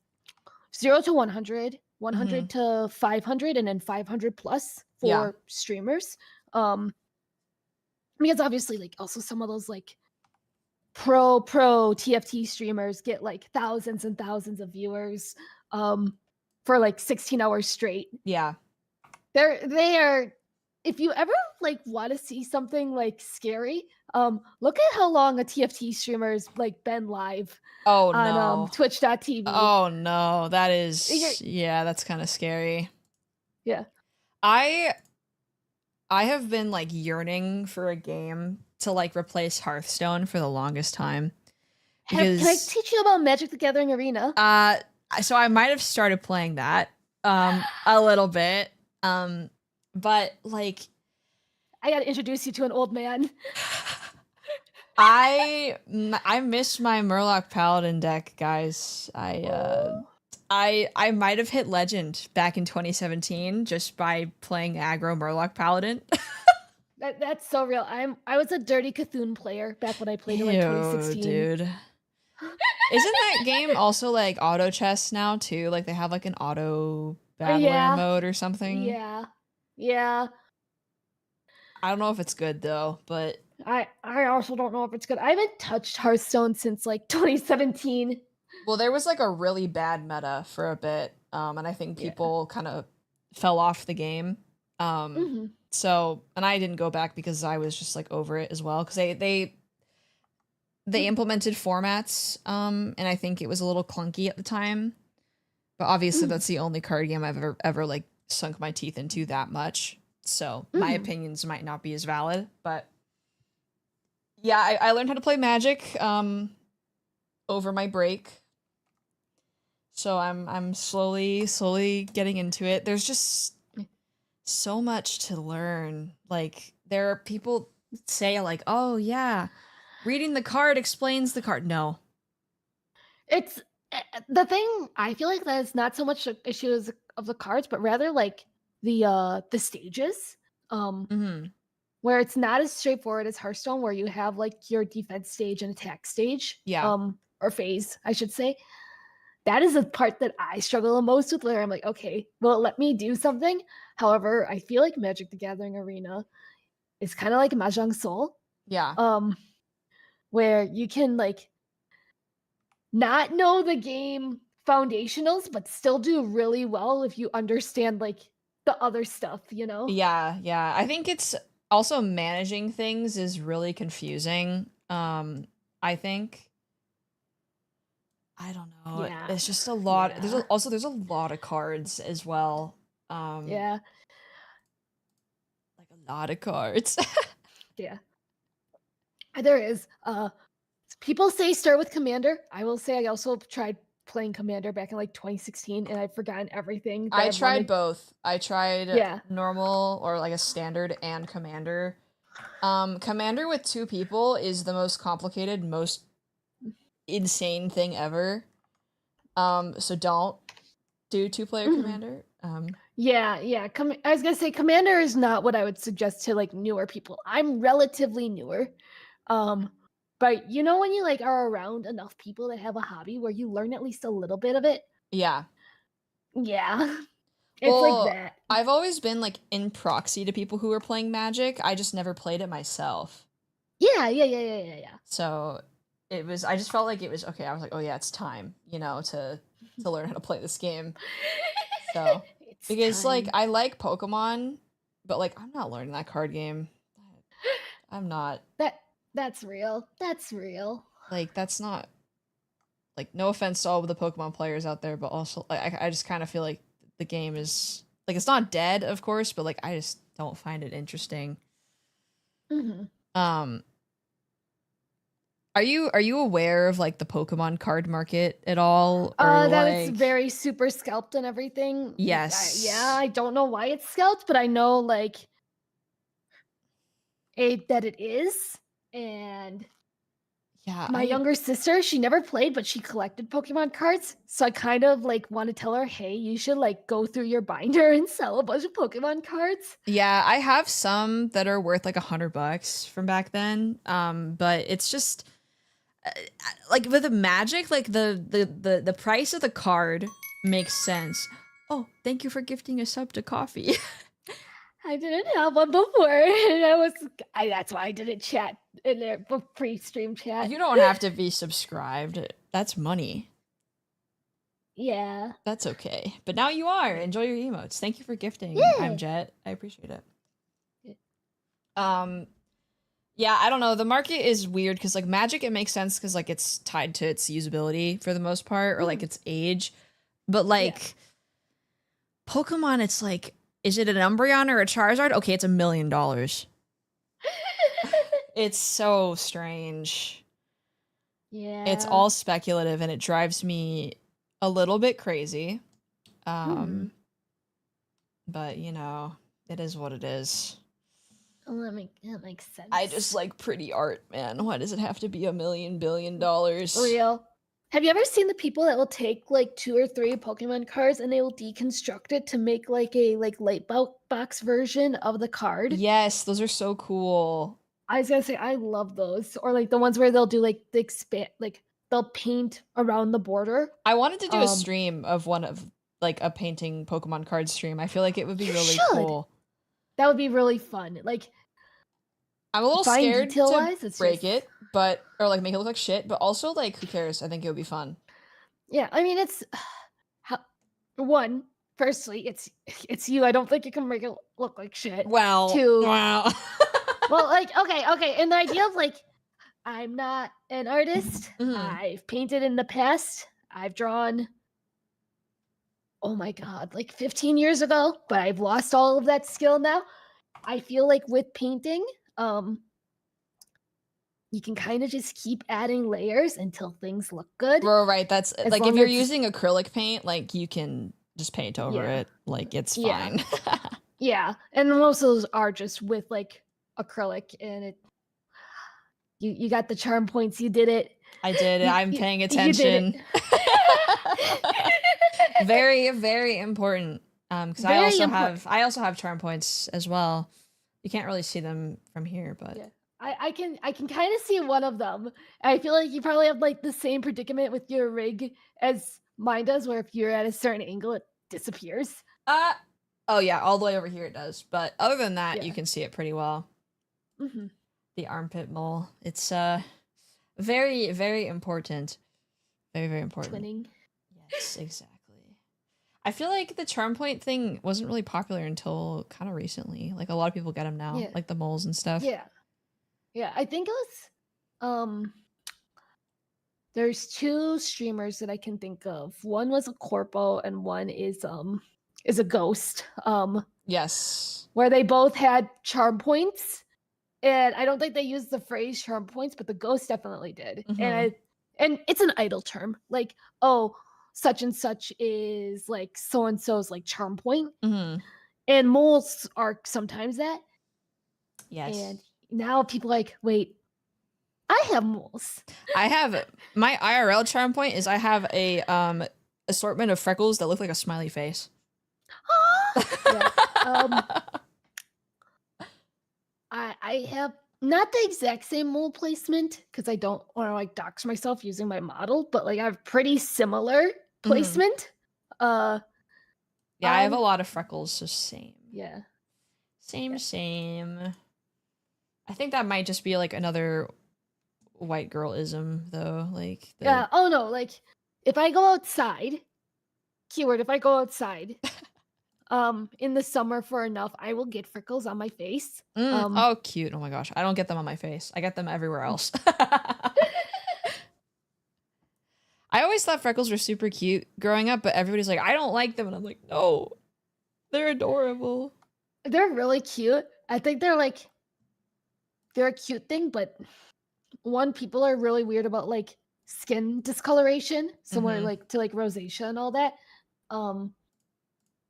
to 100, 100 Mhm. to 500, and then 500 plus Yeah. for streamers. Um, because obviously, like, also some of those like pro TFT streamers get like thousands and thousands of viewers for like 16 hours straight. Yeah. They are, if you ever like want to see something like scary, look at how long a TFT streamer's like been live Oh on no. twitch.tv. Oh no. That You're, is yeah, that's kind of scary. yeah. I I have been like yearning for a game to like replace Hearthstone for the longest time Can I because teach you about Magic the Gathering Arena? so I might have started playing that a little bit but like I gotta introduce you to an old man. I miss my Murloc Paladin deck, guys. Oh, I might have hit legend back in 2017 just by playing aggro Murloc Paladin. that's so real. I was a dirty Cthulhu player back when I played in like Ew, 2016. dude. Isn't that game also like auto chess now too? Like they have like an auto battler Yeah, mode or something. yeah, yeah. I don't know if it's good though, but I also don't know if it's good. I haven't touched Hearthstone since like 2017. well, there was like a really bad meta for a bit, and I think Yeah. people kind of fell off the game. Hmm. So, and I didn't go back because I was just like over it as well because they implemented formats, and I think it was a little clunky at the time. But obviously, Hmm. that's the only card game I've ever like sunk my teeth into that much. So my Hmm. opinions might not be as valid, but yeah, I learned how to play Magic over my break. So I'm slowly getting into it. There's just so much to learn. Like there are people say like, "Oh yeah, reading the card explains the card." No. It's the thing. I feel like that is not so much the issues of the cards, but rather like the stages. Um, Mhm. where it's not as straightforward as Hearthstone, where you have like your defense stage and attack stage, Yeah. or phase, I should say. That is the part that I struggle the most with, where I'm like, okay, well, let me do something. However, I feel like Magic the Gathering Arena is kind of like Mahjong Soul, Yeah. um, where you can like not know the game foundationals, but still do really well if you understand like the other stuff, you know? Yeah, yeah. I think it's also managing things is really confusing. I think I don't know. Yeah. It's just a lot. Yeah. There's a lot of cards as well. Um, Yeah. like a lot of cards. Yeah. There is. People say start with Commander. I will say I also tried playing Commander back in like 2016, and I've forgotten everything that I I've tried learned. both. I tried Yeah. normal or like a standard and commander. Commander with two people is the most complicated, most insane thing ever. So don't do two-player Mhm. commander. Yeah, yeah. I was gonna say Commander is not what I would suggest to like newer people. I'm relatively newer. Um, But you know when you like are around enough people that have a hobby where you learn at least a little bit of it? Yeah. Yeah. It's like that. I've always been like in proxy to people who are playing Magic. I just never played it myself. Yeah. So I just felt like it was okay. I was like, oh yeah, it's time, to learn how to play this game. So It's because like time. I like Pokemon, but like I'm not learning that card game. I'm not. That's real. That's real. Like that's not like no offense to all of the Pokemon players out there, but also like I just kind of feel like the game is like it's not dead, of course, but like I just don't find it interesting. Hmm. Are you aware of like the Pokemon card market at all? Or That like it's very super scalped and everything. yes. Yeah, I don't know why it's scalped, but I know like that it is. And Yeah, my younger sister, she never played, but she collected Pokemon cards. So I kind of like want to tell her, hey, you should like go through your binder and sell a bunch of Pokemon cards. Yeah, I have some that are worth like $100 from back then. But it's just like with the Magic, like the price of the card makes sense. Oh, thank you for gifting a sub to Coffee. I didn't have one before, and that's why I didn't chat in there pre-stream chat. You don't have to be subscribed. That's money. Yeah. That's okay. But now you are. Enjoy your emotes. Thank you for gifting. Yeah. I'm Jet. I appreciate it. Yeah, I don't know. The market is weird because like Magic, it makes sense because like it's tied to its usability for the most part, or like its age. But like Pokemon, it's like, is it an Umbreon or a Charizard? Okay, it's $1 million. It's so strange. Yeah. It's all speculative and it drives me a little bit crazy. But it is what it is. Oh, that makes sense. I just like pretty art, man. Why does it have to be $1 million billion? Real. Have you ever seen the people that will take like 2 or 3 Pokemon cards and they will deconstruct it to make like a light box version of the card? Yes, those are so cool. I was gonna say I love those, or like the ones where they'll do like the expand, like they'll paint around the border. I wanted to do a stream of one of like a painting Pokemon card stream. I feel like it would be really cool. That would be really fun. Like I'm a little scared to break it, or like make it look like shit, but also like who cares? I think it would be fun. Yeah, I mean it's firstly, it's you. I don't think you can make it look like shit. Wow. Well, like okay, and the idea of like I'm not an artist. I've painted in the past. I've drawn. Oh my god, like 15 years ago, but I've lost all of that skill now. I feel like with painting, you can kind of just keep adding layers until things look good. Right, that's like if you're using acrylic paint, like you can just paint over it, like it's fine. Yeah, and most of those are just with like acrylic, and it. You got the charm points. You did it. I did it. I'm paying attention. Very, very important. Because I also have charm points as well. You can't really see them from here, but I can kind of see one of them. I feel like you probably have like the same predicament with your rig as mine does, where if you're at a certain angle, it disappears. Oh yeah, all the way over here it does. But other than that, you can see it pretty well. The armpit mole. It's very, very important. Very, very important. Twinning. Yes, exactly. I feel like the charm point thing wasn't really popular until kind of recently. Like a lot of people get them now, like the moles and stuff. Yeah. I think it was there's 2 streamers that I can think of. One was a corpo and one is a ghost. Yes. Where they both had charm points. And I don't think they used the phrase charm points, but the ghost definitely did. And it's an idle term. Like, oh, such and such is like so and so's like charm point. And moles are sometimes that. Yes. And now people like, wait, I have moles. I have my IRL charm point is I have a assortment of freckles that look like a smiley face. I have not the exact same mole placement because I don't want to like dox myself using my model, but like I have pretty similar Mhm. placement. Uh, Yeah, I have a on lot of freckles, so same. yeah, Same, yeah, same. I think that might just be like another white girlism though, like the yeah. Oh no, like if I go outside, keyword, if I go outside, in the summer for enough, I will get freckles on my face. oh cute. Oh my gosh. I don't get them on my face. I get them everywhere else. I always thought freckles were super cute growing up, but everybody's like, I don't like them. And I'm like, no, they're adorable. They're really cute. I think they're a cute thing, but one, people are really weird about like skin discoloration, similar Mhm. like to like rosacea and all that. Um,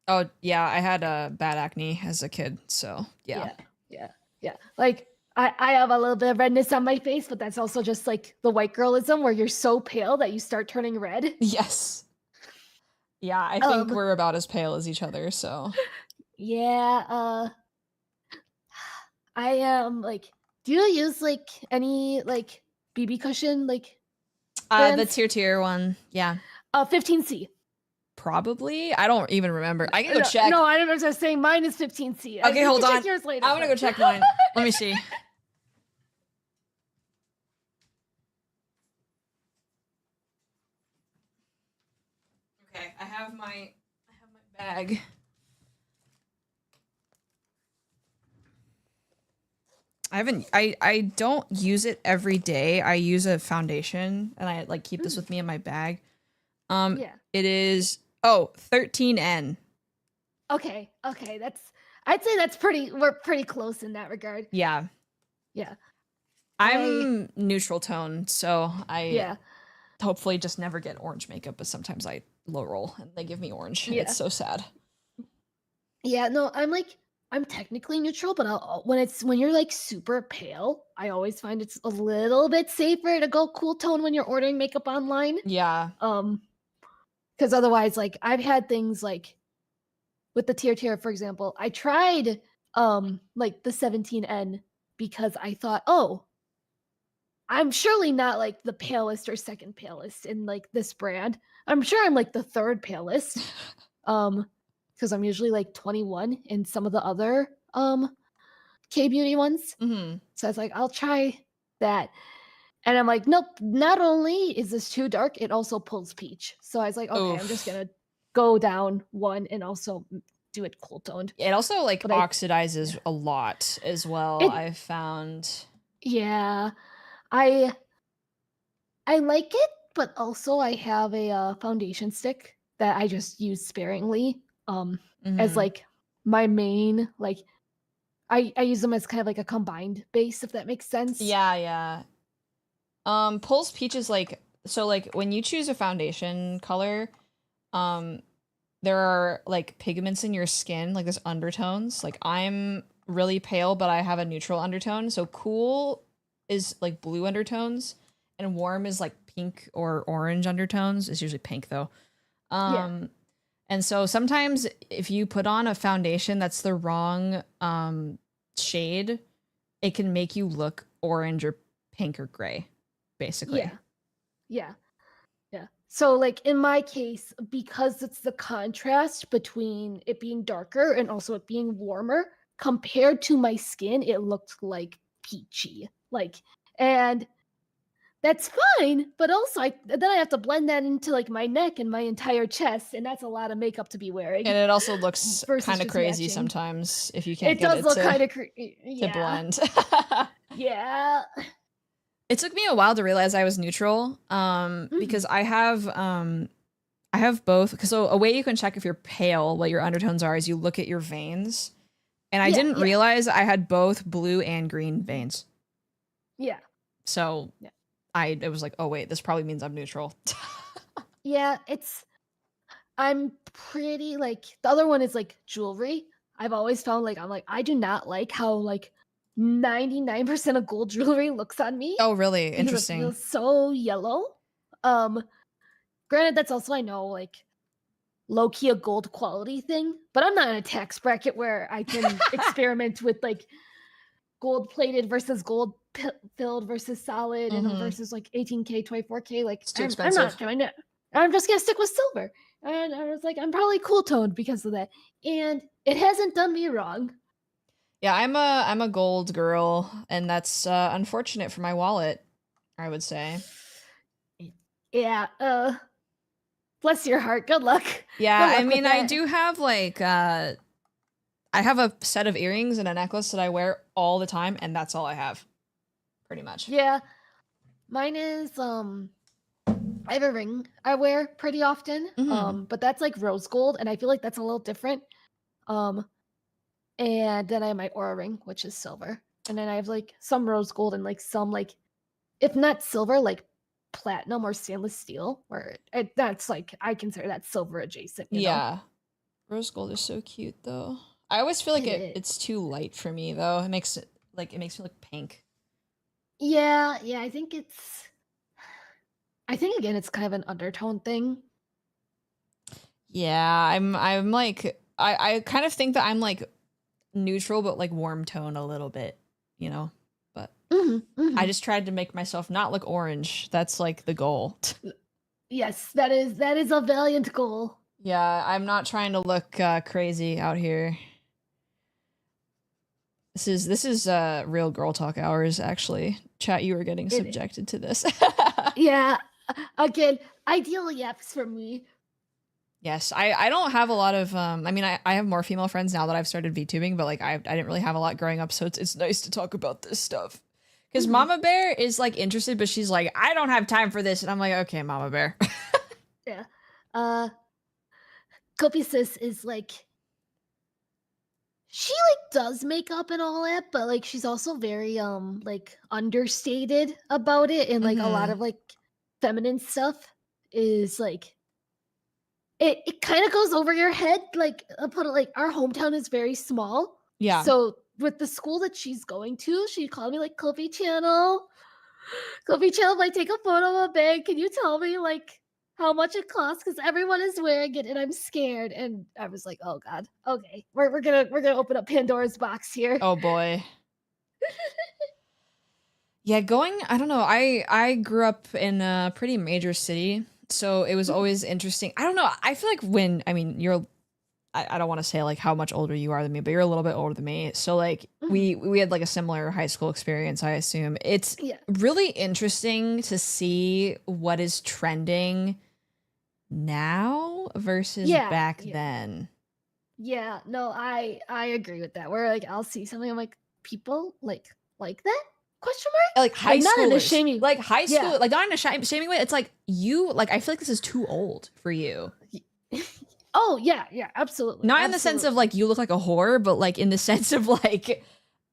Oh, yeah, I had bad acne as a kid, so yeah. yeah, yeah, yeah. Like I have a little bit of redness on my face, but that's also just like the white girlism where you're so pale that you start turning red. Yes. Yeah, I think Um, we're about as pale as each other, so. yeah, I am like, do you use like any like BB cushion like The brands? tier one, yeah. 15C. Probably. I don't even remember. I can go No, check. no, I don't know what I was saying. Mine is 15C. Okay, You hold can on. check yours later. I'm gonna go but- check mine. Let me see. Okay, I have my bag. I don't use it every day. I use a foundation and I like keep this with me in my bag. Yeah. It is 13N. Okay. Okay. I'd say we're pretty close in that regard. Yeah. Yeah. I'm neutral tone, so I Yeah. hopefully just never get orange makeup, but sometimes I low roll and they give me orange. Yeah. It's so sad. Yeah. No, I'm technically neutral, but when you're like super pale, I always find it's a little bit safer to go cool tone when you're ordering makeup online. Yeah. Because otherwise, like I've had things like with the tier, for example, I tried like the 17N because I thought, oh, I'm surely not like the palest or second palest in like this brand. I'm sure I'm like the third palest. Because I'm usually like 21 in some of the other K beauty ones. Mm-hmm. So I was like, I'll try that. And I'm like, nope, not only is this too dark, it also pulls peach. So I was like, okay, I'm just gonna go down one and also do it cool toned. It also like But oxidizes a lot as well. I've found. Yeah, I like it, but also I have a foundation stick that I just use sparingly as Mhm. like my main like I use them as kind of like a combined base, if that makes sense. Yeah, yeah. Pulse peach is like, so like when you choose a foundation color, there are like pigments in your skin, like there's undertones. Like I'm really pale, but I have a neutral undertone. So cool is like blue undertones, and warm is like pink or orange undertones. It's usually pink though. Yeah. And so sometimes if you put on a foundation that's the wrong shade, it can make you look orange or pink or gray, basically. Yeah. Yeah. Yeah. So like in my case, because it's the contrast between it being darker and also it being warmer, compared to my skin, it looked like peachy. Like, and that's fine, but also then I have to blend that into like my neck and my entire chest, and that's a lot of makeup to be wearing. And it also looks versus kind of just crazy matching. sometimes if you can't It get does it look to, kind of to blend. Yeah. It took me a while to realize I was neutral, because I have both. So a way you can check if you're pale, what your undertones are, is you look at your veins. And I didn't realize I had both blue and green veins. Yeah. So it was like, oh wait, this probably means I'm neutral. Yeah, I'm pretty like the other one is like jewelry. I've always found like I do not like how like 99% of gold jewelry looks on me. Oh, really? Because Interesting. it feels so yellow. Granted, that's also I know like low key a gold quality thing, but I'm not in a tax bracket where I can experiment with like gold plated versus gold filled versus solid and versus like 18K, 24K. Like It's too I'm expensive. not doing it. I'm just gonna stick with silver. And I was like, I'm probably cool toned because of that. And it hasn't done me wrong. Yeah, I'm a gold girl, and that's unfortunate for my wallet, I would say. Yeah, bless your heart. Good luck. Yeah, Good luck I mean, with I that. do have like I have a set of earrings and a necklace that I wear all the time, and that's all I have, pretty much. Yeah, mine is I have a ring I wear pretty often, but that's like rose gold, and I feel like that's a little different. And then I have my aura ring, which is silver, and then I have like some rose gold and like some like, if not silver, like platinum or stainless steel, where that's like I consider that silver adjacent. You know? Yeah, rose gold is so cute though. I always feel like it's too light for me though. It makes me look pink. Yeah, I think again it's kind of an undertone thing. Yeah, I'm like I kind of think that I'm like neutral but like warm tone a little bit, you know. But I just tried to make myself not look orange. That's like the goal. Yes, that is a valiant goal. Yeah, I'm not trying to look crazy out here. This is real girl talk hours actually. Chat, you are getting subjected to this. Yeah. Again, ideal yaps for me. Yes, I don't have a lot of I mean I have more female friends now that I've started VTubing, but like I didn't really have a lot growing up, so it's nice to talk about this stuff. Because Mama Bear is like interested, but she's like, I don't have time for this, and I'm like, okay, Mama Bear. Yeah. Kopi sis is like, she like does makeup and all that, but like she's also very like understated about it, and like a lot of like feminine stuff is like it kind of goes over your head. Like I'll put it like, our hometown is very small. Yeah. So with the school that she's going to, she called me like, Kofi channel, might take a photo of a bag. Can you tell me like how much it costs? Because everyone is wearing it and I'm scared. And I was like, oh God, okay, we're gonna open up Pandora's box here. Oh boy. Yeah, I don't know. I grew up in a pretty major city, so it was always interesting. I don't know. I feel like I don't want to say like how much older you are than me, but you're a little bit older than me. So like we had like a similar high school experience, I assume. It's really interesting to see what is trending now versus back then. Yeah, no, I agree with that. Where like I'll see something, I'm like, people like that? Question mark? Like high school, not in a shaming, like high school, like not in a shaming way. It's like I feel like this is too old for you. Oh yeah, absolutely. Not in the sense of like you look like a whore, but like in the sense of like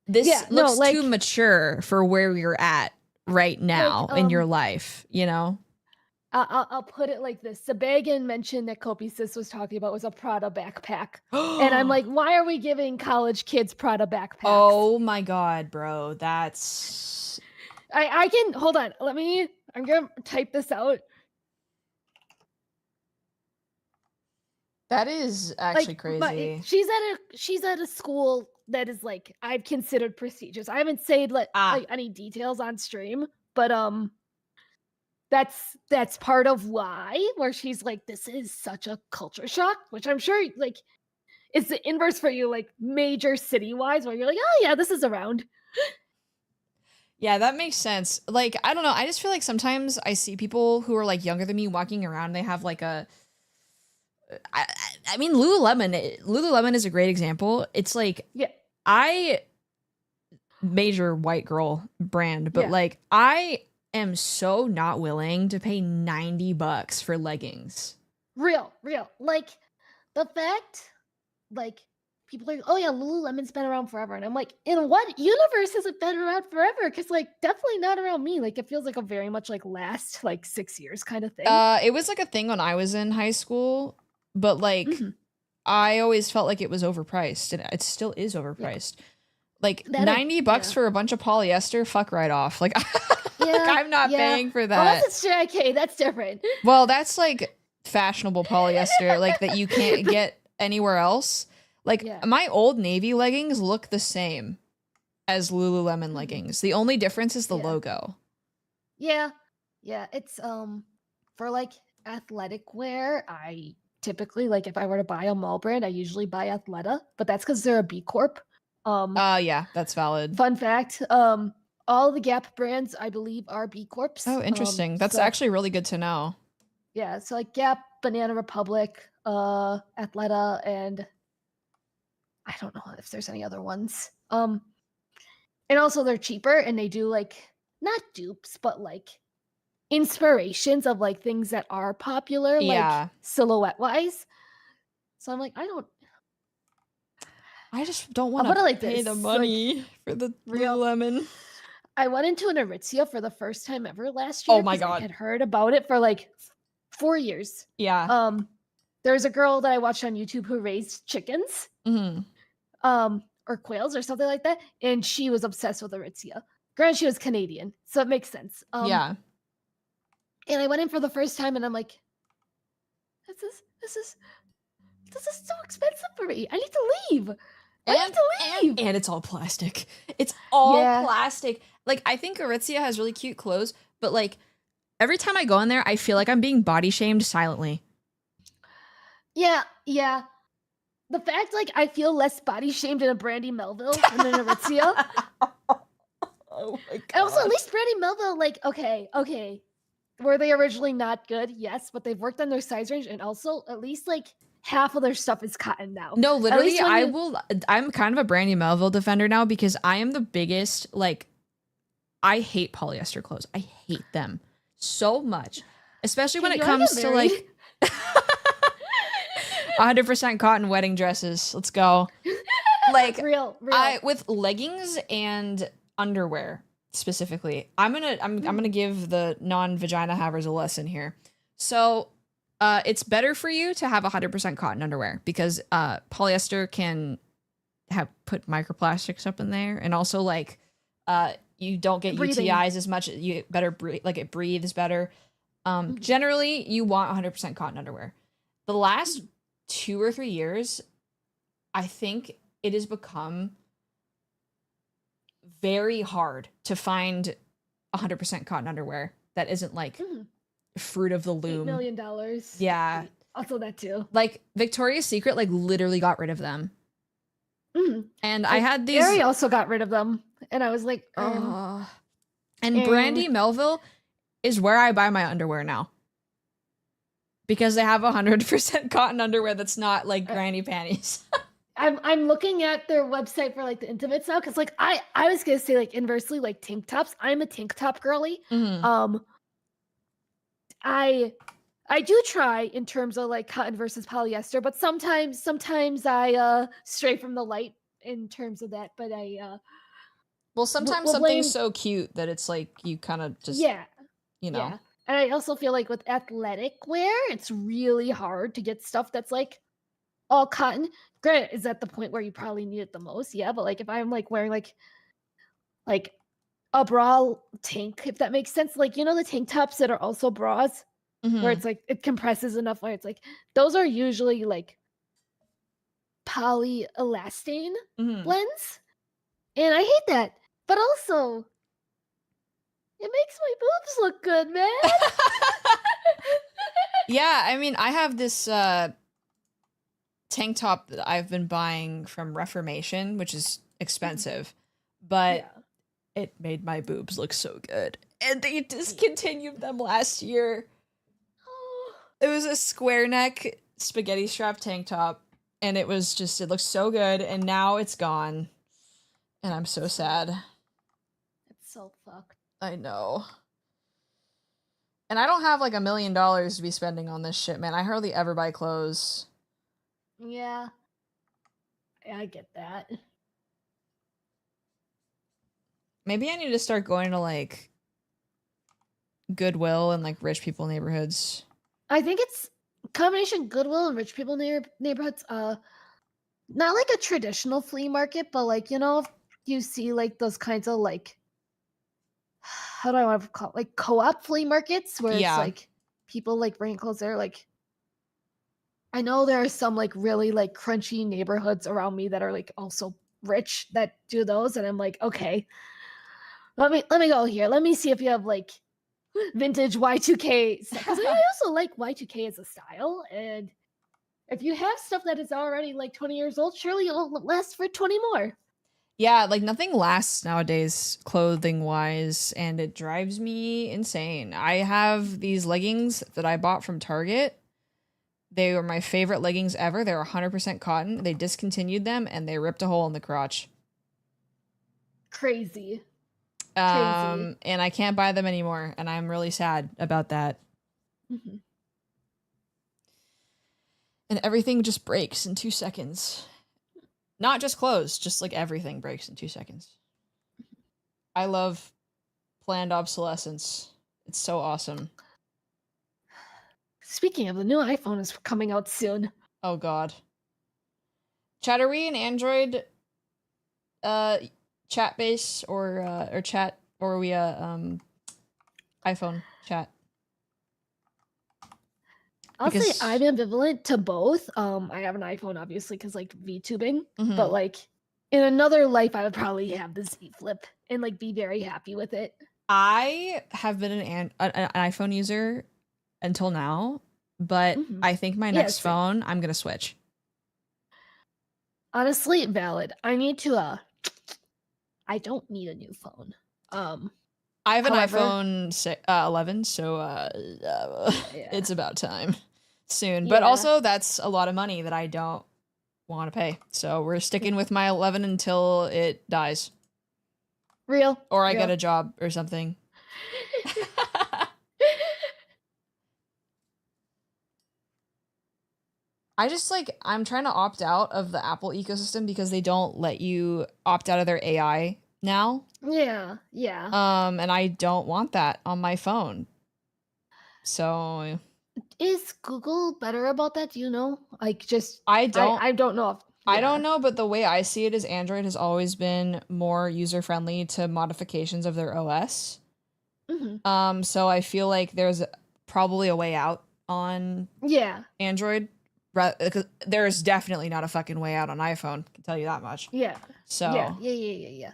this looks too mature for where you're at right now in your life, you know? I'll put it like this. The bag in mention that Kopi sis was talking about was a Prada backpack. And I'm like, why are we giving college kids Prada backpacks? Oh my God, bro. That's... I can, hold on. I'm going to type this out. That is actually crazy. She's at a school that is like, I've considered prestigious. I haven't said like any details on stream, but that's part of why, where she's like, this is such a culture shock, which I'm sure like is the inverse for you, like major city wise, where you're like, oh yeah, this is around. Yeah, that makes sense. Like, I don't know. I just feel like sometimes I see people who are like younger than me walking around. They have like I mean, Lululemon is a great example. It's like, major white girl brand, but like I am so not willing to pay $90 for leggings. Real. Like the fact, like people are like, oh yeah, Lululemon's been around forever. And I'm like, in what universe has it been around forever? Because like definitely not around me. Like it feels like a very much like last like 6 years kind of thing. It was like a thing when I was in high school, but like I always felt like it was overpriced, and it still is overpriced. Like $90 for a bunch of polyester, fuck right off. Like, like I'm not paying for that. Unless it's JK, that's different. Well, that's like fashionable polyester, like that you can't get anywhere else. Like my old Navy leggings look the same. as Lululemon leggings. The only difference is the Yeah. logo. Yeah. Yeah. It's for like athletic wear, I typically like if I were to buy a mall brand, I usually buy Athleta, but that's because they're a B Corp. Yeah, that's valid. Fun fact, all the Gap brands I believe are B Corps. Oh, interesting. That's so, actually really good to know. yeah, so like Gap, Banana Republic, Athleta, and I don't know if there's any other ones. And also they're cheaper and they do like not dupes, but like inspirations of like things that are popular, Yeah. like silhouette wise. So I'm like, I just don't I'll want put it to like pay this, the like, money for the real- Lululemon. I went into an Aritzia for the first time ever last year. Oh my 'cause God. I had heard about it for like 4 years. Yeah. There's a girl that I watched on YouTube who raised chickens, Mhm. or quails or something like that, and she was obsessed with Aritzia. Granted, she was Canadian, so it makes sense. Yeah. And I went in for the first time, and I'm like, this is so expensive for me. I need to leave. I need to leave. And it's all plastic. It's all Yeah. plastic. Like, I think Aritzia has really cute clothes, but like every time I go in there, I feel like I'm being body shamed silently. Yeah. The fact, like, I feel less body shamed in a Brandy Melville than in Aritzia. Oh my God. And also, at least Brandy Melville, like, okay. Were they originally not good? Yes, but they've worked on their size range, and also at least like half of their stuff is cotton now. No, literally, least when I'm kind of a Brandy Melville defender now because I am the biggest, like, I hate polyester clothes. I hate them so much, especially when Hey, it you wanna comes get to married? like 100% cotton wedding dresses. Let's go. Like, real. with leggings and underwear specifically, I'm gonna give the non-vagina havers a lesson here. So it's better for you to have 100% cotton underwear because polyester can put microplastics up in there, and also like you don't get Breathing. UTIs as much. You better breathe, like it breathes better. Generally, you want 100% cotton underwear. The last 2 or 3 years, I think it has become very hard to find 100% cotton underwear that isn't like Fruit of the $8 Loom. million. Yeah. Also that too. Like Victoria's Secret like literally got rid of them. And I had these Aerie also got rid of them. And I was like, and Brandy Melville is where I buy my underwear now. Because they have 100% cotton underwear that's not like granny panties. I'm looking at their website for like the intimates now, because like I was gonna say like inversely like tank tops. I'm a tank top girly. I do try in terms of like cotton versus polyester, but sometimes I stray from the light in terms of that. But well, sometimes we'll something's blame- so cute that it's like you kind of just you know. Yeah. And I also feel like with athletic wear, it's really hard to get stuff that's like all cotton. Granted, is at the point where you probably need it the most. Yeah, but like if I'm like wearing like a bra tank, if that makes sense, like you know the tank tops that are also bras, where it's like it compresses enough where it's like those are usually like polyelastane blends, and I hate that. But also, it makes my boobs look good, man. Yeah, I mean, I have this tank top that I've been buying from Reformation, which is expensive, but it made my boobs look so good. And they discontinued them last year. It was a square neck spaghetti strap tank top, and it looked so good, and now it's gone. And I'm so sad. It's so fucked. I know. And I don't have like $1 million to be spending on this shit, man. I hardly ever buy clothes. Yeah, I get that. Maybe I need to start going to like Goodwill and like rich people neighborhoods. I think it's a combination Goodwill and rich people neighborhoods. Not like a traditional flea market, but like you know, if you see like those kinds of like, how do I want to call it? Like co-op flea markets where it's like people like bring clothes there. Like, I know there are some like really like crunchy neighborhoods around me that are like also rich that do those, and I'm like, okay, let me go here. Let me see if you have like vintage Y2K stuff. 'Cause I also like Y2K as a style, and if you have stuff that is already like 20 years old, surely it'll last for 20 more. Yeah, like nothing lasts nowadays clothing wise, and it drives me insane. I have these leggings that I bought from Target. They were my favorite leggings ever. They're 100% cotton. They discontinued them and they ripped a hole in the crotch. Crazy. And I can't buy them anymore, and I'm really sad about that. Mm-hmm. And everything just breaks in 2 seconds. Not just clothes, just like everything breaks in 2 seconds. I love planned obsolescence. It's so awesome. Speaking of, the new iPhone is coming out soon. Oh god. Chat, are we an Android chat base or chat, or are we a iPhone chat? I'll say I'm ambivalent to both. I have an iPhone obviously because like VTubing, but like in another life I would probably have the Z Flip and like be very happy with it. I have been an iPhone user until now, but I think my next phone I'm gonna switch. Honestly, valid. I need to I don't need a new phone. I have an iPhone 11, so it's about time soon. Yeah. But also, that's a lot of money that I don't want to pay. So we're sticking with my 11 until it dies. Real. Or I get a job or something. I'm trying to opt out of the Apple ecosystem because they don't let you opt out of their AI now. Yeah. And I don't want that on my phone. So is Google better about that? Do you know? Like just I don't know if I don't know, but the way I see it is Android has always been more user-friendly to modifications of their OS. So I feel like there's probably a way out on Android. There's definitely not a fucking way out on iPhone, I can tell you that much. Yeah. So yeah.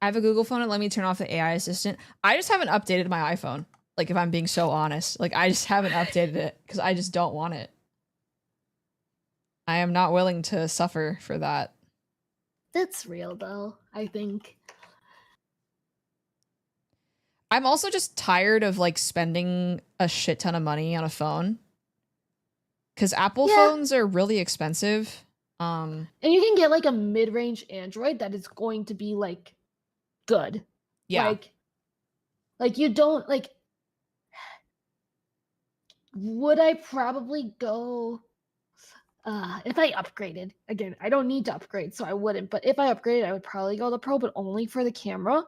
I have a Google phone and let me turn off the AI assistant. I just haven't updated my iPhone. Like, if I'm being so honest, like I just haven't updated it because I just don't want it. I am not willing to suffer for that. That's real though, I think. I'm also just tired of like spending a shit ton of money on a phone. Because Apple phones are really expensive. And you can get like a mid-range Android that is going to be like good. Yeah. Like you don't like. Would I probably go if I upgraded? Again, I don't need to upgrade, so I wouldn't. But if I upgraded, I would probably go the Pro, but only for the camera.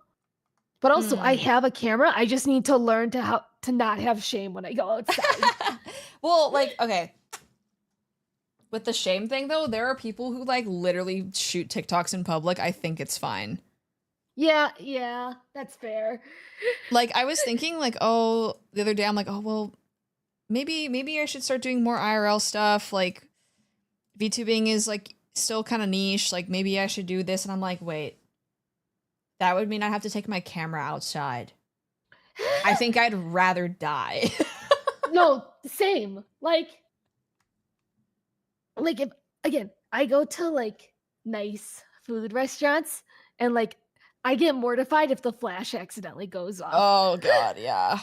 But also, I have a camera. I just need to learn to not have shame when I go outside. Well, like, okay. With the shame thing, though, there are people who, like, literally shoot TikToks in public. I think it's fine. Yeah, that's fair. Like, I was thinking, like, the other day, I'm like, well, maybe I should start doing more IRL stuff. Like, VTubing is, like, still kind of niche. Like, maybe I should do this. And I'm like, wait. That would mean I'd have to take my camera outside. I think I'd rather die. No, same. Like if, again, I go to, like, nice food restaurants, and, like, I get mortified if the flash accidentally goes off. Oh, God, yeah.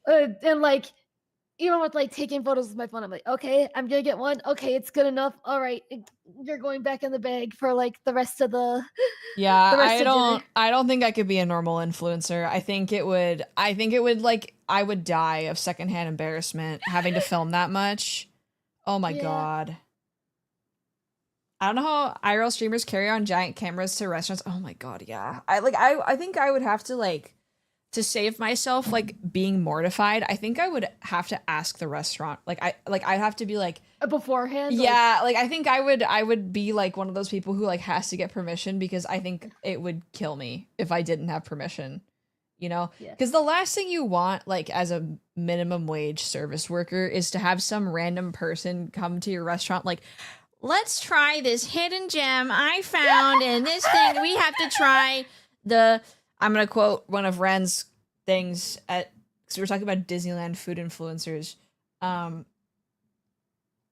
And, like, even with, like, taking photos with my phone, I'm like, okay, I'm gonna get one. Okay, it's good enough. All right, you're going back in the bag for, like, the rest of the I don't think I could be a normal influencer. I think it would like, I would die of secondhand embarrassment having to film that much. Oh my God. I don't know how IRL streamers carry on giant cameras to restaurants. Oh my God, yeah. I think I would have to, like, to save myself, like, being mortified, I think I would have to ask the restaurant. I'd have to be like beforehand. Yeah, like I think I would be like one of those people who, like, has to get permission, because I think it would kill me if I didn't have permission, you know? Because the last thing you want, like, as a minimum wage service worker is to have some random person come to your restaurant like, let's try this hidden gem I found in this thing. We have to try the, I'm going to quote one of Ren's things at, because we were talking about Disneyland food influencers.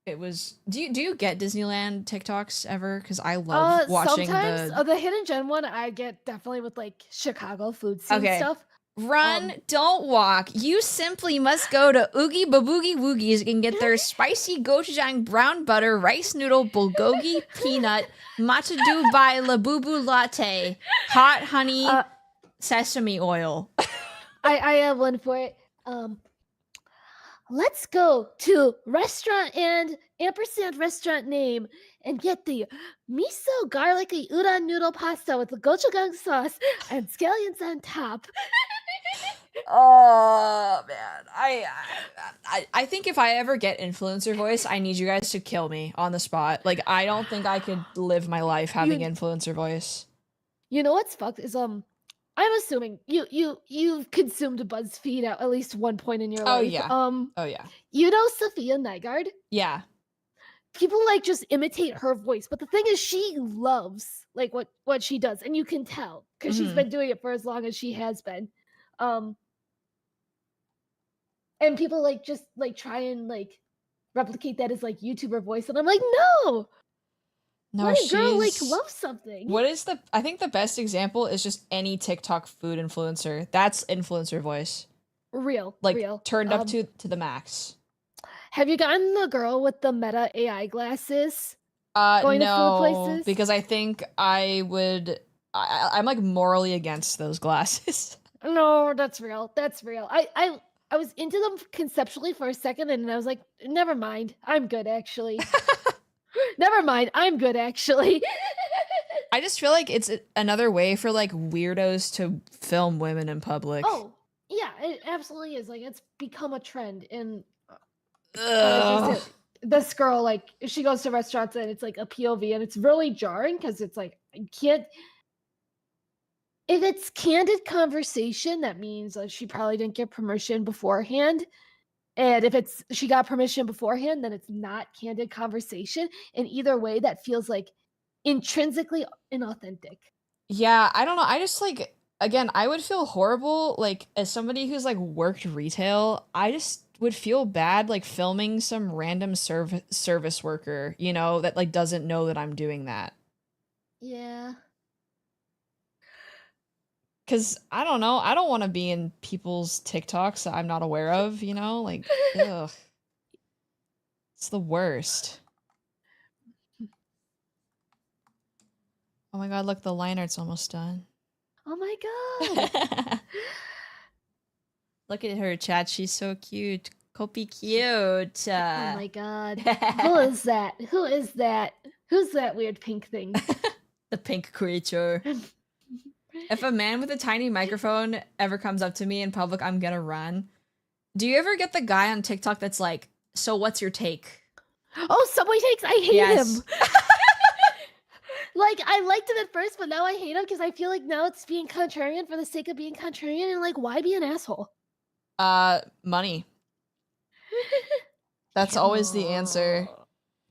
It was, do you get Disneyland TikToks ever? Because I love watching sometimes, the hidden gem one I get definitely with like Chicago food scene Okay. stuff. Run, don't walk. You simply must go to Oogie Baboogie Woogies and get their spicy gochujang brown butter rice noodle bulgogi peanut matcha Dubai labubu latte hot honey sesame oil. I have one for it. Let's go to restaurant and ampersand restaurant name and get the miso garlicky udon noodle pasta with the gochujang sauce and scallions on top. Oh man, I think if I ever get influencer voice, I need you guys to kill me on the spot. Like I don't think I could live my life having influencer voice. You know what's fucked is I'm assuming you've consumed BuzzFeed at least one point in your life. Oh yeah. Oh yeah. You know Sophia Nygaard? Yeah. People like just imitate her voice, but the thing is she loves like what she does, and you can tell because she's been doing it for as long as she has been. And people like just like try and like replicate that as like YouTuber voice, and I'm like, no, let a girl like love something. What is I think the best example is just any TikTok food influencer. That's influencer voice. Real, like real. Turned up to the max. Have you gotten the girl with the Meta AI glasses? Going to food places? Because I think I would. I'm like morally against those glasses. No, that's real. That's real. I was into them conceptually for a second, and I was like, never mind. I'm good, actually. Never mind. I'm good, actually. I just feel like it's another way for like weirdos to film women in public. Oh, yeah, it absolutely is. Like, it's become a trend. And this girl, like, she goes to restaurants and it's like a POV, and it's really jarring because it's like, I can't. If it's candid conversation, that means she probably didn't get permission beforehand. And if she got permission beforehand, then it's not candid conversation. And either way, that feels like intrinsically inauthentic. Yeah, I don't know. I just like, again, I would feel horrible. Like as somebody who's like worked retail, I just would feel bad like filming some random service worker, you know, that like doesn't know that I'm doing that. Yeah. Because I don't know. I don't want to be in people's TikToks that I'm not aware of, you know? Like, ugh. It's the worst. Oh my god, look, the line art's almost done. Oh my god. Look at her, chat. She's so cute. Copy cute. Oh my god. Who is that? Who is that? Who's that weird pink thing? The pink creature. If a man with a tiny microphone ever comes up to me in public, I'm gonna run. Do you ever get the guy on TikTok that's like, so what's your take? Oh, Subway Takes? I hate him. Like, I liked him at first, but now I hate him because I feel like now it's being contrarian for the sake of being contrarian, and like, why be an asshole? Money. That's always the answer.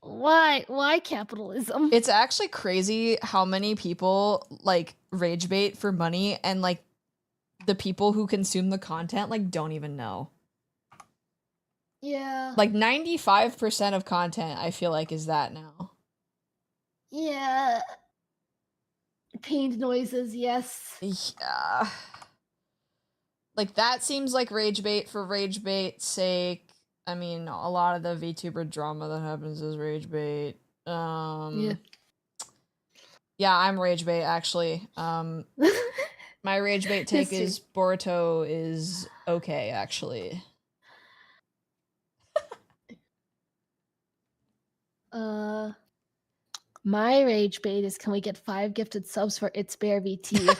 Why capitalism? It's actually crazy how many people like rage bait for money, and like the people who consume the content like don't even know. Yeah. Like 95% of content I feel like is that now. Yeah. Pained noises, yes. Yeah. Like that seems like rage bait for rage bait's sake. I mean, a lot of the VTuber drama that happens is rage bait. Yeah, I'm rage bait actually. My rage bait take is Boruto is okay actually. My rage bait is, can we get 5 gifted subs for itsbear VT?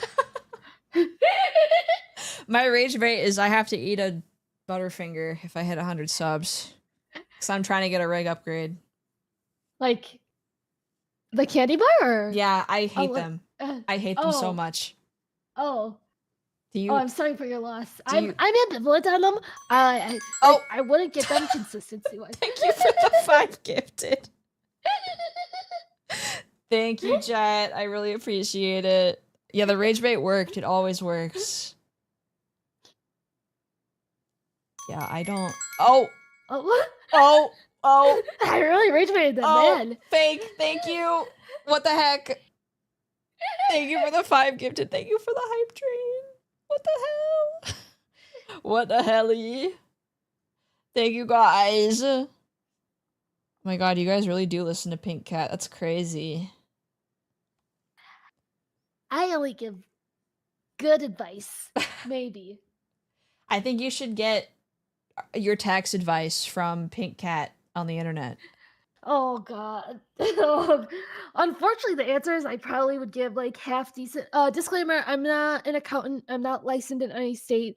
My rage bait is I have to eat a Butterfinger if I hit 100 subs. Because I'm trying to get a rig upgrade. Like the candy bar? Or? Yeah, I hate them. I hate them so much. Oh. Do you? Oh, I'm sorry for your loss. I'm ambivalent on them. I wouldn't get them consistency-wise. Thank you for the 5 gifted. Thank you, Jet. I really appreciate it. Yeah, the rage bait worked. It always works. Yeah, I don't. Oh, Oh, oh, oh, I really rage baited that oh, man. fake. Thank you. What the heck? Thank you for the 5 gifted. Thank you for the hype train. What the hell? What the helly? Thank you, guys. Oh my god, you guys really do listen to Pink Cat. That's crazy. I only give good advice, maybe. I think you should get your tax advice from Pink Cat on the internet. Oh god. Unfortunately, the answer is I probably would give like half decent. Disclaimer: I'm not an accountant. I'm not licensed in any state.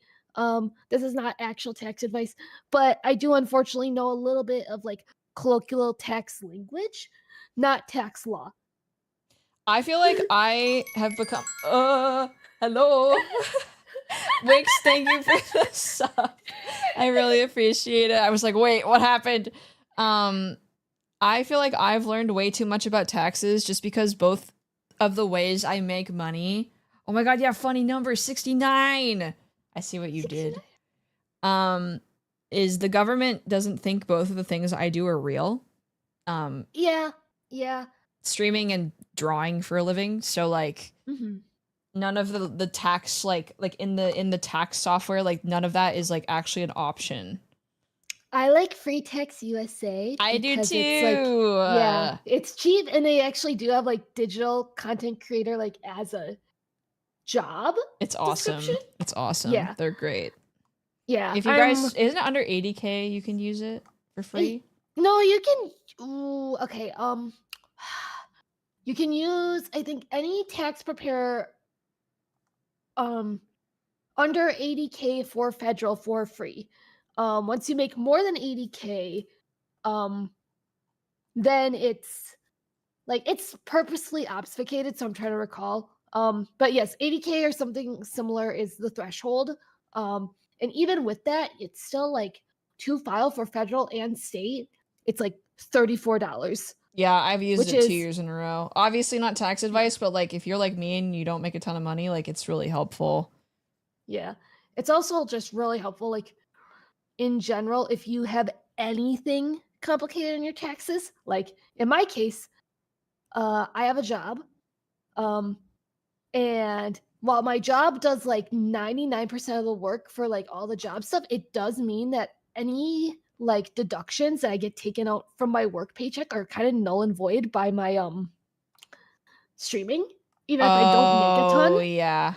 This is not actual tax advice, but I do unfortunately know a little bit of like colloquial tax language, not tax law. I feel like I have become. Hello. Wix, thank you for the sub. I really appreciate it. I was like, wait, what happened? I feel like I've learned way too much about taxes just because both of the ways I make money. Oh my god, yeah, funny number 69. I see what you did. Is the government doesn't think both of the things I do are real. Yeah. Streaming and drawing for a living. So like none of the tax like in the tax software, like none of that is like actually an option. I like Free Tax USA. I do because too. It's like, yeah, it's cheap, and they actually do have like digital content creator like as a job. It's awesome. description. It's awesome. Yeah. They're great. Yeah. If you guys isn't it under 80K you can use it for free? No, you can. Ooh, okay. You can use, I think, any tax preparer under 80K for federal for free. Once you make more than 80K, then it's like it's purposely obfuscated, so I'm trying to recall. But yes, 80K or something similar is the threshold. And even with that, it's still like to file for federal and state, it's like $34. Yeah, I've used Which it 2 is- years in a row. Obviously not tax advice, but like if you're like me and you don't make a ton of money, like it's really helpful. Yeah. It's also just really helpful, like in general, if you have anything complicated in your taxes, like in my case, I have a job. And while my job does like 99% of the work for like all the job stuff, it does mean that any like deductions that I get taken out from my work paycheck are kind of null and void by my streaming, even if I don't make a ton. Oh, yeah.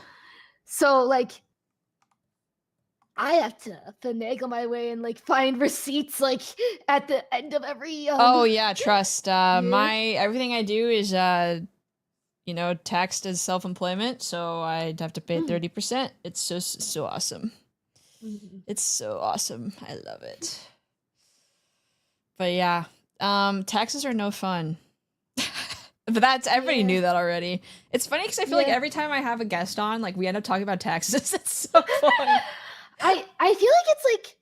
So like I have to finagle my way and like find receipts like at the end of every Oh yeah, trust. My everything I do is you know, taxed as self-employment, so I'd have to pay 30%. It's so awesome. It's so awesome. I love it. But yeah, taxes are no fun. But that's everybody knew that already. It's funny because I feel like every time I have a guest on, like we end up talking about taxes. It's so fun. I feel like it's like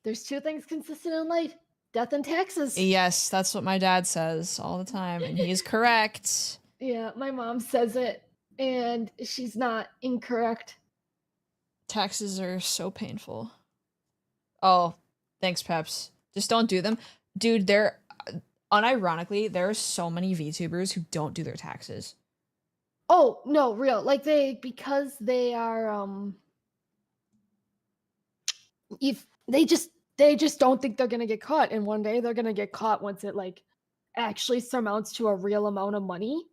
there's two things consistent in life: death and taxes. Yes, that's what my dad says all the time, and he's correct. Yeah, my mom says it, and she's not incorrect. Taxes are so painful. Oh, thanks, Peps. Just don't do them. Dude, unironically, there are so many VTubers who don't do their taxes. Oh, no, real. Like because they are if they just don't think they're gonna get caught, and one day they're gonna get caught once it like actually surmounts to a real amount of money.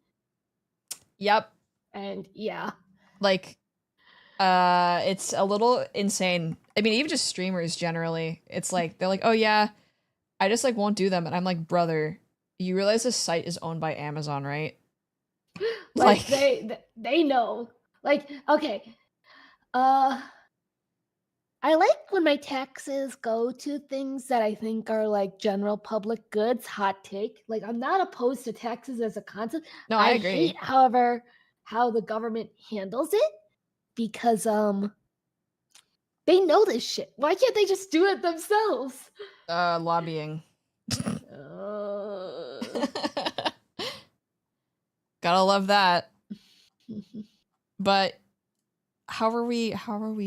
Yep. And yeah. Like it's a little insane. I mean, even just streamers generally, it's like they're like, oh yeah, I just like won't do them, and I'm like, brother, you realize this site is owned by Amazon, right? Like they know. Like, okay. I like when my taxes go to things that I think are like general public goods. Hot take. Like, I'm not opposed to taxes as a concept. No, I agree. Hate, however, how the government handles it, because they know this shit. Why can't they just do it themselves? Lobbying. Gotta love that. But how are we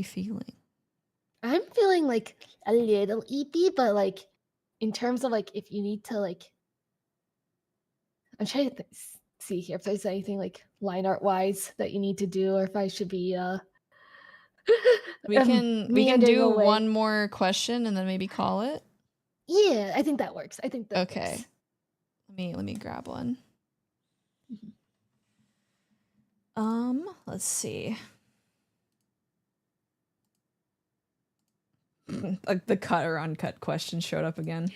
feeling? I'm feeling like a little eepy, but like in terms of like if you need to like, I'm trying to see here if there's anything like line art wise that you need to do, or if I should be We can meandering do away. one more question and then maybe call it. Yeah, I think that works. I think that Okay. works. Let me grab one. Let's see. Like the cut or uncut question showed up again.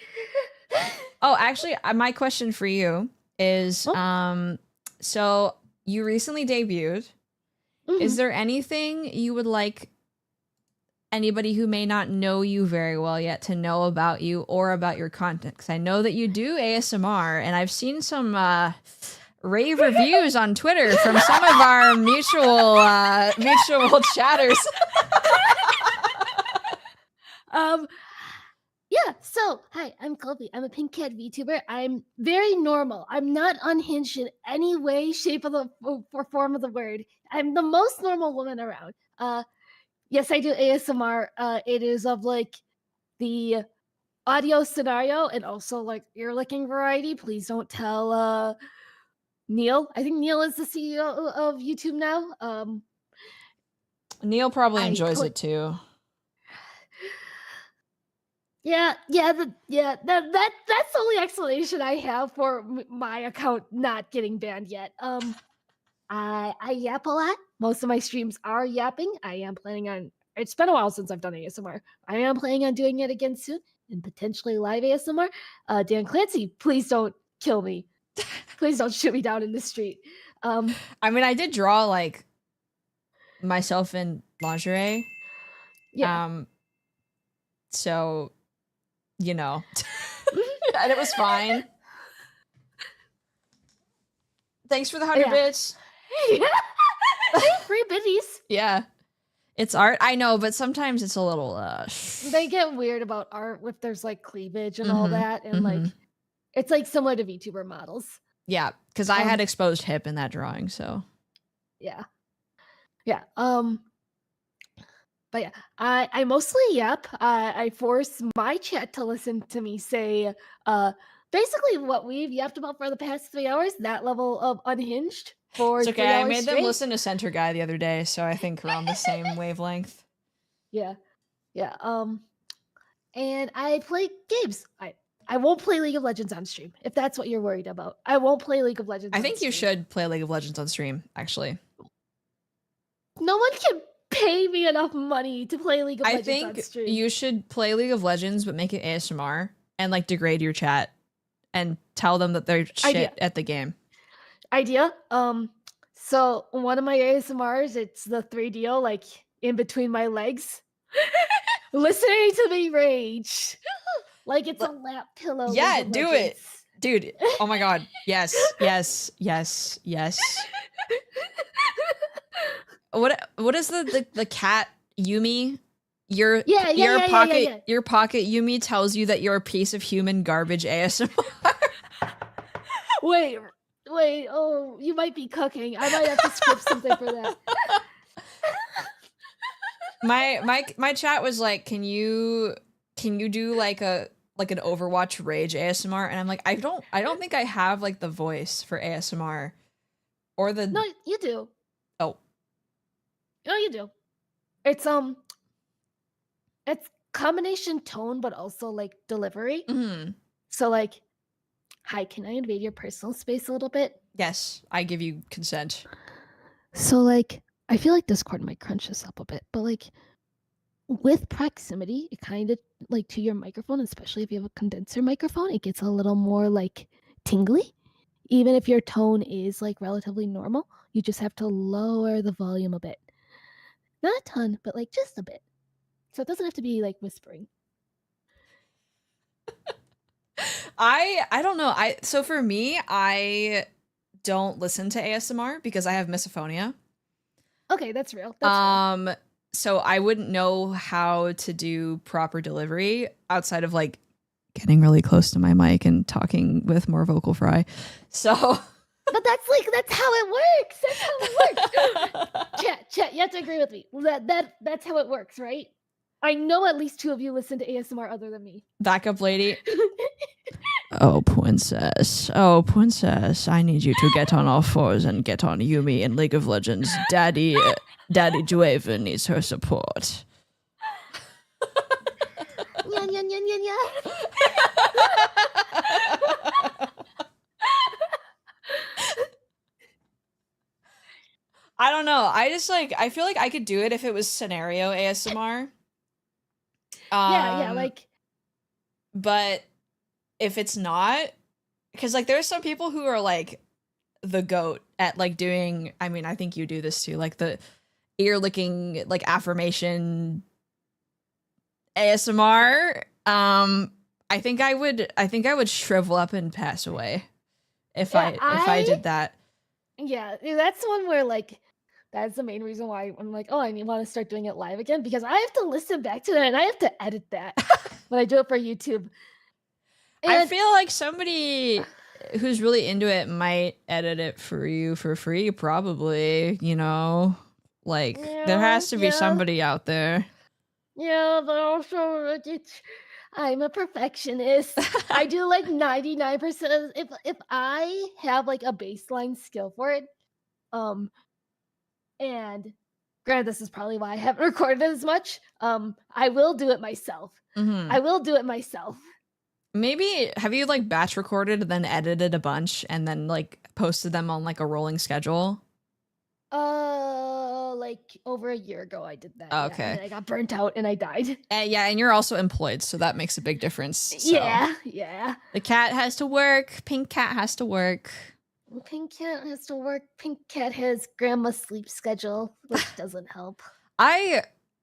Oh, actually, my question for you is, so you recently debuted. Is there anything you would like anybody who may not know you very well yet to know about you or about your content? Because I know that you do ASMR, and I've seen some rave reviews on Twitter from some of our mutual chatters. Yeah, so hi, I'm Kofi. I'm a pink cat VTuber. I'm very normal. I'm not unhinged in any way, shape of the or form of the word. I'm the most normal woman around. Yes, I do ASMR. It is of like the audio scenario and also like ear licking variety. Please don't tell Neil. I think Neil is the CEO of YouTube now. Neil probably enjoys it too. Yeah, that's the only explanation I have for my account not getting banned yet. I yap a lot. Most of my streams are yapping. I am planning on. It's been a while since I've done ASMR. I am planning on doing it again soon and potentially live ASMR. Dan Clancy, please don't kill me. Please don't shoot me down in the street. I mean, I did draw like myself in lingerie. Yeah. So, you know, and it was fine. Thanks for the 100 bits. Free biddies. Yeah. It's art. I know, but sometimes it's a little they get weird about art if there's like cleavage and all that, and like it's like similar to VTuber models. Yeah, because I had exposed hip in that drawing, so yeah. But yeah, I mostly yap. I force my chat to listen to me say basically what we've yapped about for the past 3 hours, that level of unhinged for it's okay. 3 hours I made straight. them listen to Center Guy the other day, so I think we're on the same wavelength. Yeah. And I play games. I won't play League of Legends on stream, if that's what you're worried about. I won't play League of Legends I think you should play League of Legends on stream, actually. No one can pay me enough money to play League of Legends on stream. I think you should play League of Legends, but make it ASMR and like degrade your chat and tell them that they're shit at the game. Idea. So one of my ASMRs, it's the 3DO like in between my legs. Listening to me rage. Like it's a lap pillow. Yeah, do it. Dude, oh my god. Yes. What is the cat Yumi? Your pocket Yumi tells you that you're a piece of human garbage ASMR. Wait. Oh, you might be cooking. I might have to script something for that. My chat was like, can you do like an Overwatch rage ASMR? And I'm like, I don't think I have like the voice for ASMR or the. No, you do. Oh. No, you do. It's combination tone, but also like delivery. So like, hi, can I invade your personal space a little bit? Yes, I give you consent. So like, I feel like Discord might crunch this up a bit, but like with proximity, it kind of like to your microphone, especially if you have a condenser microphone, it gets a little more like tingly. Even if your tone is like relatively normal, you just have to lower the volume a bit. Not a ton, but like just a bit. So it doesn't have to be like whispering. I don't know. So for me, I don't listen to ASMR because I have misophonia. Okay, that's real. That's real. So I wouldn't know how to do proper delivery outside of like getting really close to my mic and talking with more vocal fry. So But that's how it works. That's how it works. Chat, you have to agree with me. That's how it works, right? I know at least 2 of you listen to ASMR other than me. Backup lady. Oh, princess. Oh, princess. I need you to get on all fours and get on Yumi in League of Legends. Daddy Draven needs her support. Yeah. I don't know. I just like, I feel like I could do it if it was scenario ASMR. Yeah, like. But if it's not, because like there's some people who are like the goat at like doing, I mean, I think you do this too, like the ear licking, like affirmation ASMR. I think I would shrivel up and pass away if I did that. Yeah, that's one where like that's the main reason why I'm like, oh, I want to start doing it live again because I have to listen back to that and I have to edit that when I do it for YouTube. And I feel like somebody who's really into it might edit it for you for free, probably, you know? Like, there has to be somebody out there. Yeah, but also I'm a perfectionist. I do like 99% if I have like a baseline skill for it, and granted this is probably why I haven't recorded as much, I will do it myself. Mm-hmm. I will do it myself. Maybe, have you like batch recorded and then edited a bunch and then like posted them on like a rolling schedule? Like over a year ago I did that. Oh, yeah, okay. and I got burnt out and I died. Yeah, and you're also employed, so that makes a big difference. So. Yeah. The cat has to work. Pink cat has to work. Pink cat has to work. Pink cat has grandma's sleep schedule, which doesn't help. I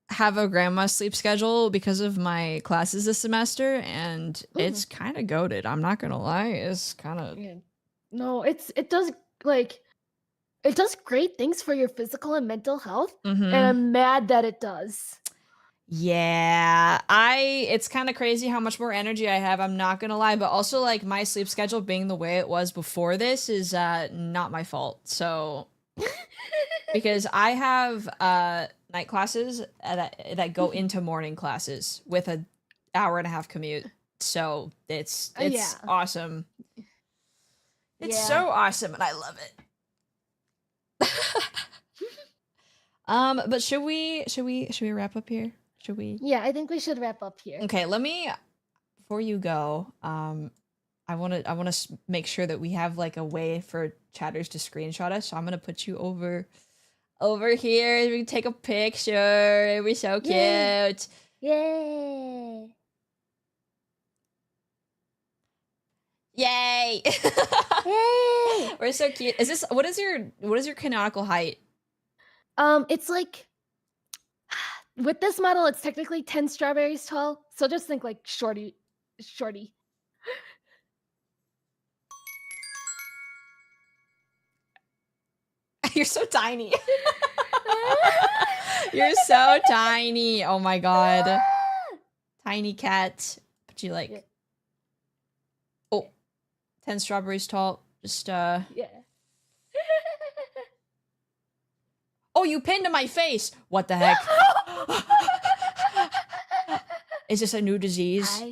have a grandma sleep schedule because of my classes this semester, and it's kind of goated. I'm not gonna lie, it's kind of no. It does great things for your physical and mental health, and I'm mad that it does. Yeah, it's kind of crazy how much more energy I have. I'm not gonna lie, but also like my sleep schedule being the way it was before this is not my fault. So because I have night classes that go into morning classes with an hour-and-a-half commute. So it's awesome. It's so awesome and I love it. But should we wrap up here? Should we? Yeah, I think we should wrap up here. Okay, before you go, I want to make sure that we have like a way for chatters to screenshot us. So I'm going to put you over here. We can take a picture. It'd be so cute. Yay. Yay. Yay. We're so cute. What is your canonical height? It's like with this model, it's technically 10 strawberries tall. So just think like shorty. You're so tiny. You're so tiny. Oh my god. Tiny cat. But you like 10 strawberries tall. Just Yeah. Oh, you pinned to my face. What the heck? Is this a new disease?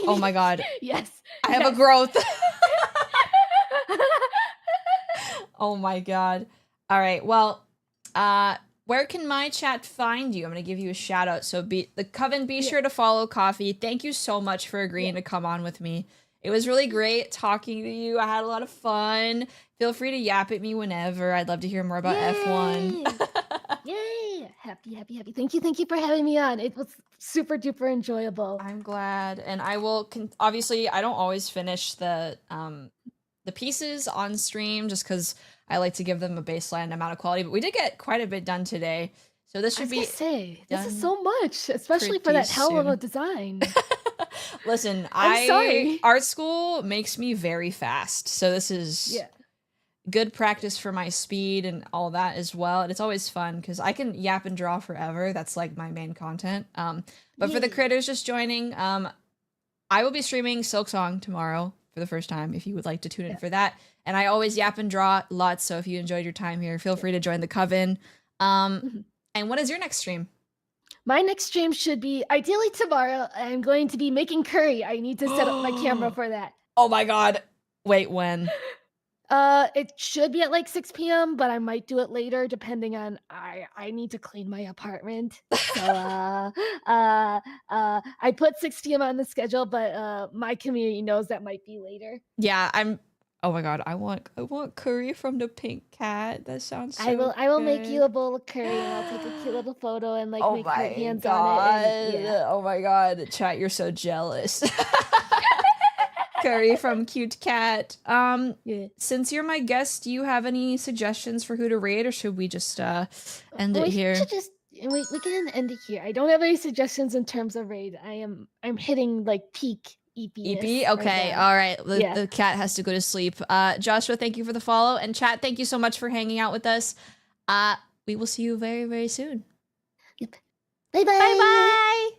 Oh my god. Yes. I have a growth. Oh my god. All right. Well, where can my chat find you? I'm going to give you a shout out. So Coven, be sure to follow Coffee. Thank you so much for agreeing to come on with me. It was really great talking to you. I had a lot of fun. Feel free to yap at me whenever. I'd love to hear more about F1. Yay! Happy. Thank you for having me on. It was super duper enjoyable. I'm glad. And I will obviously I don't always finish the pieces on stream just because I like to give them a baseline amount of quality, but we did get quite a bit done today. So this should this is so much, especially for that hell of a design. Listen, I'm sorry. Art school makes me very fast. So this is good practice for my speed and all that as well. And it's always fun because I can yap and draw forever. That's like my main content. But for the critters just joining, I will be streaming Silk Song tomorrow for the first time if you would like to tune in for that. And I always yap and draw lots, so if you enjoyed your time here, feel free to join the coven. And when is your next stream? My next stream should be ideally tomorrow. I'm going to be making curry. I need to set up my camera for that. Oh my god. Wait, when? It should be at like 6 p.m., but I might do it later depending on I need to clean my apartment. So I put 6 p.m. on the schedule, but my community knows that might be later. Yeah, oh my god, I want curry from the pink cat. That sounds so I will make good. you a bowl of curry and I'll take a cute little photo and like make heart hands god. on it. And, yeah. Oh my god, chat, you're so jealous. Curry from Cute Cat. Since you're my guest, do you have any suggestions for who to raid, or should we just end it here? We can end it here. I don't have any suggestions in terms of raid. I'm hitting like peak EP. Okay, all right. The cat has to go to sleep. Joshua, thank you for the follow, and chat, thank you so much for hanging out with us. We will see you very, very soon. Yep. Bye bye. Bye bye.